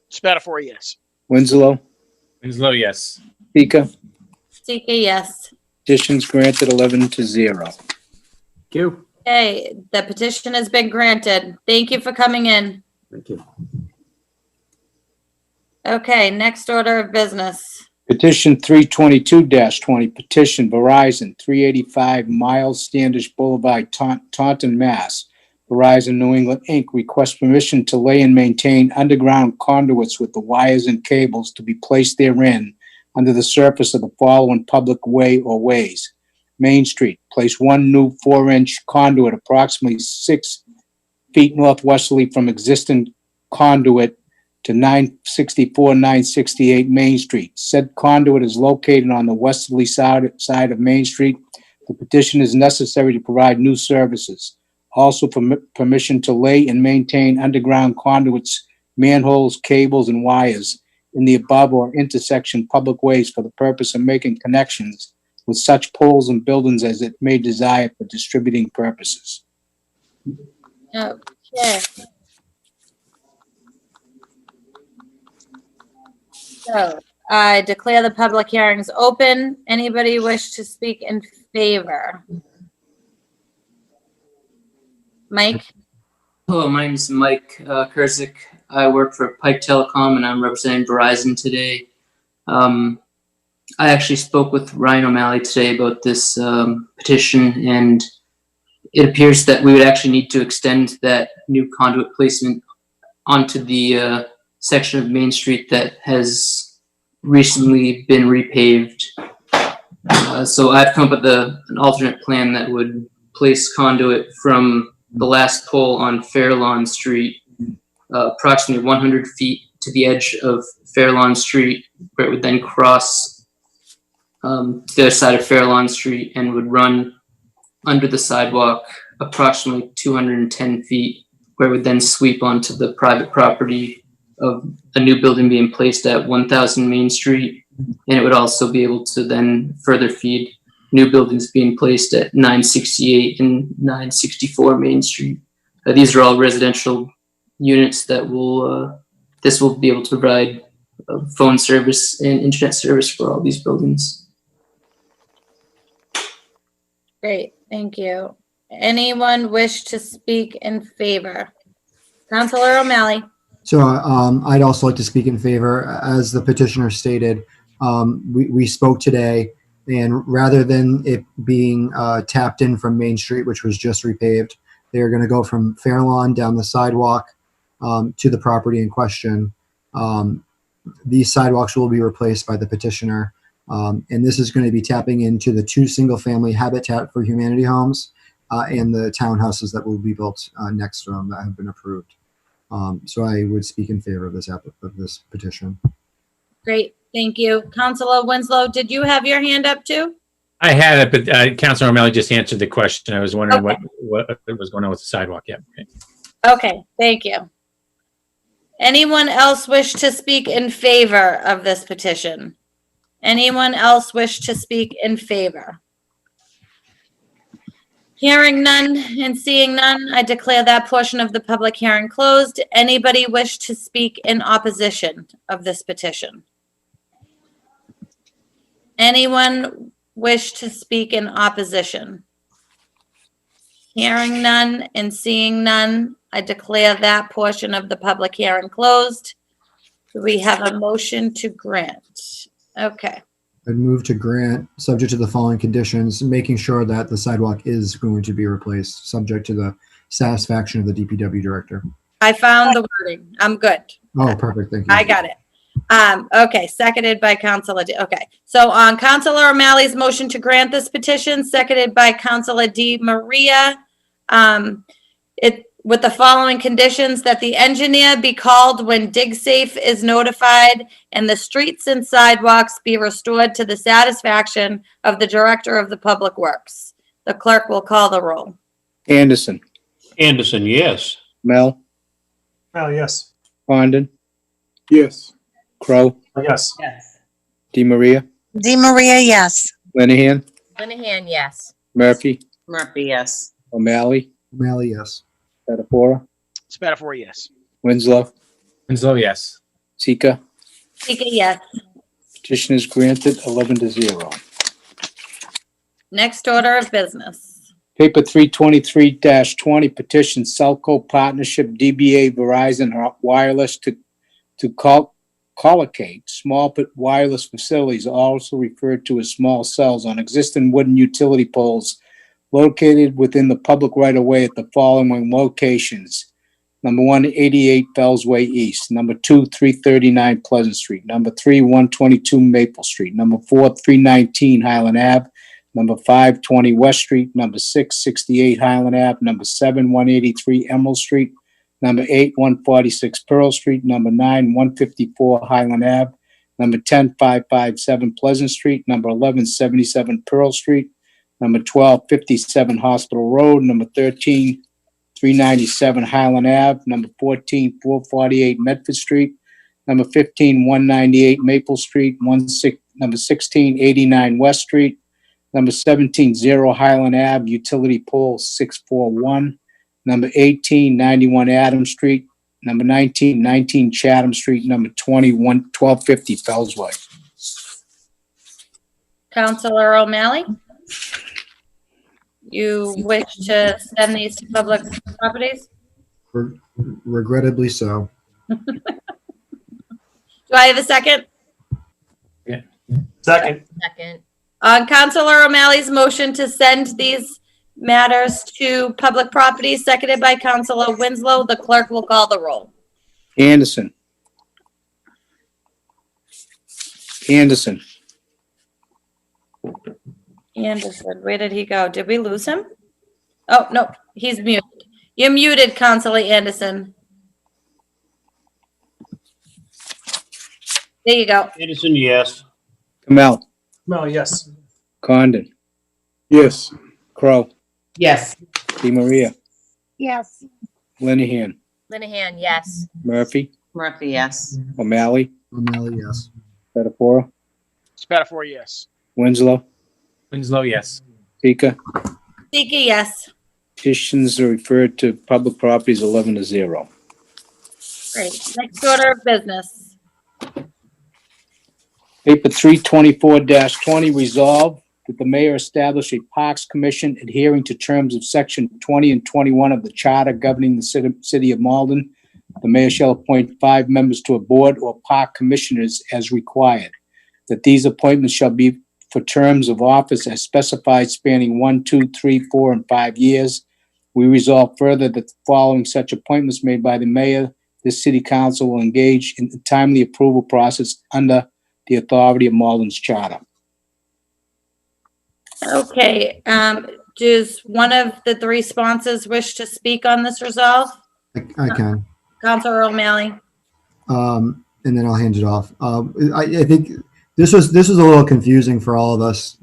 S13: Spatafora, yes.
S3: Winslow,
S10: Winslow, yes.
S3: Sika.
S1: Sika, yes.
S3: Petitions granted 11-0.
S19: Thank you.
S1: Okay, the petition has been granted. Thank you for coming in.
S19: Thank you.
S1: Okay, next order of business.
S3: Petition 322-20, petition Verizon, 385 Miles Standish Boulevard, Taunton, Mass. Verizon New England, Inc. requests permission to lay and maintain underground conduits with the wires and cables to be placed therein under the surface of the following public way or ways. Main Street, place one new 4-inch conduit approximately 6 feet northwesterly from existing conduit to 968 Main Street. Said conduit is located on the westerly side of Main Street. The petition is necessary to provide new services. Also, permission to lay and maintain underground conduits, manholes, cables, and wires in the above or intersection public ways for the purpose of making connections with such poles and buildings as it may desire for distributing purposes.
S1: Okay. So I declare the public hearings open. Anybody wish to speak in favor? Mike?
S20: Hello, my name is Mike Kurzik. I work for Pike Telecom and I'm representing Verizon today. I actually spoke with Ryan O'Malley today about this petition, and it appears that we would actually need to extend that new conduit placement onto the section of Main Street that has recently been repaved. So I've come up with an alternate plan that would place conduit from the last pole on Fairlawn Street, approximately 100 feet to the edge of Fairlawn Street, where it would then cross to the other side of Fairlawn Street and would run under the sidewalk approximately 210 feet, where it would then sweep onto the private property of a new building being placed at 1000 Main Street. And it would also be able to then further feed new buildings being placed at 968 and 964 Main Street. These are all residential units that this will be able to provide phone service and internet service for all these buildings.
S1: Great, thank you. Anyone wish to speak in favor? Councilor O'Malley?
S8: So I'd also like to speak in favor. As the petitioner stated, we spoke today, and rather than it being tapped in from Main Street, which was just repaved, they are going to go from Fairlawn down the sidewalk to the property in question. These sidewalks will be replaced by the petitioner. And this is going to be tapping into the 2 single-family Habitat for Humanity homes and the townhouses that will be built next to them that have been approved. So I would speak in favor of this petition.
S1: Great, thank you. Councilor Winslow, did you have your hand up too?
S10: I had it, but Councilor O'Malley just answered the question. I was wondering what was going on with the sidewalk. Yeah. Okay.
S1: Okay, thank you. Anyone else wish to speak in favor of this petition? Anyone else wish to speak in favor? Hearing none and seeing none, I declare that portion of the public hearing closed. Anybody wish to speak in opposition of this petition? Anyone wish to speak in opposition? Hearing none and seeing none, I declare that portion of the public hearing closed. Do we have a motion to grant? Okay.
S8: I'd move to grant, subject to the following conditions, making sure that the sidewalk is going to be replaced, subject to the satisfaction of the DPW director.
S1: I found the wording. I'm good.
S8: Oh, perfect. Thank you.
S1: I got it. Okay, seconded by Councilor D. Okay, so on Councilor O'Malley's motion to grant this petition, seconded by Councilor D. Maria, with the following conditions: that the engineer be called when DigSafe is notified, and the streets and sidewalks be restored to the satisfaction of the Director of the Public Works. The clerk will call the roll.
S3: Anderson.
S12: Anderson, yes.
S3: Mel.
S14: Oh, yes.
S3: Condon.
S2: Yes.
S3: Crow.
S14: Yes.
S11: Yes.
S3: DeMaria.
S15: DeMaria, yes.
S3: Linehan.
S6: Linehan, yes.
S3: Murphy.
S5: Murphy, yes.
S3: O'Malley.
S8: O'Malley, yes.
S3: Spatafora.
S13: Spatafora, yes.
S3: Winslow.
S10: Winslow, yes.
S3: Sika.
S1: Sika, yes.
S3: Petition is granted 11-0.
S1: Next order of business.
S3: Paper 323-20 petition Celco Partnership DBA Verizon Wireless to collocate small wireless facilities, also referred to as small cells, on existing wooden utility poles located within the public right-of-way at the following locations. Number 1, 88 Fells Way East. Number 2, 339 Pleasant Street. Number 3, 122 Maple Street. Number 4, 319 Highland Ave. Number 5, 20 West Street. Number 6, 68 Highland Ave. Number 7, 183 Emerald Street. Number 8, 146 Pearl Street. Number 9, 154 Highland Ave. Number 10, 557 Pleasant Street. Number 11, 77 Pearl Street. Number 12, 57 Hospital Road. Number 13, 397 Highland Ave. Number 14, 448 Medford Street. Number 15, 198 Maple Street. Number 16, 89 West Street. Number 17, 0 Highland Ave, utility pole 641. Number 18, 91 Adams Street. Number 19, 19 Chatham Street. Number 21, 1250 Fellsway.
S1: Councilor O'Malley? You wish to send these to public properties?
S8: Regrettably so.
S1: Do I have a second?
S10: Yeah.
S14: Second.
S6: Second.
S1: On Councilor O'Malley's motion to send these matters to public properties, seconded by Councilor Winslow, the clerk will call the roll.
S3: Anderson. Anderson.
S1: Anderson, where did he go? Did we lose him? Oh, no, he's muted. You're muted, Councilor Anderson. There you go.
S12: Anderson, yes.
S3: Kamel.
S14: No, yes.
S3: Condon.
S2: Yes.
S3: Crow.
S11: Yes.
S3: DeMaria.
S15: Yes.
S3: Linehan.
S6: Linehan, yes.
S3: Murphy.
S5: Murphy, yes.
S3: O'Malley.
S8: O'Malley, yes.
S3: Spatafora.
S13: Spatafora, yes.
S3: Winslow.
S10: Winslow, yes.
S3: Sika.
S1: Sika, yes.
S3: Petitions are referred to public properties 11-0.
S1: Great. Next order of business.
S3: Paper 324-20 resolved that the mayor establish a Parks Commission adhering to terms of section 20 and 21 of the charter governing the city of Malden. The mayor shall appoint 5 members to a board or park commissioners as required. That these appointments shall be for terms of office as specified, spanning 1, 2, 3, 4, and 5 years. We resolve further that following such appointments made by the mayor, the city council will engage in the timely approval process under the authority of Malden's charter.
S1: Okay, does one of the three sponsors wish to speak on this resolve?
S8: I can.
S1: Councilor O'Malley?
S8: And then I'll hand it off. I think this was a little confusing for all of us.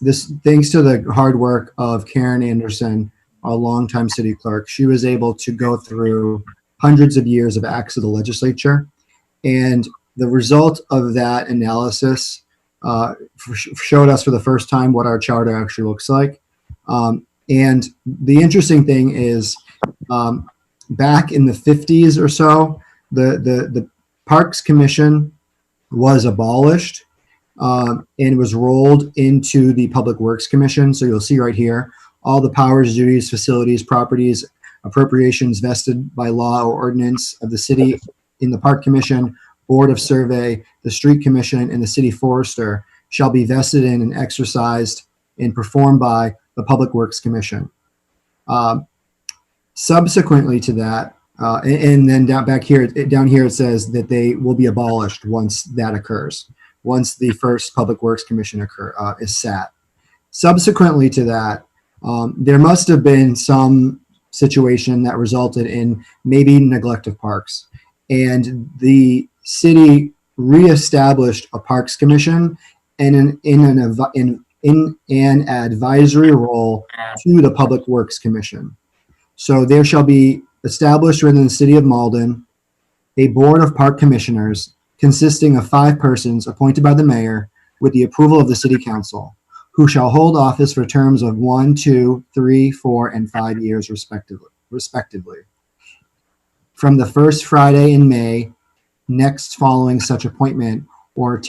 S8: This thanks to the hard work of Karen Anderson, our longtime city clerk. She was able to go through hundreds of years of acts of the legislature, and the result of that analysis showed us for the first time what our charter actually looks like. And the interesting thing is, back in the 50s or so, the Parks Commission was abolished and was rolled into the Public Works Commission. So you'll see right here, all the powers, duties, facilities, properties, appropriations vested by law or ordinance of the city in the Park Commission, Board of Survey, the Street Commission, and the City Forester shall be vested in and exercised and performed by the Public Works Commission. Subsequently to that, and then down here it says that they will be abolished once that occurs, once the first Public Works Commission is sat. Subsequently to that, there must have been some situation that resulted in maybe neglect of parks, and the city reestablished a Parks Commission and in an advisory role to the Public Works Commission. So there shall be established within the city of Malden a board of park commissioners consisting of 5 persons appointed by the mayor with the approval of the city council, who shall hold office for terms of 1, 2, 3, 4, and 5 years respectively. From the first Friday in May next following such appointment, or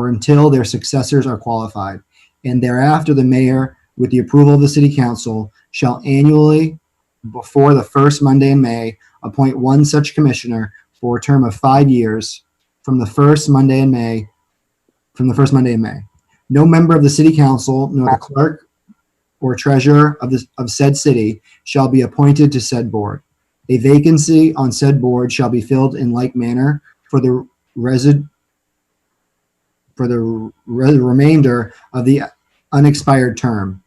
S8: until their successors are qualified, and thereafter the mayor, with the approval of the city council, shall annually, before the first Monday in May, appoint one such commissioner for a term of 5 years from the first Monday in May. No member of the city council, nor the clerk or treasurer of said city shall be appointed to said board. A vacancy on said board shall be filled in like manner for the remainder of the unexpired term.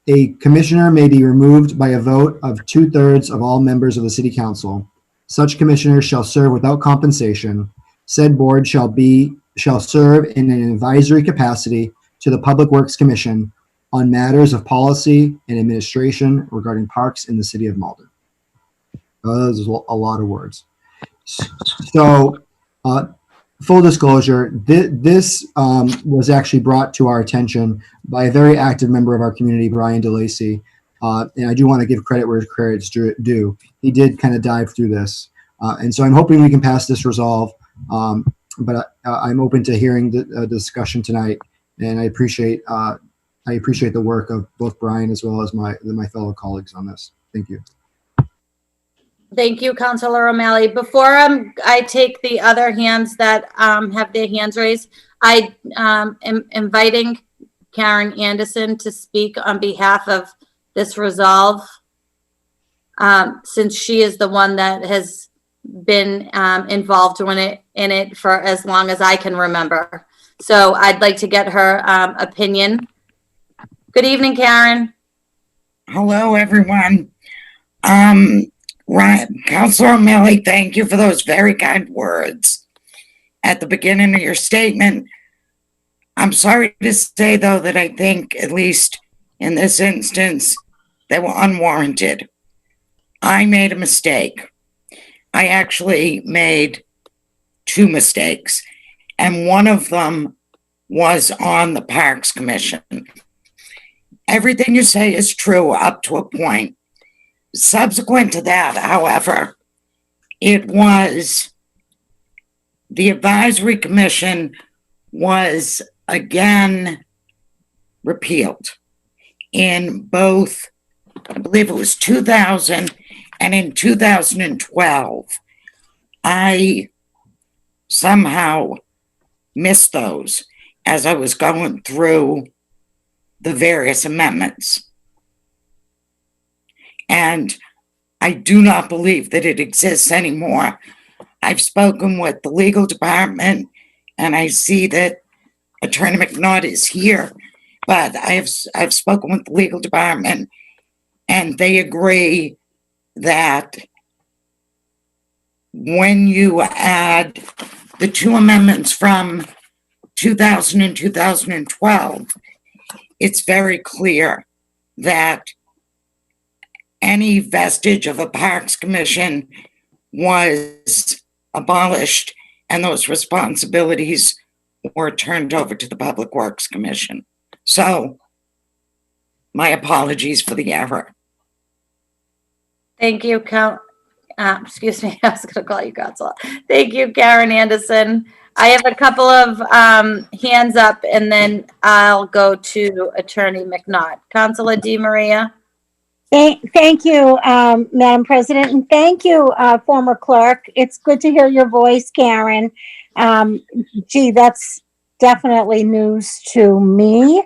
S8: A commissioner may be removed by a vote of 2/3 of all members of the city council. Such commissioners shall serve without compensation. Said board shall serve in an advisory capacity to the Public Works Commission on matters of policy and administration regarding parks in the city of Malden. There's a lot of words. So, full disclosure, this was actually brought to our attention by a very active member of our community, Brian DeLacy. And I do want to give credit where credit's due. He did kind of dive through this. And so I'm hoping we can pass this resolve. But I'm open to hearing the discussion tonight. And I appreciate the work of both Brian as well as my fellow colleagues on this. Thank you.
S1: Thank you, Councilor O'Malley. Before I take the other hands that have their hands raised, I am inviting Karen Anderson to speak on behalf of this resolve, since she is the one that has been involved in it for as long as I can remember. So I'd like to get her opinion. Good evening, Karen.
S21: Hello, everyone. Councilor O'Malley, thank you for those very kind words at the beginning of your statement. I'm sorry to say, though, that I think, at least in this instance, they were unwarranted. I made a mistake. I actually made 2 mistakes, and one of them was on the Parks Commission. Everything you say is true up to a point. Subsequent to that, however, it was the advisory commission was again repealed in both, I believe it was 2000 and in 2012. I somehow missed those as I was going through the various amendments. And I do not believe that it exists anymore. I've spoken with the legal department, and I see that Attorney McNaught is here, but I've spoken with the legal department, and they agree that when you add the two amendments from 2000 and 2012, it's very clear that any vestige of a Parks Commission was abolished, and those responsibilities were turned over to the Public Works Commission. So, my apologies for the error.
S1: Thank you, excuse me, I was going to call you Councilor. Thank you, Karen Anderson. I have a couple of hands up, and then I'll go to Attorney McNaught. Councilor DeMaria.
S15: Thank you, Madam President, and thank you, former clerk. It's good to hear your voice, Karen. Gee, that's definitely news to me.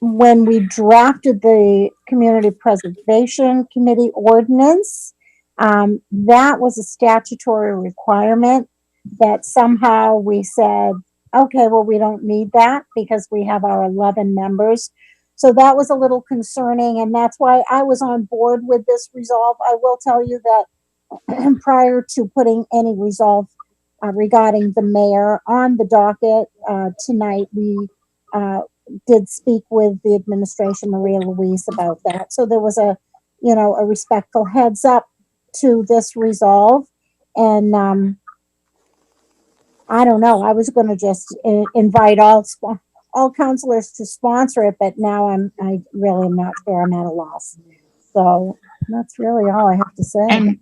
S15: When we drafted the Community Preservation Committee ordinance, that was a statutory requirement that somehow we said, okay, well, we don't need that because we have our 11 members. So that was a little concerning, and that's why I was on board with this resolve. I will tell you that prior to putting any resolve regarding the mayor on the docket tonight, we did speak with the administration, Maria Louise, about that. So there was a respectful heads up to this resolve. And I don't know, I was going to just invite all councilors to sponsor it, but now I really am not sure. I'm at a loss. So that's really all I have to say.
S21: And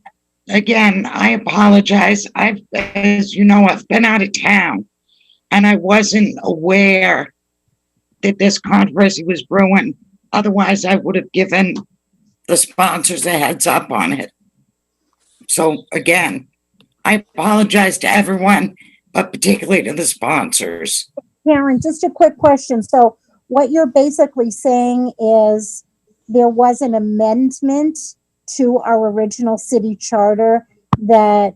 S21: again, I apologize. As you know, I've been out of town, and I wasn't aware that this controversy was brewing. Otherwise, I would have given the sponsors a heads up on it. So again, I apologize to everyone, but particularly to the sponsors.
S15: Karen, just a quick question. So what you're basically saying is there was an amendment to our original city charter that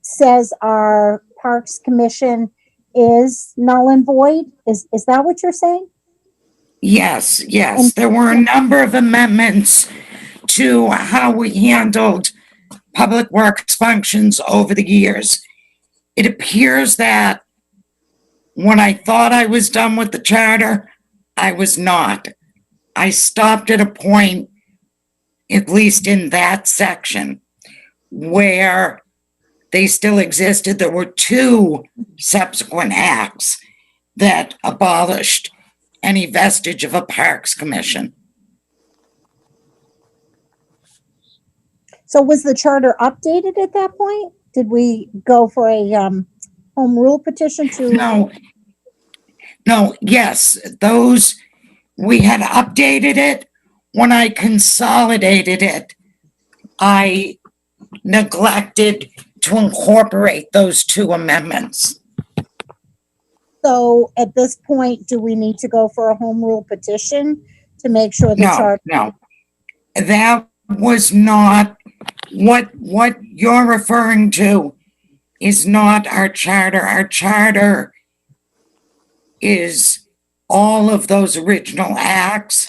S15: says our Parks Commission is null and void? Is that what you're saying?
S21: Yes. There were a number of amendments to how we handled public works functions over the years. It appears that when I thought I was done with the charter, I was not. I stopped at a point, at least in that section, where they still existed. There were two subsequent acts that abolished any vestige of a Parks Commission.
S15: So was the charter updated at that point? Did we go for a home rule petition to?
S21: No, yes, those, we had updated it. When I consolidated it, I neglected to incorporate those two amendments.
S15: So at this point, do we need to go for a home rule petition to make sure the charter?
S21: No, that was not what you're referring to. Is not our charter. Our charter is all of those original acts.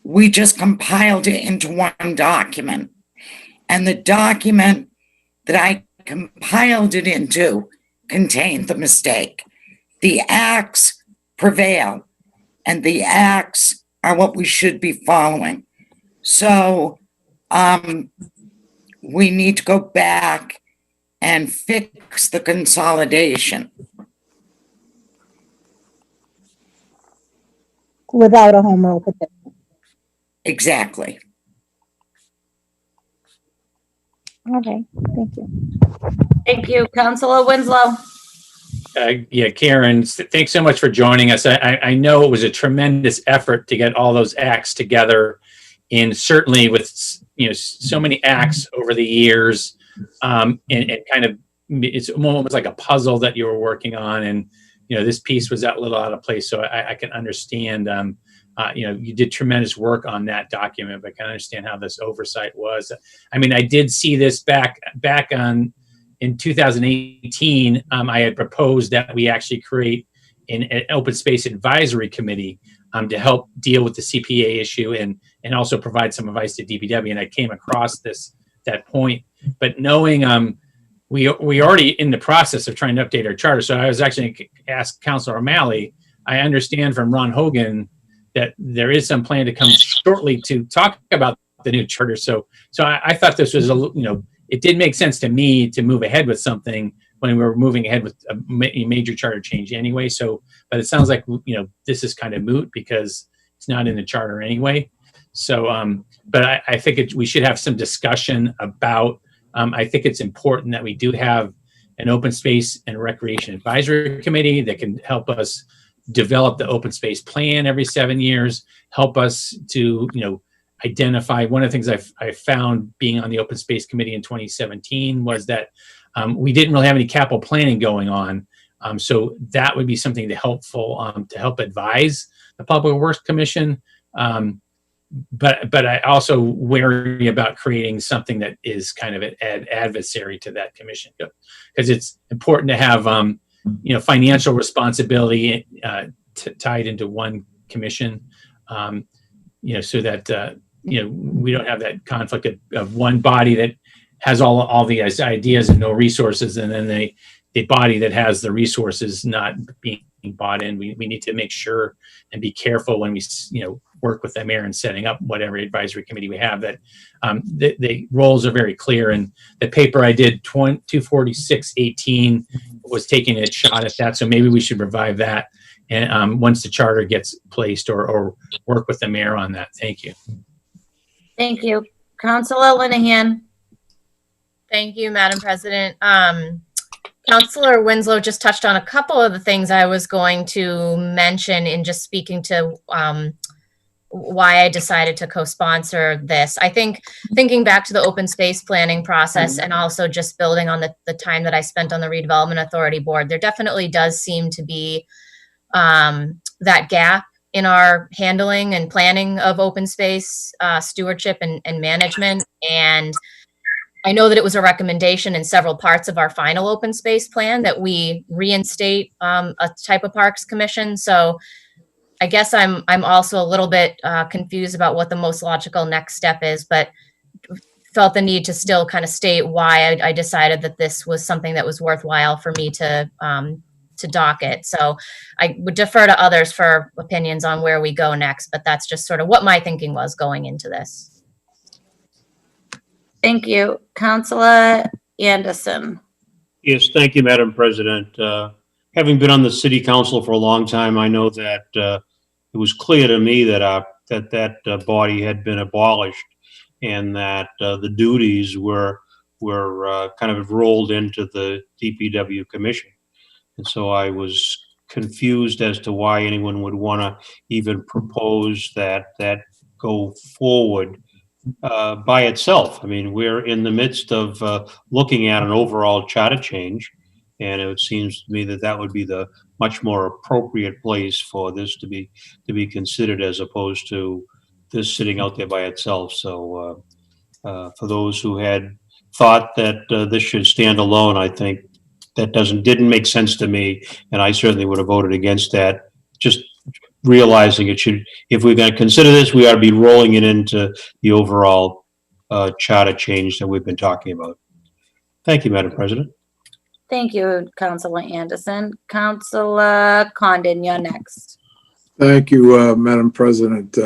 S21: We just compiled it into one document. And the document that I compiled it into contained the mistake. The acts prevail, and the acts are what we should be following. So we need to go back and fix the consolidation.
S15: Without a home rule petition.
S21: Exactly.
S15: Okay, thank you.
S1: Thank you, Councilor Winslow.
S10: Yeah, Karen, thanks so much for joining us. I know it was a tremendous effort to get all those acts together, and certainly with so many acts over the years, and kind of it's almost like a puzzle that you were working on, and this piece was a little out of place. So I can understand you did tremendous work on that document, but I can understand how this oversight was. I mean, I did see this back in 2018. I had proposed that we actually create an open space advisory committee to help deal with the CPA issue and also provide some advice to DPW. And I came across that point, but knowing we already in the process of trying to update our charter. So I was actually asked Councilor O'Malley. I understand from Ron Hogan that there is some plan to come shortly to talk about the new charter. So I thought this was it did make sense to me to move ahead with something when we were moving ahead with a major charter change anyway. So, but it sounds like, this is kind of moot because it's not in the charter anyway. So, but I think we should have some discussion about, I think it's important that we do have an open space and recreation advisory committee that can help us develop the open space plan every 7 years, help us to, identify. One of the things I found being on the open space committee in 2017 was that we didn't really have any capital planning going on. So that would be something to help advise the Public Works Commission. But I also wary about creating something that is kind of an adversary to that commission, because it's important to have financial responsibility tied into one commission, so that we don't have that conflict of one body that has all the ideas and no resources, and then the body that has the resources not being bought in. We need to make sure and be careful when we work with the mayor and setting up whatever advisory committee we have, that the roles are very clear. And the paper I did 24618 was taking a shot at that, so maybe we should revive that and once the charter gets placed, or work with the mayor on that. Thank you.
S1: Thank you. Councilor Linehan.
S6: Thank you, Madam President. Councilor Winslow just touched on a couple of the things I was going to mention in just speaking to why I decided to co-sponsor this. I think thinking back to the open space planning process and also just building on the time that I spent on the Redevelopment Authority Board, there definitely does seem to be that gap in our handling and planning of open space stewardship and management. And I know that it was a recommendation in several parts of our final open space plan that we reinstate a type of parks commission. So I guess I'm also a little bit confused about what the most logical next step is, but felt the need to still kind of state why I decided that this was something that was worthwhile for me to docket. So I would defer to others for opinions on where we go next, but that's just sort of what my thinking was going into this.
S1: Thank you. Councilor Anderson.
S12: Yes, thank you, Madam President. Having been on the City Council for a long time, I know that it was clear to me that that body had been abolished, and that the duties were kind of rolled into the DPW Commission. And so I was confused as to why anyone would want to even propose that go forward by itself. I mean, we're in the midst of looking at an overall charter change, and it seems to me that would be the much more appropriate place for this to be considered, as opposed to this sitting out there by itself. So for those who had thought that this should stand alone, I think that didn't make sense to me, and I certainly would have voted against that. Just realizing it should, if we're going to consider this, we ought to be rolling it into the overall charter change that we've been talking about. Thank you, Madam President.
S1: Thank you, Councilor Anderson. Councilor Condon, you're next.
S2: Thank you, Madam President.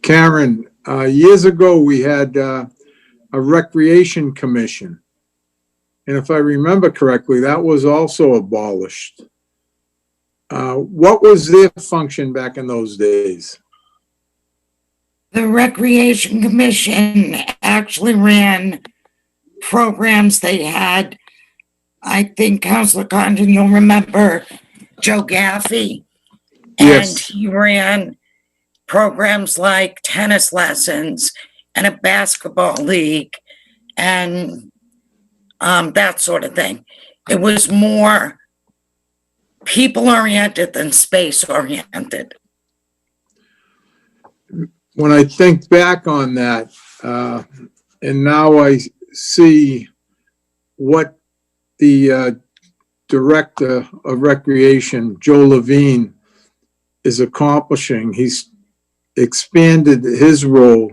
S2: Karen, years ago, we had a recreation commission. And if I remember correctly, that was also abolished. What was their function back in those days?
S21: The Recreation Commission actually ran programs. They had, I think, Councilor Condon, you'll remember Joe Gaffey.
S2: Yes.
S21: And he ran programs like tennis lessons and a basketball league and that sort of thing. It was more people-oriented than space-oriented.
S2: when I think back on that, and now I see what the Director of Recreation, Joe Levine, is accomplishing. He's expanded his role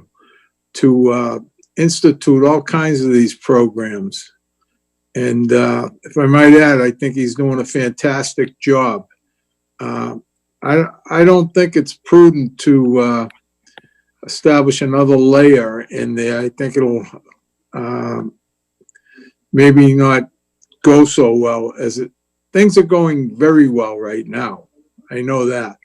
S2: to institute all kinds of these programs. And if I might add, I think he's doing a fantastic job. I don't think it's prudent to establish another layer in there. I think it'll maybe not go so well as it. Things are going very well right now. I know that.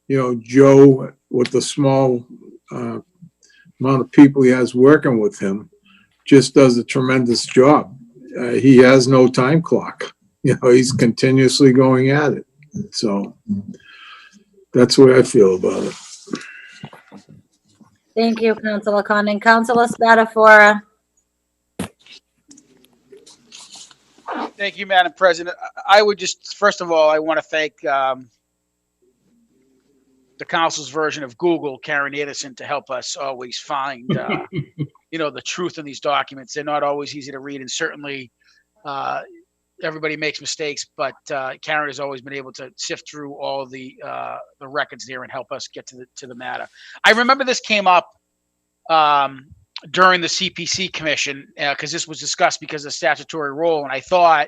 S2: You know, Joe, with the small amount of people he has working with him, just does a tremendous job. He has no time clock. You know, he's continuously going at it. So that's the way I feel about it.
S1: Thank you, Councilor Condon. Councilor Spatafora.
S13: Thank you, Madam President. I would just, first of all, I want to thank the council's version of Google, Karen Anderson, to help us always find, you know, the truth in these documents. They're not always easy to read, and certainly everybody makes mistakes, but Karen has always been able to sift through all the records there and help us get to the matter. I remember this came up during the CPC commission, because this was discussed because of statutory role. And I thought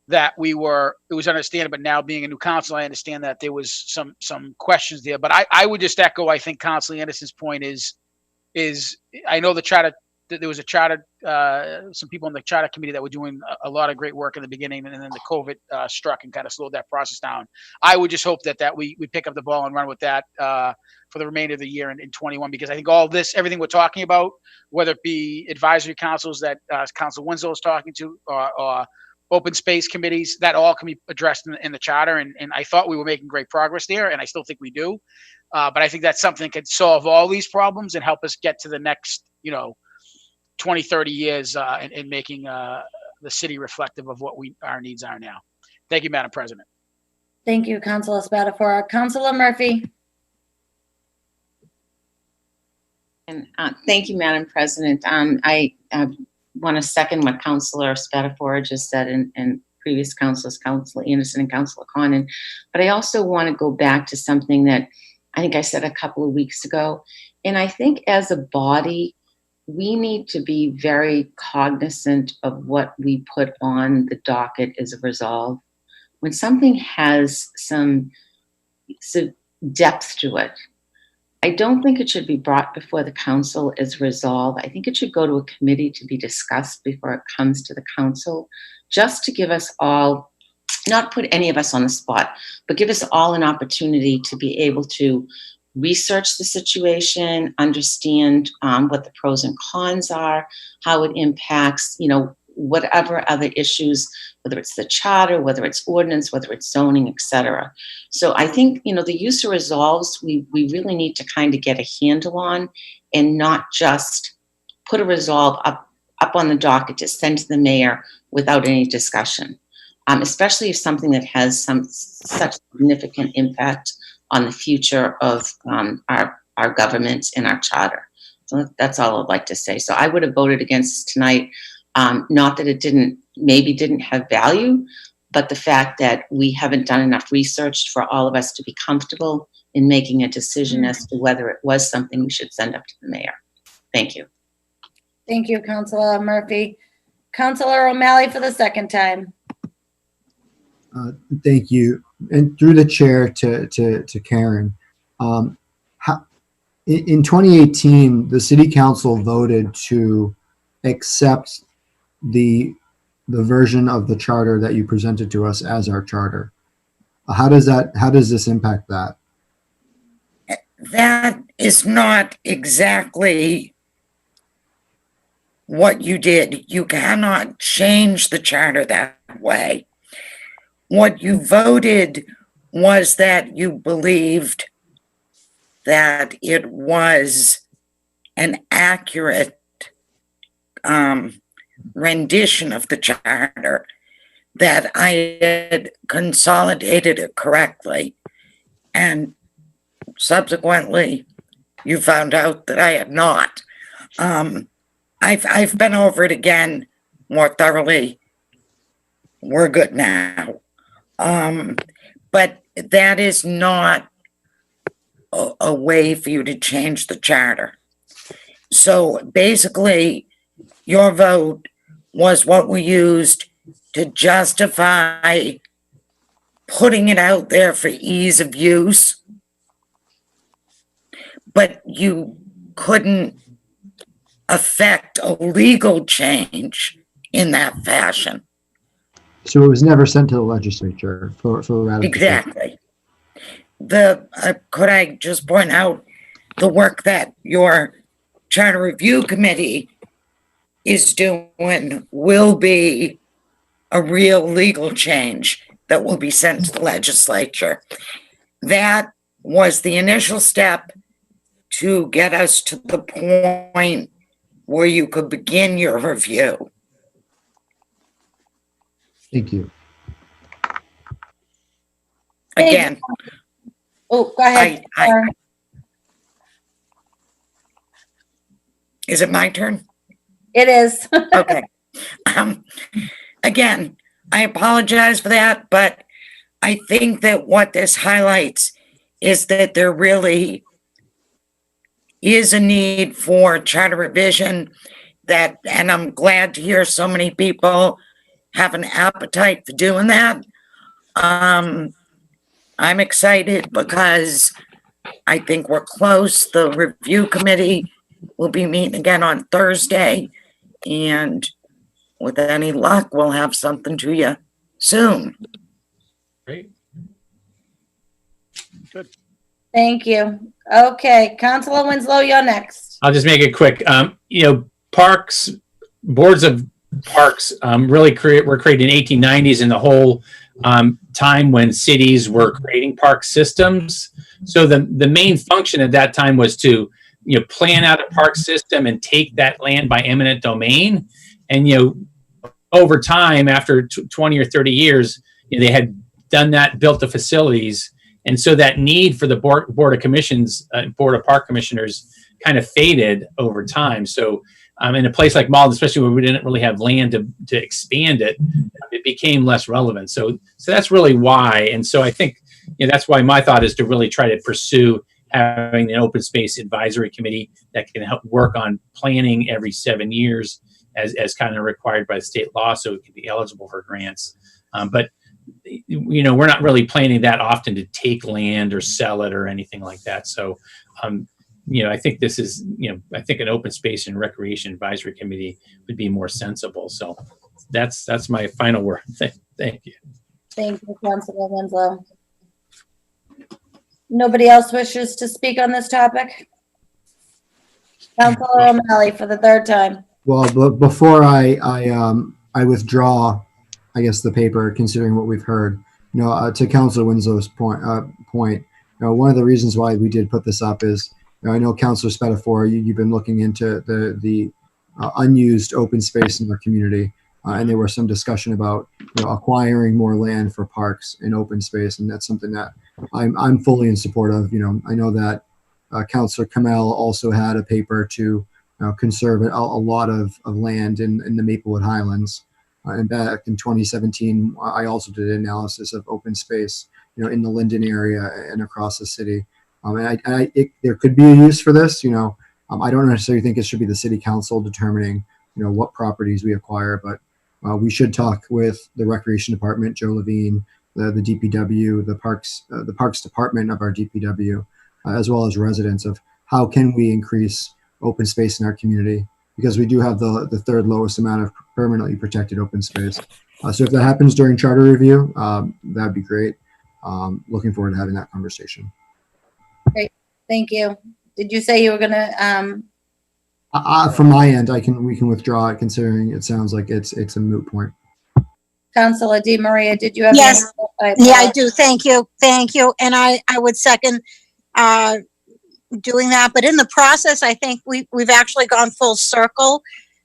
S13: that it was understandable, but now being a new council, I understand that there was some questions there. But I would just echo, I think Councilor Anderson's point is I know the charter, there was a charter, some people in the charter committee that were doing a lot of great work in the beginning, and then the COVID struck and kind of slowed that process down. I would just hope that we pick up the ball and run with that for the remainder of the year in 21, because I think all this, everything we're talking about, whether it be advisory councils that Council Winslow is talking to, or open space committees, that all can be addressed in the charter. And I thought we were making great progress there, and I still think we do. But I think that's something that could solve all these problems and help us get to the next, 20, 30 years in making the city reflective of what our needs are now. Thank you, Madam President.
S1: Thank you, Councilor Spatafora. Councilor Murphy.
S5: And thank you, Madam President. I want to second what Councilor Spatafora just said, and previous councilors, Councilor Anderson and Councilor Condon. But I also want to go back to something that I think I said a couple of weeks ago. And I think as a body, we need to be very cognizant of what we put on the docket as a resolve. When something has some depth to it, I don't think it should be brought before the council as resolve. I think it should go to a committee to be discussed before it comes to the council, just to give us all, not put any of us on the spot, but give us all an opportunity to be able to research the situation, understand what the pros and cons are, how it impacts, whatever other issues, whether it's the charter, whether it's ordinance, whether it's zoning, etc. So I think, the use of resolves, we really need to kind of get a handle on, and not just put a resolve up on the docket to send to the mayor without any discussion, especially if something that has such significant impact on the future of our government and our charter. So that's all I'd like to say. So I would have voted against tonight. Not that it didn't have value, but the fact that we haven't done enough research for all of us to be comfortable in making a decision as to whether it was something we should send up to the mayor. Thank you.
S1: Thank you, Councilor Murphy. Councilor O'Malley for the second time.
S8: Thank you. And through the chair to Karen, in 2018, the city council voted to accept the version of the charter that you presented to us as our charter. How does this impact that?
S21: That is not exactly what you did. You cannot change the charter that way. What you voted was that you believed that it was an accurate rendition of the charter, that I had consolidated it correctly, and subsequently you found out that I had not. I've been over it again more thoroughly. We're good now. But that is not a way for you to change the charter. So basically, your vote was what we used to justify putting it out there for ease of use, but you couldn't affect a legal change in that fashion.
S8: So it was never sent to the legislature for ratification.
S21: Exactly. Could I just point out the work that your Charter Review Committee is doing will be a real legal change that will be sent to the legislature. That was the initial step to get us to the point where you could begin your review.
S8: Thank you.
S21: Again.
S1: Oh, go ahead.
S21: Is it my turn?
S1: It is.
S21: Okay. Again, I apologize for that, but I think that what this highlights is that there really is a need for charter revision and I'm glad to hear so many people have an appetite for doing that. I'm excited because I think we're close. The review committee will be meeting again on Thursday, and with any luck, we'll have something to you soon.
S10: Great.
S13: Good.
S1: Thank you. Okay, Councilor Winslow, you're next.
S10: I'll just make it quick. Parks, boards of parks really were created in the 1890s in the whole time when cities were creating park systems. So the main function at that time was to plan out a park system and take that land by eminent domain. And over time, after 20 or 30 years, they had done that, built the facilities. And so that need for the board of park commissioners kind of faded over time. So in a place like Malden, especially where we didn't really have land to expand it, it became less relevant. So that's really why. And so I think that's why my thought is to really try to pursue having an open space advisory committee that can help work on planning every 7 years as kind of required by state law, so it can be eligible for grants. But we're not really planning that often to take land or sell it or anything like that. So I think this is, I think an open space and recreation advisory committee would be more sensible. So that's my final word. Thank you.
S1: Thank you, Councilor Winslow. Nobody else wishes to speak on this topic? Councilor O'Malley for the third time.
S8: Well, before I withdraw, I guess, the paper, considering what we've heard, to Councilor Winslow's point, one of the reasons why we did put this up is, I know Councilor Spetafor, you've been looking into the unused open space in our community, and there was some discussion about acquiring more land for parks and open space, and that's something that I'm fully in support of. I know that Councilor Kamel also had a paper to conserve a lot of land in the Maplewood Highlands, and back in 2017, I also did an analysis of open space, in the Linden area and across the city. There could be a use for this. I don't necessarily think it should be the city council determining, what properties we acquire, but we should talk with the recreation department, Joe Levine, the DPW, the parks department of our DPW, as well as residents, of how can we increase open space in our community, because we do have the third lowest amount of permanently protected open space. So if that happens during charter review, that'd be great. Looking forward to having that conversation.
S1: Great, thank you. Did you say you were gonna?
S8: From my end, we can withdraw it, considering it sounds like it's a moot point.
S1: Councilor Di Maria, did you have?
S15: Yes. Yeah, I do. Thank you. And I would second doing that. But in the process, I think we've actually gone full circle.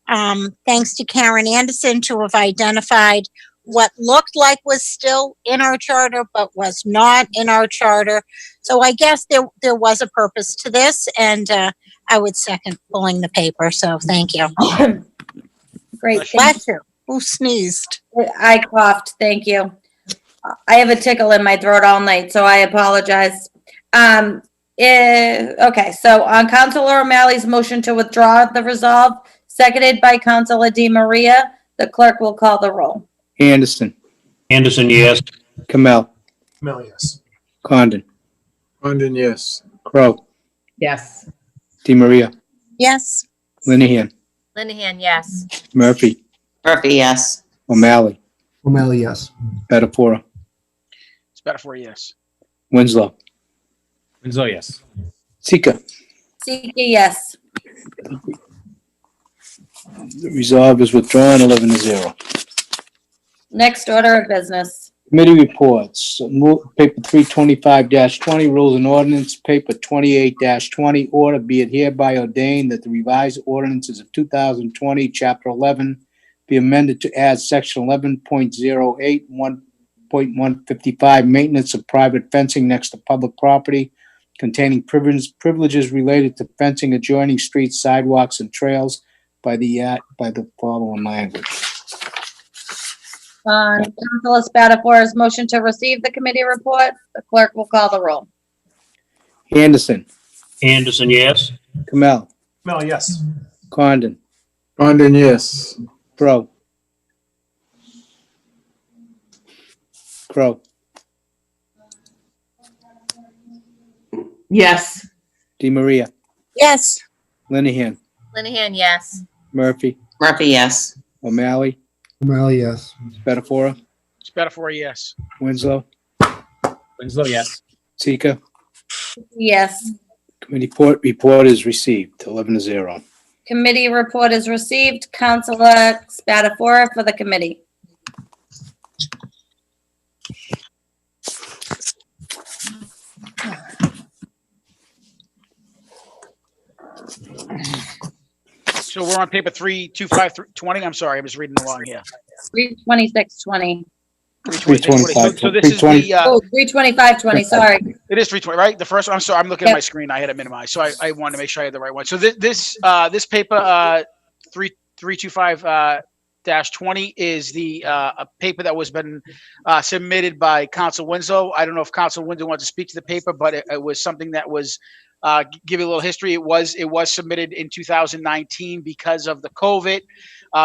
S15: Thanks to Karen Anderson to have identified what looked like was still in our charter, but was not in our charter. So I guess there was a purpose to this, and I would second pulling the paper. So thank you.
S1: Great.
S15: Bless you. Who sneezed?
S1: I coughed. Thank you. I have a tickle in my throat all night, so I apologize. Okay, so on Councilor O'Malley's motion to withdraw the resolve, seconded by Councilor Di Maria, the clerk will call the roll.
S3: Anderson,
S12: Anderson, yes.
S3: Kamel,
S14: Mel, yes.
S3: Condon,
S2: Condon, yes.
S3: Crow,
S11: Yes.
S3: Di Maria,
S15: Yes.
S3: Linehan,
S6: Linehan, yes.
S3: Murphy,
S5: Murphy, yes.
S3: O'Malley,
S8: O'Malley, yes.
S3: Spatafora,
S13: Spatafora, yes.
S3: Winslow,
S10: Winslow, yes.
S3: Sika.
S1: Sika, yes.
S3: The resolve is withdrawn, 11-0.
S1: Next order of business.
S3: Committee reports, paper 325-20, rules and ordinance, paper 28-20, order be it hereby ordained that the revised ordinances of 2020, chapter 11, be amended to add section 11.08, 1.155, maintenance of private fencing next to public property, containing privileges related to fencing adjoining streets, sidewalks, and trails by the following language.
S1: On Councilor Spatafora's motion to receive the committee report, the clerk will call the roll.
S3: Anderson,
S12: Anderson, yes.
S3: Kamel,
S14: Mel, yes.
S3: Condon,
S2: Condon, yes.
S3: Crow,
S11: Yes.
S3: Di Maria,
S15: Yes.
S3: Linehan,
S6: Linehan, yes.
S3: Murphy,
S5: Murphy, yes.
S3: O'Malley,
S8: O'Malley, yes.
S3: Spatafora,
S13: Spatafora, yes.
S3: Winslow,
S10: Winslow, yes.
S3: Sika.
S1: Yes.
S3: Committee report is received, 11-0.
S1: Committee report is received. Councilor Spatafora for the committee.
S13: So we're on paper 325-20. I'm sorry, I was reading along here.
S1: 32620.
S3: 325.
S13: So this is the,
S1: Oh, 32520, sorry.
S13: it is 320, right? The first one, I'm sorry, I'm looking at my screen. I had it minimized. So I wanted to make sure I had the right one. So this paper, 325-20 is the a paper that was been submitted by Council Winslow. I don't know if Council Winslow wants to speak to the paper, but it was something that was, give you a little history. It was submitted in 2019 because of the COVID.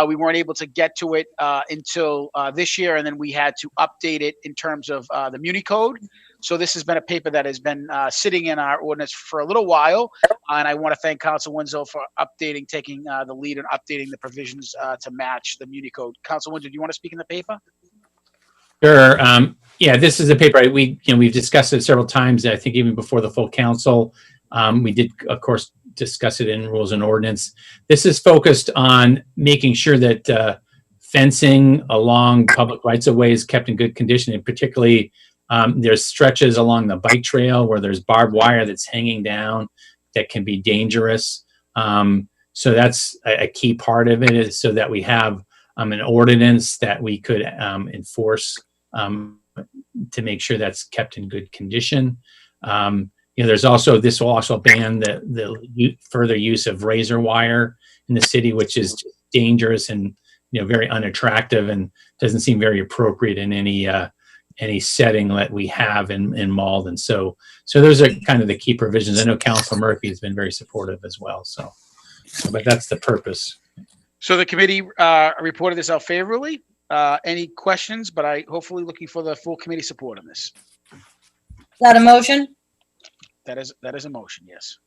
S13: We weren't able to get to it until this year, and then we had to update it in terms of the Muni Code. So this has been a paper that has been sitting in our ordinance for a little while, and I want to thank Council Winslow for taking the lead and updating the provisions to match the Muni Code. Council Winslow, do you want to speak in the paper?
S10: Sure. Yeah, this is a paper we've discussed it several times. I think even before the full council, we did, of course, discuss it in rules and ordinance. This is focused on making sure that fencing along public rights of way is kept in good condition, and particularly there's stretches along the bike trail where there's barbed wire that's hanging down that can be dangerous. So that's a key part of it, is so that we have an ordinance that we could enforce to make sure that's kept in good condition. There's also, this will also ban the further use of razor wire in the city, which is dangerous and very unattractive and doesn't seem very appropriate in any setting that we have in Malden. So those are kind of the key provisions. I know Councilor Murphy has been very supportive as well. So but that's the purpose.
S13: So the committee reported this out favorably. Any questions? But I hopefully looking for the full committee support on this.
S1: Is that a motion?
S13: That is a motion, yes.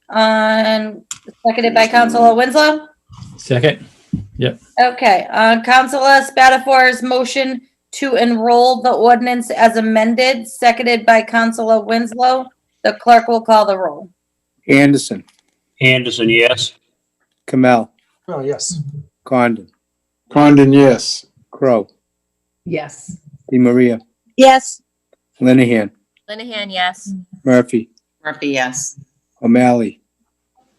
S1: And seconded by Councilor Winslow?
S10: Second. Yep.
S1: Okay, Councilor Spatafora's motion to enroll the ordinance as amended, seconded by Councilor Winslow. The clerk will call the roll.
S3: Anderson,
S12: Anderson, yes.
S3: Kamel,
S14: Mel, yes.
S3: Condon,
S2: Condon, yes.
S3: Crow,
S11: Yes.
S3: Di Maria,
S15: Yes.
S3: Linehan,
S6: Linehan, yes.
S3: Murphy,
S5: Murphy, yes.
S3: O'Malley,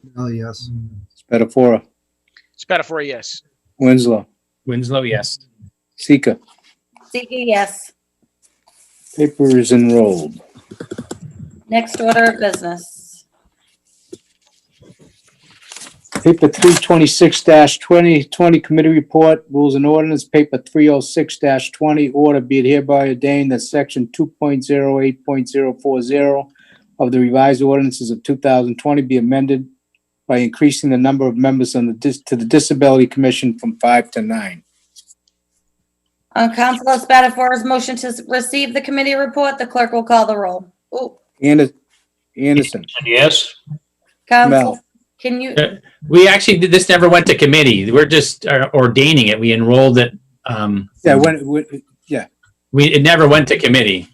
S8: O'Malley, yes.
S3: Spatafora,
S13: Spatafora, yes.
S3: Winslow,
S10: Winslow, yes.
S3: Sika.
S1: Sika, yes.
S3: Paper is enrolled.
S1: Next order of business.
S3: Paper 326-2020 committee report, rules and ordinance, paper 306-20, order be it hereby ordained that section 2.08.040 of the revised ordinances of 2020 be amended by increasing the number of members on to the Disability Commission from 5 to 9.
S1: Councilor Spatafora's motion to receive the committee report. The clerk will call the roll. Oh,
S3: Anderson.
S12: Yes.
S1: Council, can you?
S10: We actually did, this never went to committee. We're just ordaining it. We enrolled it. It never went to committee.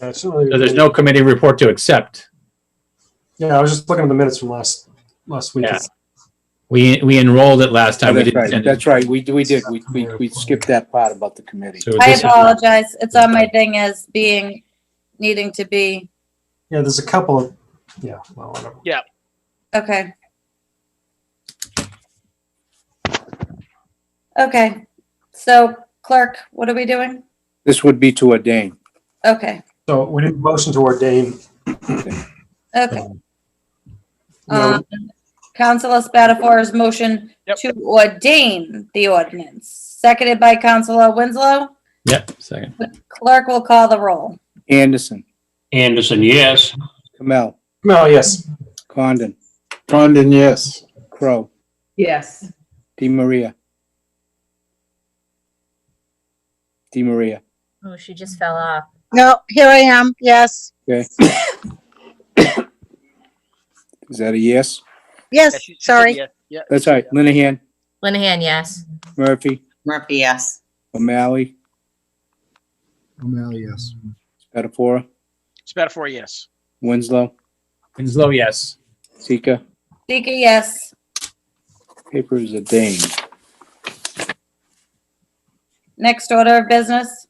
S14: Yeah,
S10: So there's no committee report to accept.
S14: Yeah, I was just looking at the minutes from last week.
S10: Yeah. We enrolled it last time.
S3: Oh,
S10: We
S3: that's
S10: didn't
S3: right.
S10: send it.
S3: That's right. We did. We skipped that part about the committee.
S10: So
S1: I
S10: this is-
S1: apologize. It's on my thing as needing to be.
S14: Yeah, there's a couple of, yeah, well, whatever.
S13: Yeah.
S1: Okay. Okay. So clerk, what are we doing?
S3: This would be to ordain.
S1: Okay.
S14: So we did motion to ordain.
S1: Okay. Councilor Spatafora's motion to ordain the ordinance, seconded by Councilor Winslow.
S10: Yep, second.
S1: The clerk will call the roll.
S3: Anderson.
S12: Anderson, yes.
S3: Kamel.
S14: Kamel, yes.
S3: Condon.
S2: Condon, yes.
S3: Crow.
S11: Yes.
S3: Di Maria. Di Maria.
S6: Oh, she just fell off.
S15: No, here I am. Yes.
S3: Okay. Is that a yes?
S15: Yes. Sorry.
S13: Yeah.
S3: That's all right. Linehan.
S6: Linehan, yes.
S3: Murphy.
S5: Murphy, yes.
S3: O'Malley.
S8: O'Malley, yes.
S3: Spatafora.
S13: Spatafora, yes.
S3: Winslow.
S10: Winslow, yes.
S3: Sika.
S1: Sika, yes.
S3: Paper is ordained.
S1: Next order of business.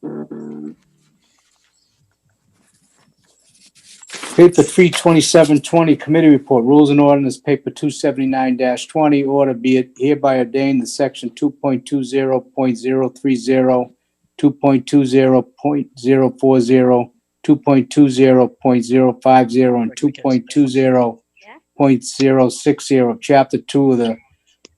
S3: Paper 327-20 committee report, rules and ordinance, paper 279-20, order be it hereby ordained that section 2.20.030, 2.20.040, 2.20.050, and 2.20.060 of chapter 2 of the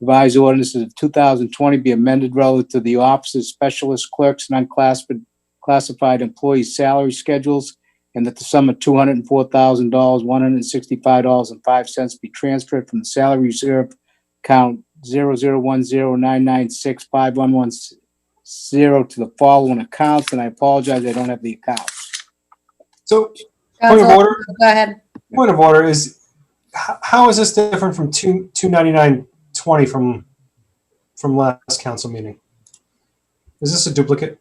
S3: revised ordinances of 2020 be amended relative to the offices, specialist clerks, and unclassified employees' salary schedules, and that the sum of $204,000, $165.05 be transferred from the salary reserve account 00109965110 to the following accounts, and I apologize, I don't have the accounts.
S14: So, point of order.
S1: Go ahead.
S14: Point of order is, how is this different from 299-20 from last council meeting? Is this a duplicate?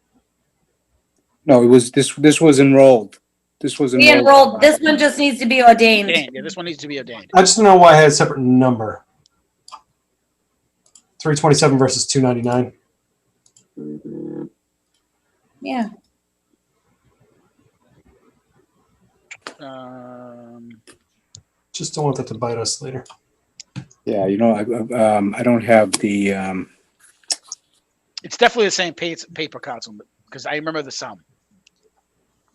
S3: No, it was, this was enrolled. This was
S1: Be enrolled. This one just needs to be ordained.
S13: Yeah, this one needs to be ordained.
S14: I just don't know why I had a separate number. 327 versus 299.
S1: Yeah.
S14: Just don't want that to bite us later.
S3: Yeah, you know, I don't have the,
S13: It's definitely the same paper, Council, because I remember the sum.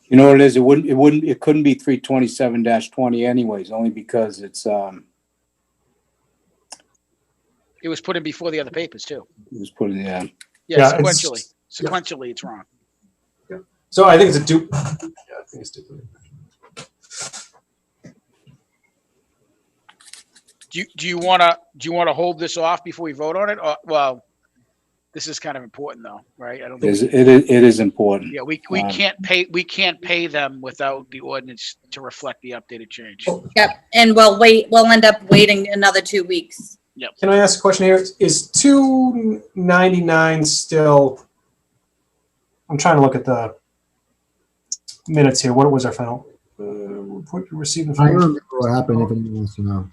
S3: you know what it is? It couldn't be 327-20 anyways, only because it's,
S13: It was put in before the other papers too.
S3: it was put in, yeah.
S13: Yeah, sequentially. Sequentially, it's wrong.
S14: So I think it's a dupe. Yeah, I think it's duplicate.
S13: Do you want to hold this off before we vote on it? Or, well, this is kind of important though, right? I don't think
S3: It is important.
S13: Yeah, we can't pay them without the ordinance to reflect the updated change.
S1: Yep. And we'll end up waiting another 2 weeks.
S13: Yep.
S14: Can I ask a question here? Is 299 still? I'm trying to look at the minutes here. What was our final report you received?
S8: I don't remember what happened. If anyone wants to know.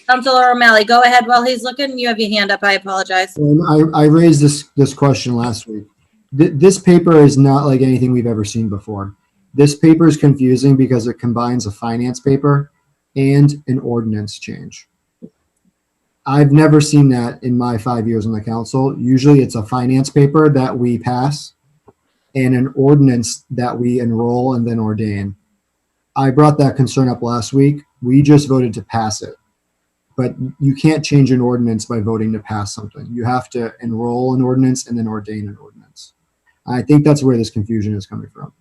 S1: Councilor O'Malley, go ahead while he's looking. You have your hand up. I apologize.
S8: I raised this question last week. This paper is not like anything we've ever seen before. This paper is confusing because it combines a finance paper and an ordinance change. I've never seen that in my 5 years on the council. Usually it's a finance paper that we pass and an ordinance that we enroll and then ordain. I brought that concern up last week. We just voted to pass it. But you can't change an ordinance by voting to pass something. You have to enroll an ordinance and then ordain an ordinance. I think that's where this confusion is coming from.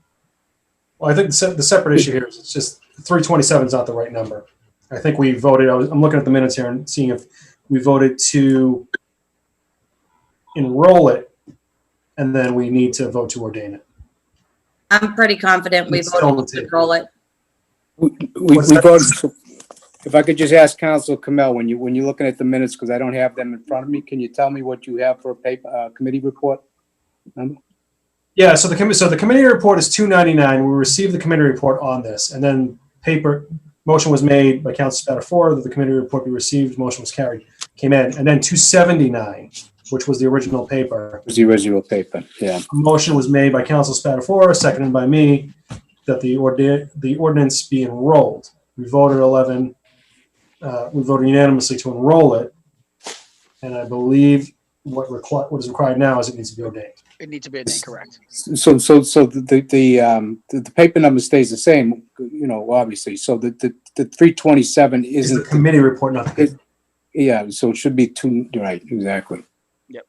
S14: Well, I think the separate issue here is it's just 327 is not the right number. I think we voted, I'm looking at the minutes here and seeing if we voted to enroll it and then we need to vote to ordain it.
S1: I'm pretty confident we
S14: It's still on the
S1: voted to
S14: table.
S1: enroll it.
S3: We voted. If I could just ask Council Kamel, when you're looking at the minutes, because I don't have them in front of me, can you tell me what you have for a paper, committee report?
S14: Yeah, so the committee report is $299. We received the committee report on this, and then motion was made by Council Spatafora that the committee report be received. Motion was carried, came in, and then $279, which was the original paper.
S3: Was the original paper? Yeah.
S14: A motion was made by Council Spatafora, seconded by me, that the ordinance be enrolled. We voted 11. We voted unanimously to enroll it, and I believe what is required now is it needs to be ordained.
S13: It needs to be ordained, correct.
S3: So the paper number stays the same, obviously. So the 327 isn't
S14: the committee report, not the.
S3: Yeah, so it should be two. Right, exactly.
S13: Yep.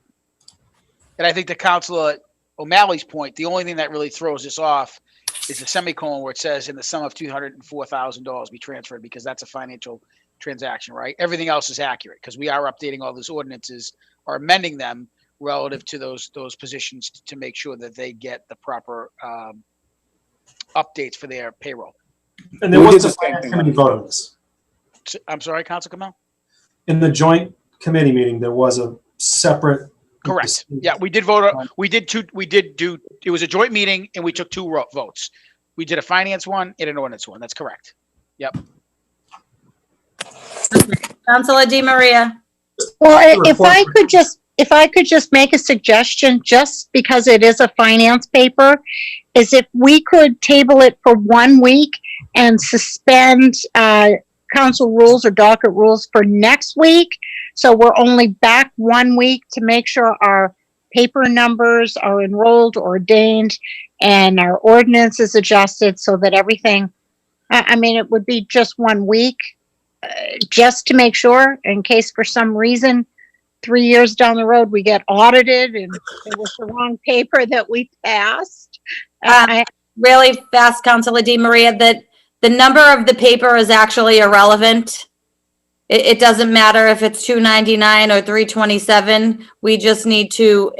S13: And I think to Councilor O'Malley's point, the only thing that really throws this off is the semicolon where it says in the sum of $204,000 be transferred, because that's a financial transaction, right? Everything else is accurate because we are updating all those ordinances or amending them relative to those positions to make sure that they get the proper updates for their payroll.
S14: And there was a finance committee vote on this.
S13: I'm sorry, Council Kamel?
S14: In the joint committee meeting, there was a separate.
S13: Correct. Yeah, we did vote. We did do, it was a joint meeting and we took two votes. We did a finance one and an ordinance one. That's correct. Yep.
S1: Councilor Di Maria.
S15: Well, if I could just make a suggestion, just because it is a finance paper, is if we could table it for 1 week and suspend council rules or docket rules for next week. So we're only back 1 week to make sure our paper numbers are enrolled, ordained, and our ordinance is adjusted so that everything, it would be just 1 week, just to make sure in case for some reason 3 years down the road we get audited and it was the wrong paper that we passed.
S1: Really fast, Councilor Di Maria, that the number of the paper is actually irrelevant. It doesn't matter if it's 299 or 327. We just need to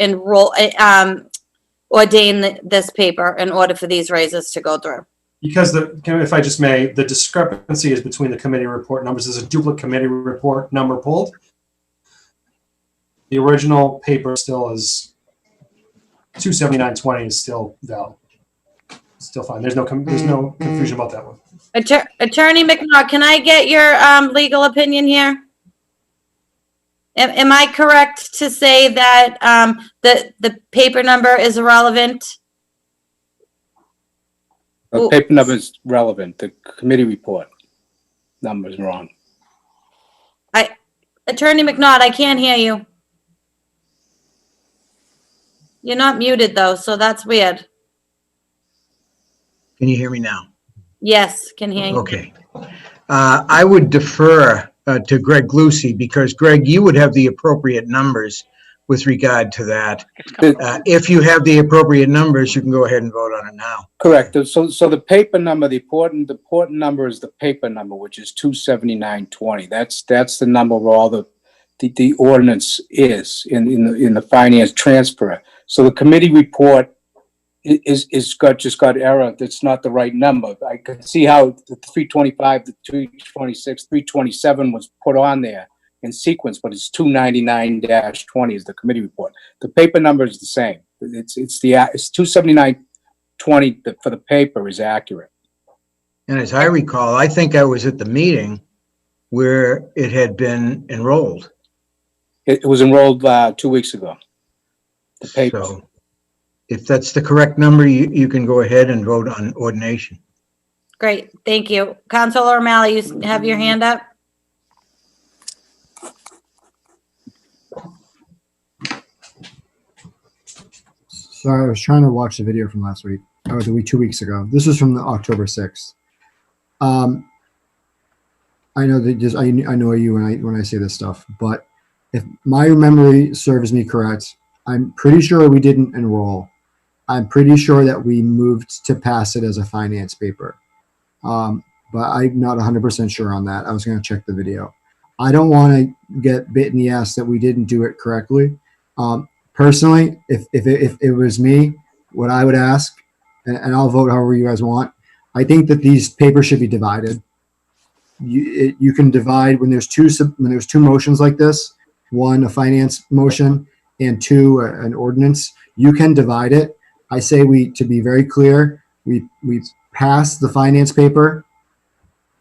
S1: ordain this paper in order for these raises to go through.
S14: Because if I just may, the discrepancy is between the committee report numbers. There's a duplicate committee report number pulled. The original paper still is 279.20 is still valid. Still fine. There's no confusion about that one.
S1: Attorney McNaught, can I get your legal opinion here? Am I correct to say that the paper number is irrelevant?
S3: The paper number is relevant. The committee report number is wrong.
S1: Attorney McNaught, I can't hear you. You're not muted though, so that's weird.
S9: Can you hear me now?
S1: Yes, can hear you.
S9: Okay. I would defer to Greg Lucy because, Greg, you would have the appropriate numbers with regard to that. If you have the appropriate numbers, you can go ahead and vote on it now.
S3: Correct. So the paper number, the important number is the paper number, which is 279.20. That's the number where all the ordinance is in the finance transfer. So the committee report just got error. That's not the right number. I can see how the 325, the 326, 327 was put on there in sequence, but it's 299-20 is the committee report. The paper number is the same. It's 279.20 for the paper is accurate.
S9: And as I recall, I think I was at the meeting where it had been enrolled.
S3: It was enrolled 2 weeks ago. The paper.
S9: So if that's the correct number, you can go ahead and vote on ordination.
S1: Great, thank you. Councilor O'Malley, you have your hand up?
S8: Sorry, I was trying to watch the video from last week, or the week 2 weeks ago. This was from the October 6th. I know that just I know you when I say this stuff, but if my memory serves me correct, I'm pretty sure we didn't enroll. I'm pretty sure that we moved to pass it as a finance paper. But I'm not 100% sure on that. I was going to check the video. I don't want to get bit in the ass that we didn't do it correctly. Personally, if it was me, what I would ask, and I'll vote however you guys want, I think that these papers should be divided. You can divide when there's two motions like this, one a finance motion and two an ordinance. You can divide it. I say to be very clear, we pass the finance paper.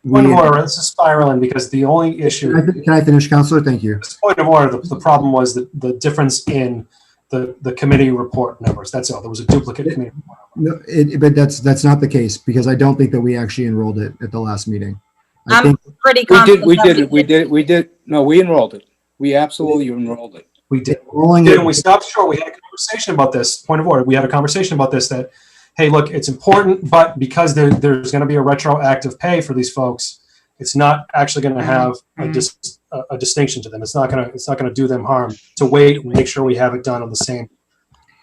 S14: Point of order, this is spiraling because the only issue.
S8: Can I finish, Councilor? Thank you.
S14: Point of order, the problem was the difference in the committee report numbers. That's all. There was a duplicate committee report.
S8: No, but that's not the case because I don't think that we actually enrolled it at the last meeting.
S1: I'm pretty confident.
S3: We did. No, we enrolled it. We absolutely enrolled it.
S14: We did. And we stopped short. We had a conversation about this. Point of order. We had a conversation about this that, hey, look, it's important, but because there's going to be a retroactive pay for these folks, it's not actually going to have a distinction to them. It's not going to do them harm to wait and make sure we have it done on the same,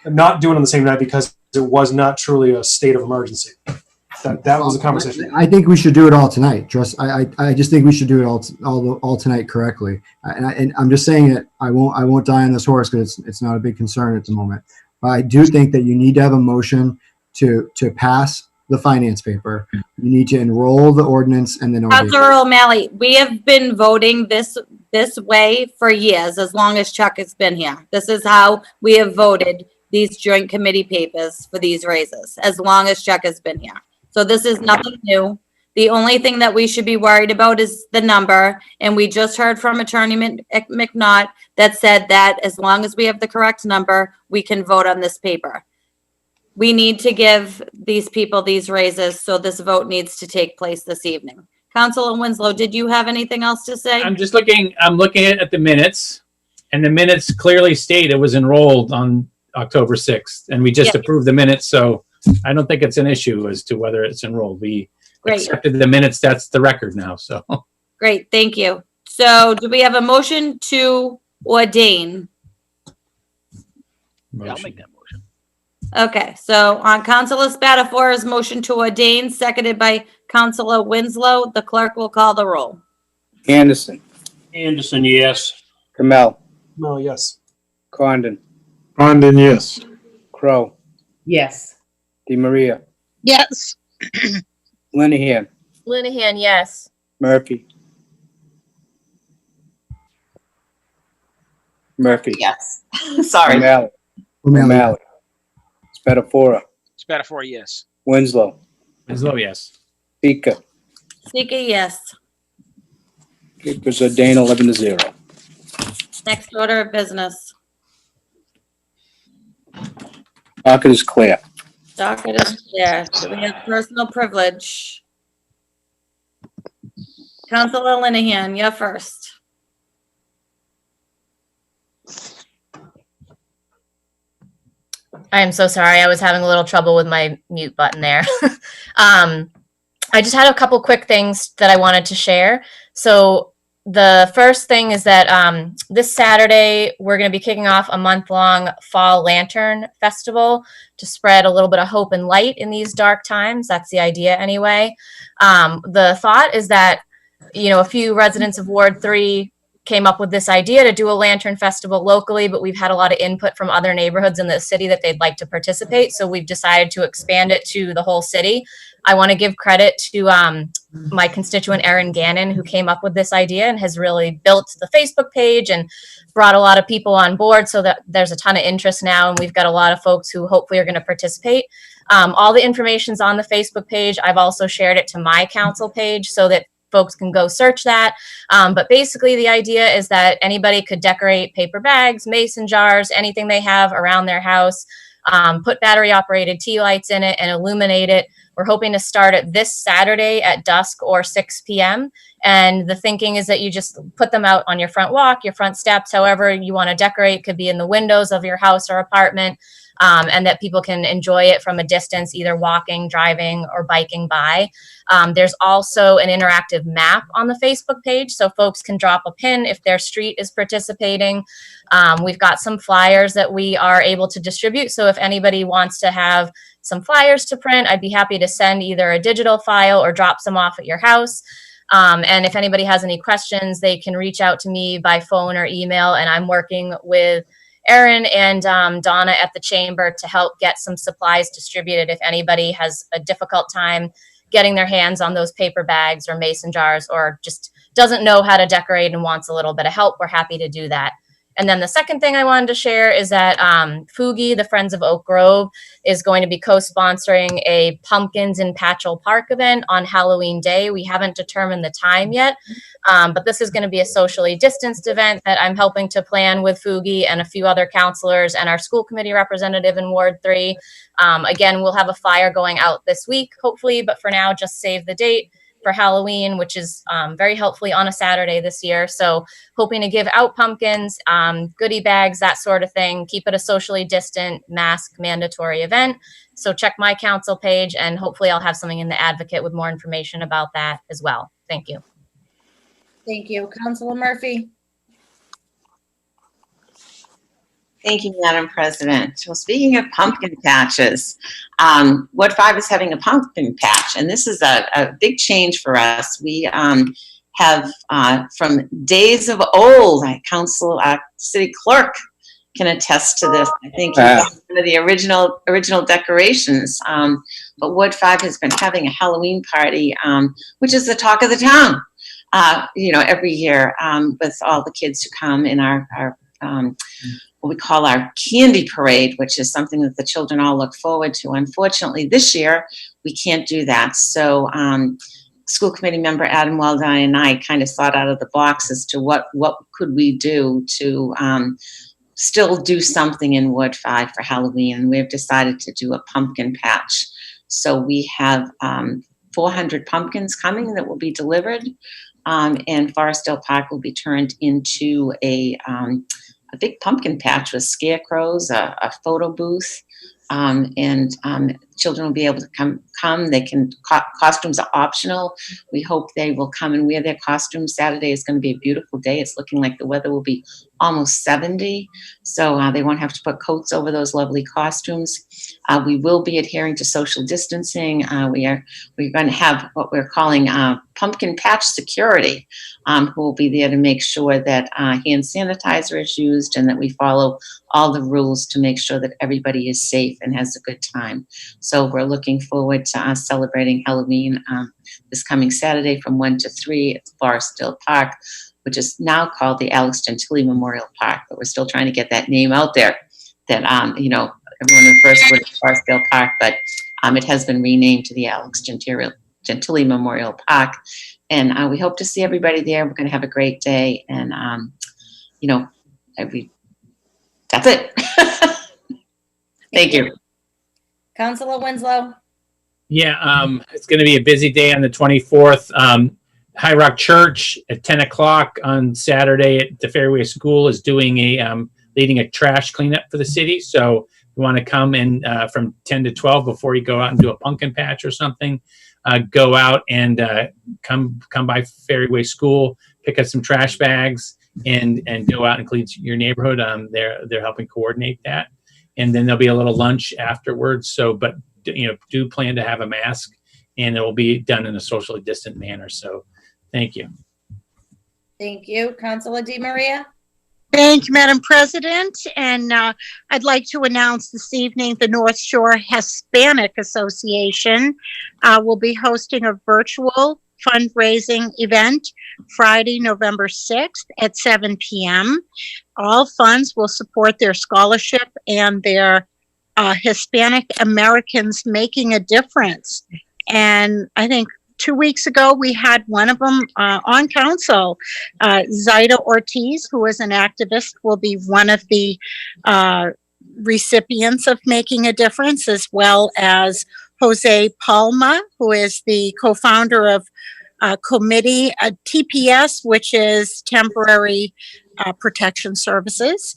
S14: not do it on the same night because it was not truly a state of emergency. That was a conversation.
S8: I think we should do it all tonight. I just think we should do it all tonight correctly. And I'm just saying that I won't die on this horse because it's not a big concern at the moment. But I do think that you need to have a motion to pass the finance paper. You need to enroll the ordinance and then.
S1: Councilor O'Malley, we have been voting this way for years, as long as Chuck has been here. This is how we have voted these joint committee papers for these raises, as long as Chuck has been here. So this is nothing new. The only thing that we should be worried about is the number. And we just heard from Attorney McNaught that said that as long as we have the correct number, we can vote on this paper. We need to give these people these raises, so this vote needs to take place this evening. Councilor Winslow, did you have anything else to say?
S10: I'm looking at the minutes, and the minutes clearly state it was enrolled on October 6th, and we just approved the minutes, so I don't think it's an issue as to whether it's enrolled. We accepted the minutes. That's the record now. So
S1: great, thank you. So do we have a motion to ordain?
S13: Yeah, I'll make that motion.
S1: Okay, so on Councilor Spatafora's motion to ordain, seconded by Councilor Winslow, the clerk will call the roll.
S3: Anderson.
S12: Anderson, yes.
S3: Kamel.
S14: No, yes.
S3: Condon.
S2: Condon, yes.
S3: Crow.
S11: Yes.
S3: DeMaria.
S4: Yes.
S3: Linehan.
S6: Linehan, yes.
S3: Murphy. Murphy.
S5: Yes. Sorry.
S3: O'Malley. Spatafora.
S13: Spatafora, yes.
S3: Winslow.
S10: Winslow, yes.
S3: Sika.
S1: Sika, yes.
S3: Papers ordained 11-0.
S1: Next order of business.
S3: Docket is clear.
S1: Docket is clear. Do we have personal privilege? Councilor Linehan, you're first.
S6: I am so sorry. I was having a little trouble with my mute button there. I just had a couple quick things that I wanted to share. So the first thing is that this Saturday, we're going to be kicking off a month-long Fall Lantern Festival to spread a little bit of hope and light in these dark times. That's the idea anyway. The thought is that, a few residents of Ward 3 came up with this idea to do a lantern festival locally, but we've had a lot of input from other neighborhoods in the city that they'd like to participate. So we've decided to expand it to the whole city. I want to give credit to my constituent Erin Gannon, who came up with this idea and has really built the Facebook page and brought a lot of people on board so that there's a ton of interest now. And we've got a lot of folks who hopefully are going to participate. All the information's on the Facebook page. I've also shared it to my council page so that folks can go search that. But basically the idea is that anybody could decorate paper bags, mason jars, anything they have around their house, put battery operated tea lights in it and illuminate it We're hoping to start it this Saturday at dusk or 6 p.m. And the thinking is that you just put them out on your front walk, your front steps, however you want to decorate. Could be in the windows of your house or apartment, and that people can enjoy it from a distance, either walking, driving, or biking by. There's also an interactive map on the Facebook page, so folks can drop a pin if their street is participating. We've got some flyers that we are able to distribute, so if anybody wants to have some flyers to print, I'd be happy to send either a digital file or drop some off at your house. And if anybody has any questions, they can reach out to me by phone or email, and I'm working with Erin and Donna at the chamber to help get some supplies distributed if anybody has a difficult time getting their hands on those paper bags or mason jars, or just doesn't know how to decorate and wants a little bit of help. We're happy to do that. And then the second thing I wanted to share is that Fugi, the Friends of Oak Grove, is going to be co-sponsoring a Pumpkins in Patchell Park event on Halloween Day. We haven't determined the time yet, but this is going to be a socially distanced event that I'm helping to plan with Fugi and a few other counselors and our school committee representative in Ward 3. Again, we'll have a flyer going out this week, hopefully, but for now, just save the date for Halloween, which is very helpfully on a Saturday this year. So hoping to give out pumpkins, goodie bags, that sort of thing. Keep it a socially distant, mask mandatory event. So check my council page, and hopefully I'll have something in the Advocate with more information about that as well. Thank you.
S1: Thank you. Councilor Murphy.
S5: Thank you, Madam President. Well, speaking of pumpkin patches, Ward 5 is having a pumpkin patch, and this is a big change for us. We have, from days of old, city clerk can attest to this. I think he's one of the original decorations. But Ward 5 has been having a Halloween party, which is the talk of the town, every year, with all the kids who come in our what we call our candy parade, which is something that the children all look forward to. Unfortunately, this year, we can't do that. So school committee member Adam Waldine and I kind of thought out of the box as to what could we do to still do something in Ward 5 for Halloween. And we've decided to do a pumpkin patch. So we have 400 pumpkins coming that will be delivered, and Forestdale Park will be turned into a big pumpkin patch with scarecrows, a photo booth, and children will be able to come. They can, costumes are optional. We hope they will come and wear their costumes. Saturday is going to be a beautiful day. It's looking like the weather will be almost 70. So they won't have to put coats over those lovely costumes. We will be adhering to social distancing. We're going to have what we're calling pumpkin patch security, who will be there to make sure that hand sanitizer is used and that we follow all the rules to make sure that everybody is safe and has a good time. So we're looking forward to celebrating Halloween this coming Saturday from 1 to 3 at Forestdale Park, which is now called the Alex Gentili Memorial Park, but we're still trying to get that name out there. That everyone refers to it as Forestdale Park, but it has been renamed to the Alex Gentili Memorial Park, and we hope to see everybody there. We're going to have a great day, and that's it. Thank you.
S1: Councilor Winslow.
S10: Yeah, it's going to be a busy day on the 24th. High Rock Church at 10 o'clock on Saturday at the Fairway School is doing leading a trash cleanup for the city. So you want to come in from 10 to 12 before you go out and do a pumpkin patch or something. Go out and come by Fairway School, pick up some trash bags, and go out and clean your neighborhood. They're helping coordinate that, and then there'll be a little lunch afterwards. So, but do plan to have a mask, and it will be done in a socially distant manner. So, thank you.
S1: Thank you, Councilor DeMaria.
S15: Thank you, Madam President. And I'd like to announce this evening the North Shore Hispanic Association will be hosting a virtual fundraising event Friday, November 6th at 7 p.m. All funds will support their scholarship and their Hispanic Americans Making a Difference. And I think 2 weeks ago, we had one of them on council. Zaida Ortiz, who is an activist, will be one of the recipients of Making a Difference, as well as Jose Palma, who is the co-founder of committee TPS, which is Temporary Protection Services,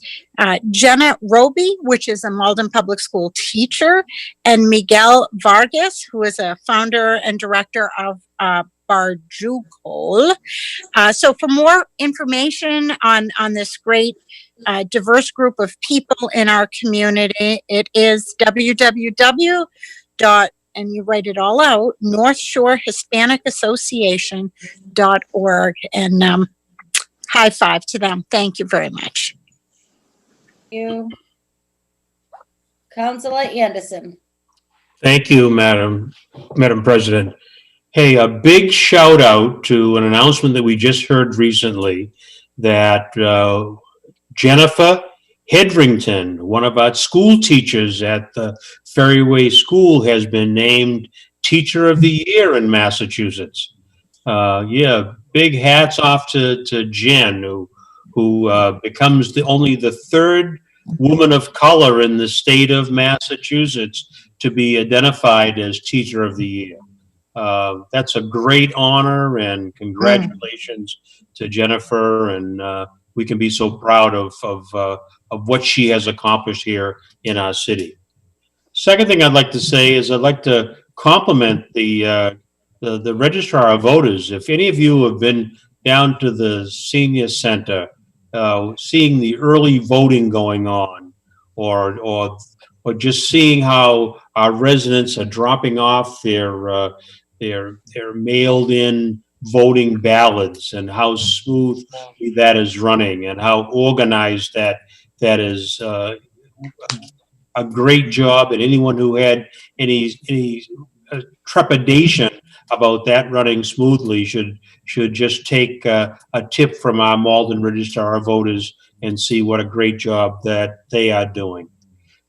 S15: Jenna Roby, which is a Malden Public School teacher, and Miguel Vargas, who is a founder and director of Barjugol. So for more information on this great diverse group of people in our community, it is www. And you write it all out, North Shore Hispanic Association.org. And high five to them. Thank you very much.
S1: Thank you. Councilor Anderson.
S12: Thank you, Madam President. Hey, a big shout out to an announcement that we just heard recently that Jennifer Hedrington, one of our school teachers at the Ferryway School, has been named Teacher of the Year in Massachusetts. Yeah, big hats off to Jen, who becomes only the third woman of color in the state of Massachusetts to be identified as Teacher of the Year. That's a great honor, and congratulations to Jennifer, and we can be so proud of what she has accomplished here in our city. Second thing I'd like to say is I'd like to compliment the registrar of voters. If any of you have been down to the senior center, seeing the early voting going on, or just seeing how our residents are dropping off their mailed in voting ballots, and how smooth that is running, and how organized that is, a great job. And anyone who had any trepidation about that running smoothly should just take a tip from our Malden Registrar of Voters and see what a great job that they are doing.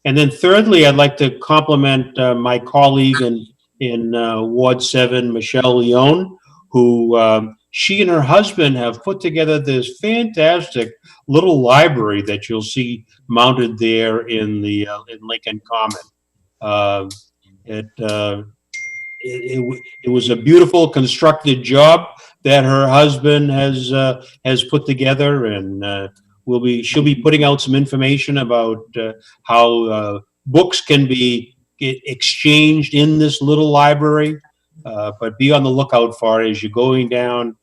S12: And then thirdly, I'd like to compliment my colleague in Ward 7, Michelle Leone, who she and her husband have put together this fantastic little library that you'll see mounted there in Lincoln Common. It was a beautiful constructed job that her husband has put together, and she'll be putting out some information about how books can be exchanged in this little library. But be on the lookout for it as you're going down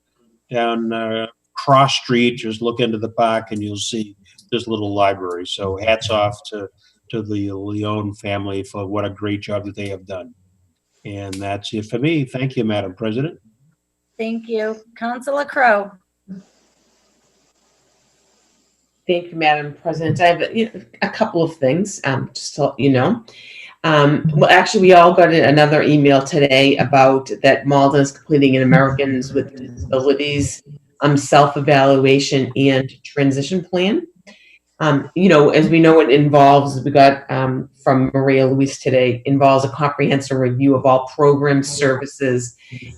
S12: Cross Street. Just look into the park and you'll see this little library. So hats off to the Leone family for what a great job that they have done. And that's it for me. Thank you, Madam President.
S1: Thank you. Councilor Crowe.
S11: Thank you, Madam President. I have a couple of things, just to let you know. Well, actually, we all got another email today about that Malden is completing an Americans with Disabilities self-evaluation and transition plan. As we know, it involves, we got from Maria Louise today, involves a comprehensive review of all programs, services,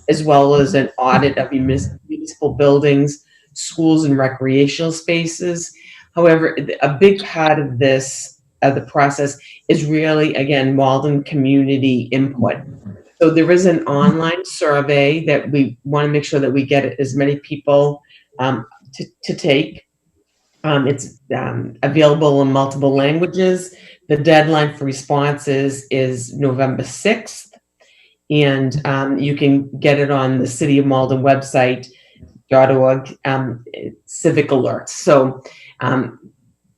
S11: as well as an audit of municipal buildings, schools, and recreational spaces. However, a big part of this, the process, is really, again, Malden community input. So there is an online survey that we want to make sure that we get as many people to take. It's available in multiple languages. The deadline for responses is November 6th, and you can get it on the City of Malden website, .org, civic alerts. So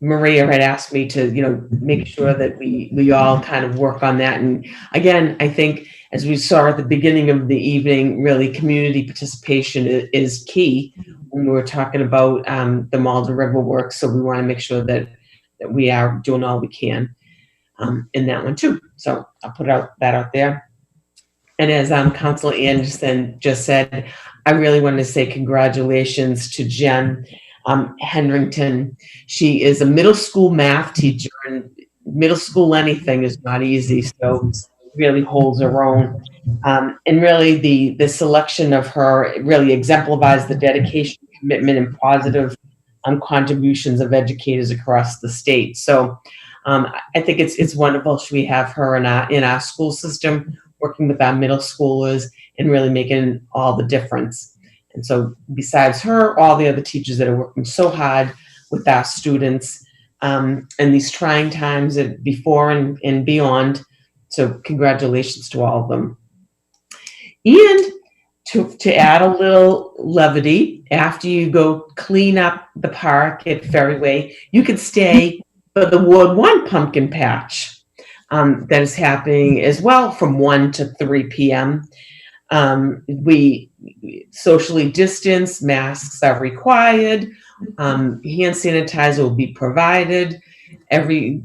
S11: Maria had asked me to, make sure that we all kind of work on that. And again, I think, as we saw at the beginning of the evening, really community participation is key when we were talking about the Malden River Works. So we want to make sure that we are doing all we can in that one too. So I'll put that out there. And as Councilor Anderson just said, I really want to say congratulations to Jen Hedrington. She is a middle school math teacher, and middle school anything is not easy, so really holds her own. And really the selection of her really exemplifies the dedication, commitment, and positive contributions of educators across the state. So I think it's wonderful we have her in our school system working with our middle schoolers and really making all the difference. And so besides her, all the other teachers that are working so hard with our students in these trying times before and beyond. So congratulations to all of them. And to add a little levity, after you go clean up the park at Ferryway, you could stay for the Ward 1 pumpkin patch that is happening as well from 1 to 3 p.m. We socially distance, masks are required, hand sanitizer will be provided. Every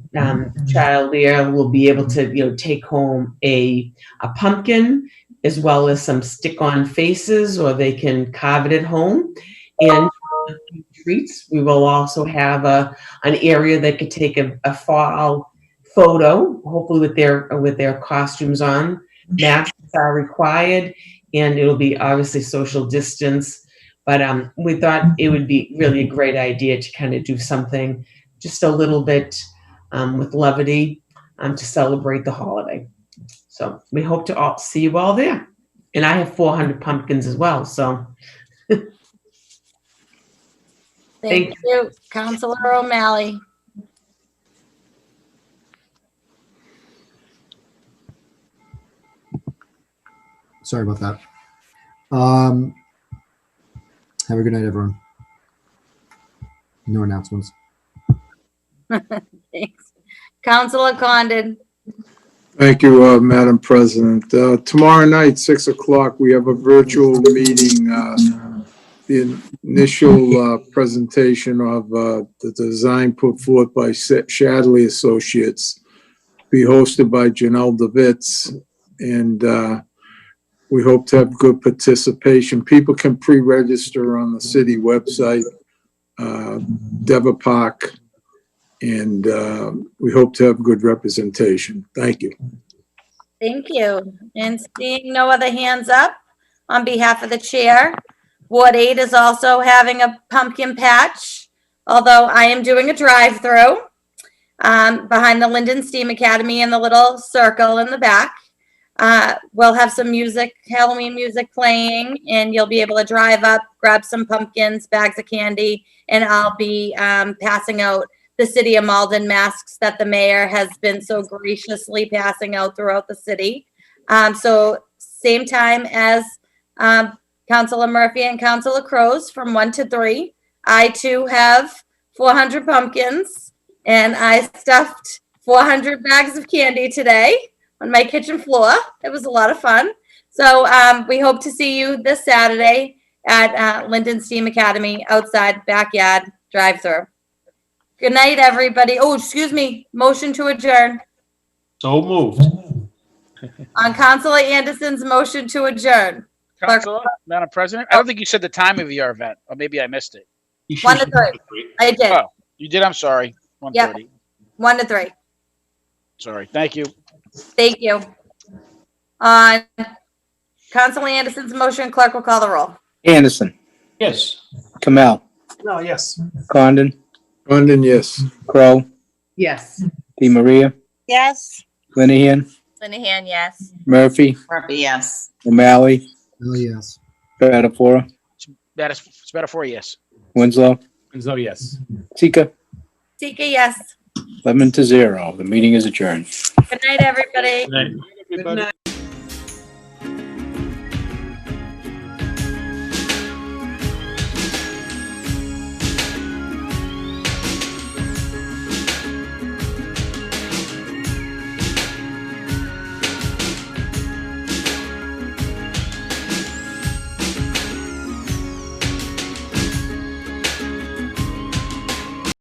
S11: child there will be able to take home a pumpkin as well as some stick-on faces, or they can carve it at home. And treats, we will also have an area that could take a fall photo, hopefully with their costumes on. Masks are required, and it'll be obviously social distance. But we thought it would be really a great idea to kind of do something just a little bit with levity to celebrate the holiday. So we hope to see you all there. And I have 400 pumpkins as well, so.
S1: Thank you, Councilor O'Malley.
S8: Sorry about that. Have a good night, everyone. No announcements.
S1: Thanks. Councilor Condon.
S2: Thank you, Madam President. Tomorrow night, 6 o'clock, we have a virtual meeting. The initial presentation of the design put forth by Shadley Associates be hosted by Janelle DeVitz, and we hope to have good participation. People can pre-register on the city website, Devapak, and we hope to have good representation. Thank you.
S1: Thank you. And seeing no other hands up, on behalf of the chair, Ward 8 is also having a pumpkin patch, although I am doing a drive-through behind the Linden Steam Academy in the little circle in the back. We'll have some music, Halloween music playing, and you'll be able to drive up, grab some pumpkins, bags of candy, and I'll be passing out the City of Malden masks that the mayor has been so graciously passing out throughout the city. So same time as Councilor Murphy and Councilor Crows from 1 to 3. I too have 400 pumpkins, and I stuffed 400 bags of candy today on my kitchen floor. It was a lot of fun. So we hope to see you this Saturday at Linden Steam Academy outside backyard drive-through. Good night, everybody. Oh, excuse me. Motion to adjourn.
S12: So moved.
S1: On Councilor Anderson's motion to adjourn.
S13: Councilor, Madam President, I don't think you said the time of your event, or maybe I missed it.
S1: 1 to 3. I did.
S13: Oh, you did? I'm sorry. 1:30.
S1: Yep. 1 to 3.
S13: Sorry. Thank you.
S1: Thank you. On Councilor Anderson's motion, clerk will call the roll.
S3: Anderson,
S12: Yes.
S3: Kamel,
S14: No, yes.
S3: Condon,
S2: Condon, yes.
S3: Crow,
S11: Yes.
S3: DeMaria,
S15: Yes.
S3: Linehan,
S6: Linehan, yes.
S3: Murphy,
S5: Murphy, yes.
S3: O'Malley,
S8: Oh, yes.
S3: Spatafora,
S13: It's better for you, yes.
S3: Winslow,
S10: So yes.
S3: Tika,
S1: Sika, yes.
S3: 11-0. The meeting is adjourned.
S1: Good night, everybody.
S12: Good night.
S11: Good night.